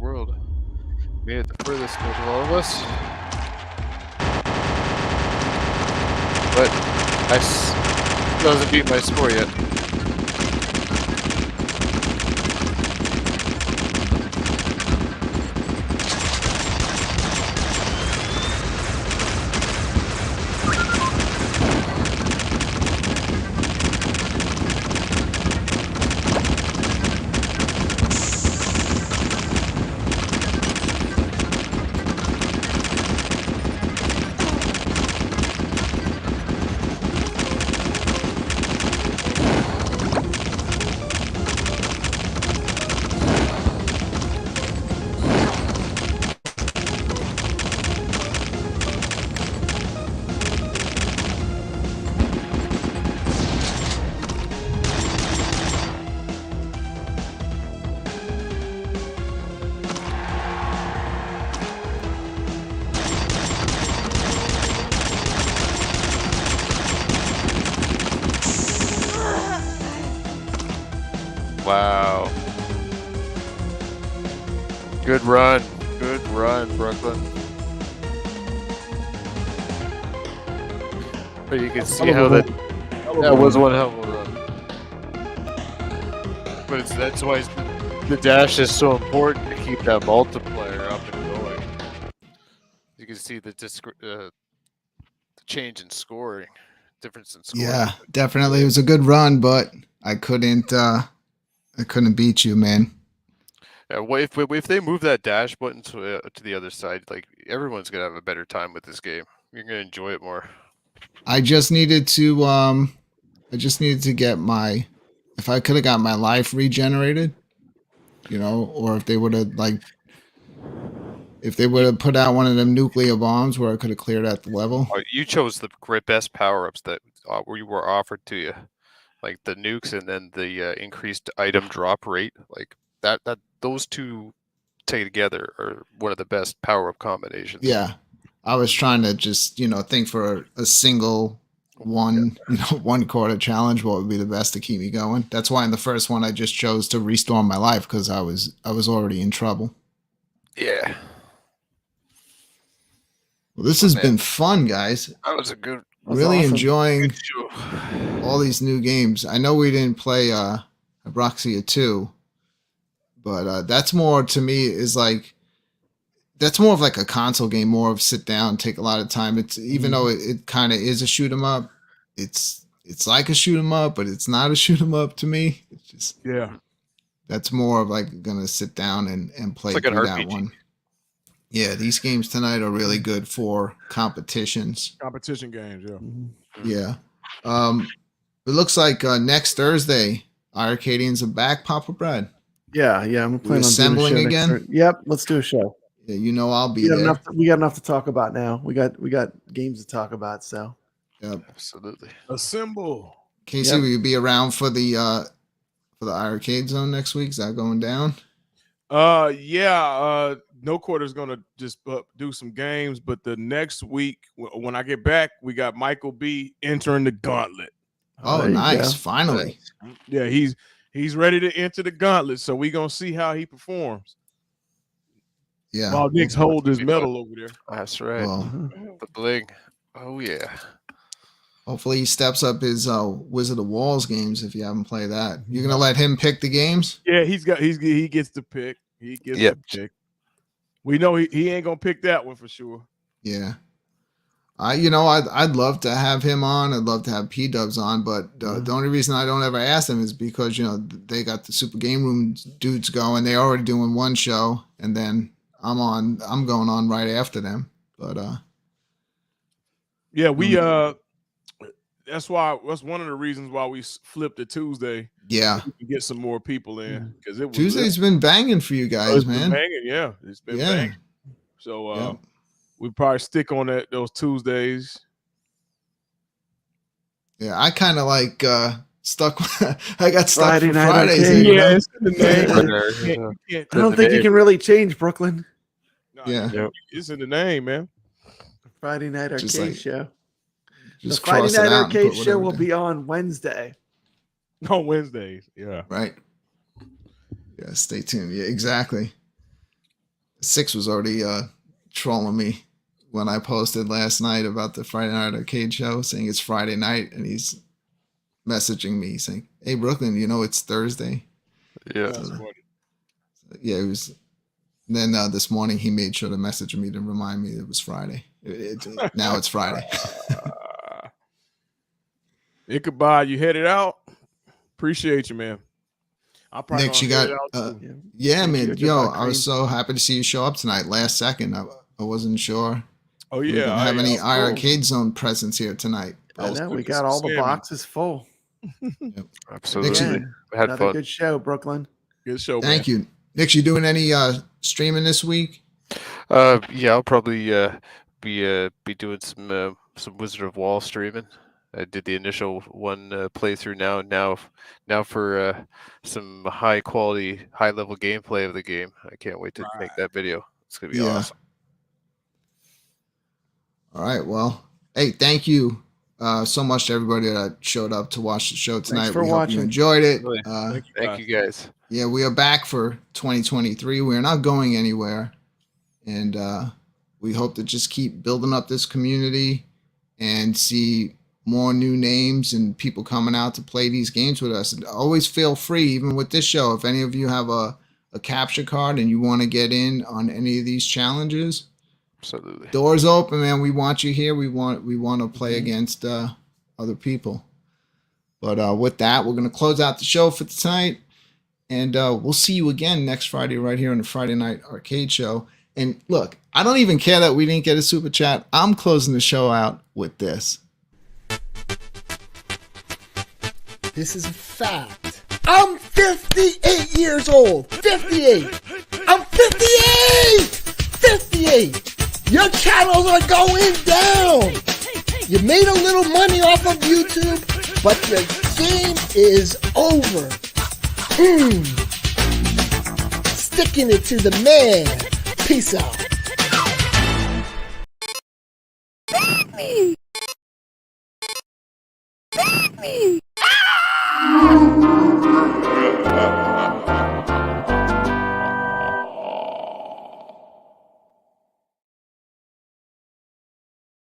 world. Made it the furthest of all of us. But still hasn't beat my score yet. Wow. Good run. Good run, Brooklyn. But you can see how that was one hell of a run. But that's why the dash is so important to keep that multiplier up and going. You can see the change in scoring, difference in scoring. Yeah, definitely. It was a good run, but I couldn't beat you, man. Yeah, well, if they move that dash button to the other side, like everyone's gonna have a better time with this game. You're gonna enjoy it more. I just needed to get my, if I could have got my life regenerated, or if they would have put out one of them nuclear bombs where I could have cleared out the level. You chose the best power-ups that were offered to you, like the nukes and then the increased item drop rate. Like that those two together are one of the best power-up combinations. Yeah, I was trying to just think for a single one 1 quarter challenge what would be the best to keep me going. That's why in the first one I just chose to restore my life because I was already in trouble. Yeah. Well, this has been fun, guys. That was a good. Really awesome. enjoying all these new games. I know we didn't play Abraxia 2, but that's more to me is like that's more of like a console game, more of sit down, take a lot of time. It's even though it kind of is a shoot 'em up, it's like a shoot 'em up, but it's not a shoot 'em up to me. It's just that's more of like gonna sit down and play like through an that RPG. one. Yeah, these games tonight are really good for competitions. Competition games, Yeah. It looks like next Thursday, iiRcadians are back, Papa Brad. Yeah, I'm planning on assembling doing a show again? next Yep, let's do a show. Yeah, I'll be We got there. enough to talk about now. We got games to talk about. So Yep. Absolutely. Assemble. Casey, will you be around for the iiRcade zone next week? Is that going down? No Quarter's gonna just do some games, but the next week when I get back, we got Michael B entering the gauntlet. Oh, there you nice! go. Finally. Yeah, he's ready to enter the gauntlet, so we gonna see how he performs. Yeah. While Nick's hold his medal over there. That's right. Well, The bling. Oh yeah. hopefully he steps up his Wizard of Walls games if you haven't played that. You're gonna let him pick the games? Yeah, he gets to pick. He gets Yep. to pick. We know he ain't gonna pick that one for sure. Yeah. I'd love to have him on. I'd love to have P-Dubs on, but the only reason I don't ever ask them is because they got the Super Game Room dudes going. They're already doing one show, and then I'm going on right after them. But yeah, we that's one of the reasons why we flipped to Tuesday. Yeah, we can get some more people in because Tuesday's been banging for you guys, man. It's been banging. So we probably stick on those Tuesdays. Yeah, I kind of like stuck. I got stuck Friday for night Fridays. arcade. Yeah, it's in the name. I don't think you can really change Brooklyn. No, Yeah. It's in the name, man. Friday night Just arcade like- show. The Just Friday cross it night out and arcade put show whatever will down. be on Wednesday. On Wednesdays, yeah. Right. Yeah, stay tuned. Yeah, exactly. Six was already trolling me when I posted last night about the Friday Night Arcade show, saying it's Friday night, and he's messaging me saying, "Hey Brooklyn, you know it's Thursday." Yeah. That's funny. Yeah, it was. Then this morning he made sure to message me to remind me it was Friday. Now it's Friday. Ichabod, you headed out. Appreciate you, man. I probably Nick, you gonna got head out too. yeah, Thank man. you, Yo, Ichabod I was Crane. so happy to see you show up tonight. Last second, I wasn't sure Oh we were yeah, gonna have any cool. iArcade Zone presence here tonight. I was know we cooking got some all the salmon. boxes full. Absolutely. Again, I had another fun. good show, Brooklyn. Good show, Thank man. you, Nick. You doing any streaming this week? Yeah, I'll probably be doing some Wizard of Wall streaming. I did the initial one playthrough now for some high quality, high level gameplay of the game. I can't wait to make that video. It's gonna be awesome. All right. Well, hey, thank you so much to everybody that showed up to watch the show tonight. for We hope watching. you enjoyed it. Really. Thank you guys. Yeah, we are back for 2023. We are not going anywhere. And we hope to just keep building up this community and see more new names and people coming out to play these games with us. And always feel free, even with this show, if any of you have a capture card and you want to get in on any of these challenges, Absolutely. doors open, man. We want you here. We want to play against other people. But with that, we're going to close out the show for tonight. And we'll see you again next Friday right here on the Friday Night Arcade Show. And look, I don't even care that we didn't get a super chat. I'm closing the show out with this. This is a fact. I'm 58 years old. 58. I'm 58. 58. Your channels are going down. You made a little money off of YouTube, but your game is over. Sticking it to the man. Peace out.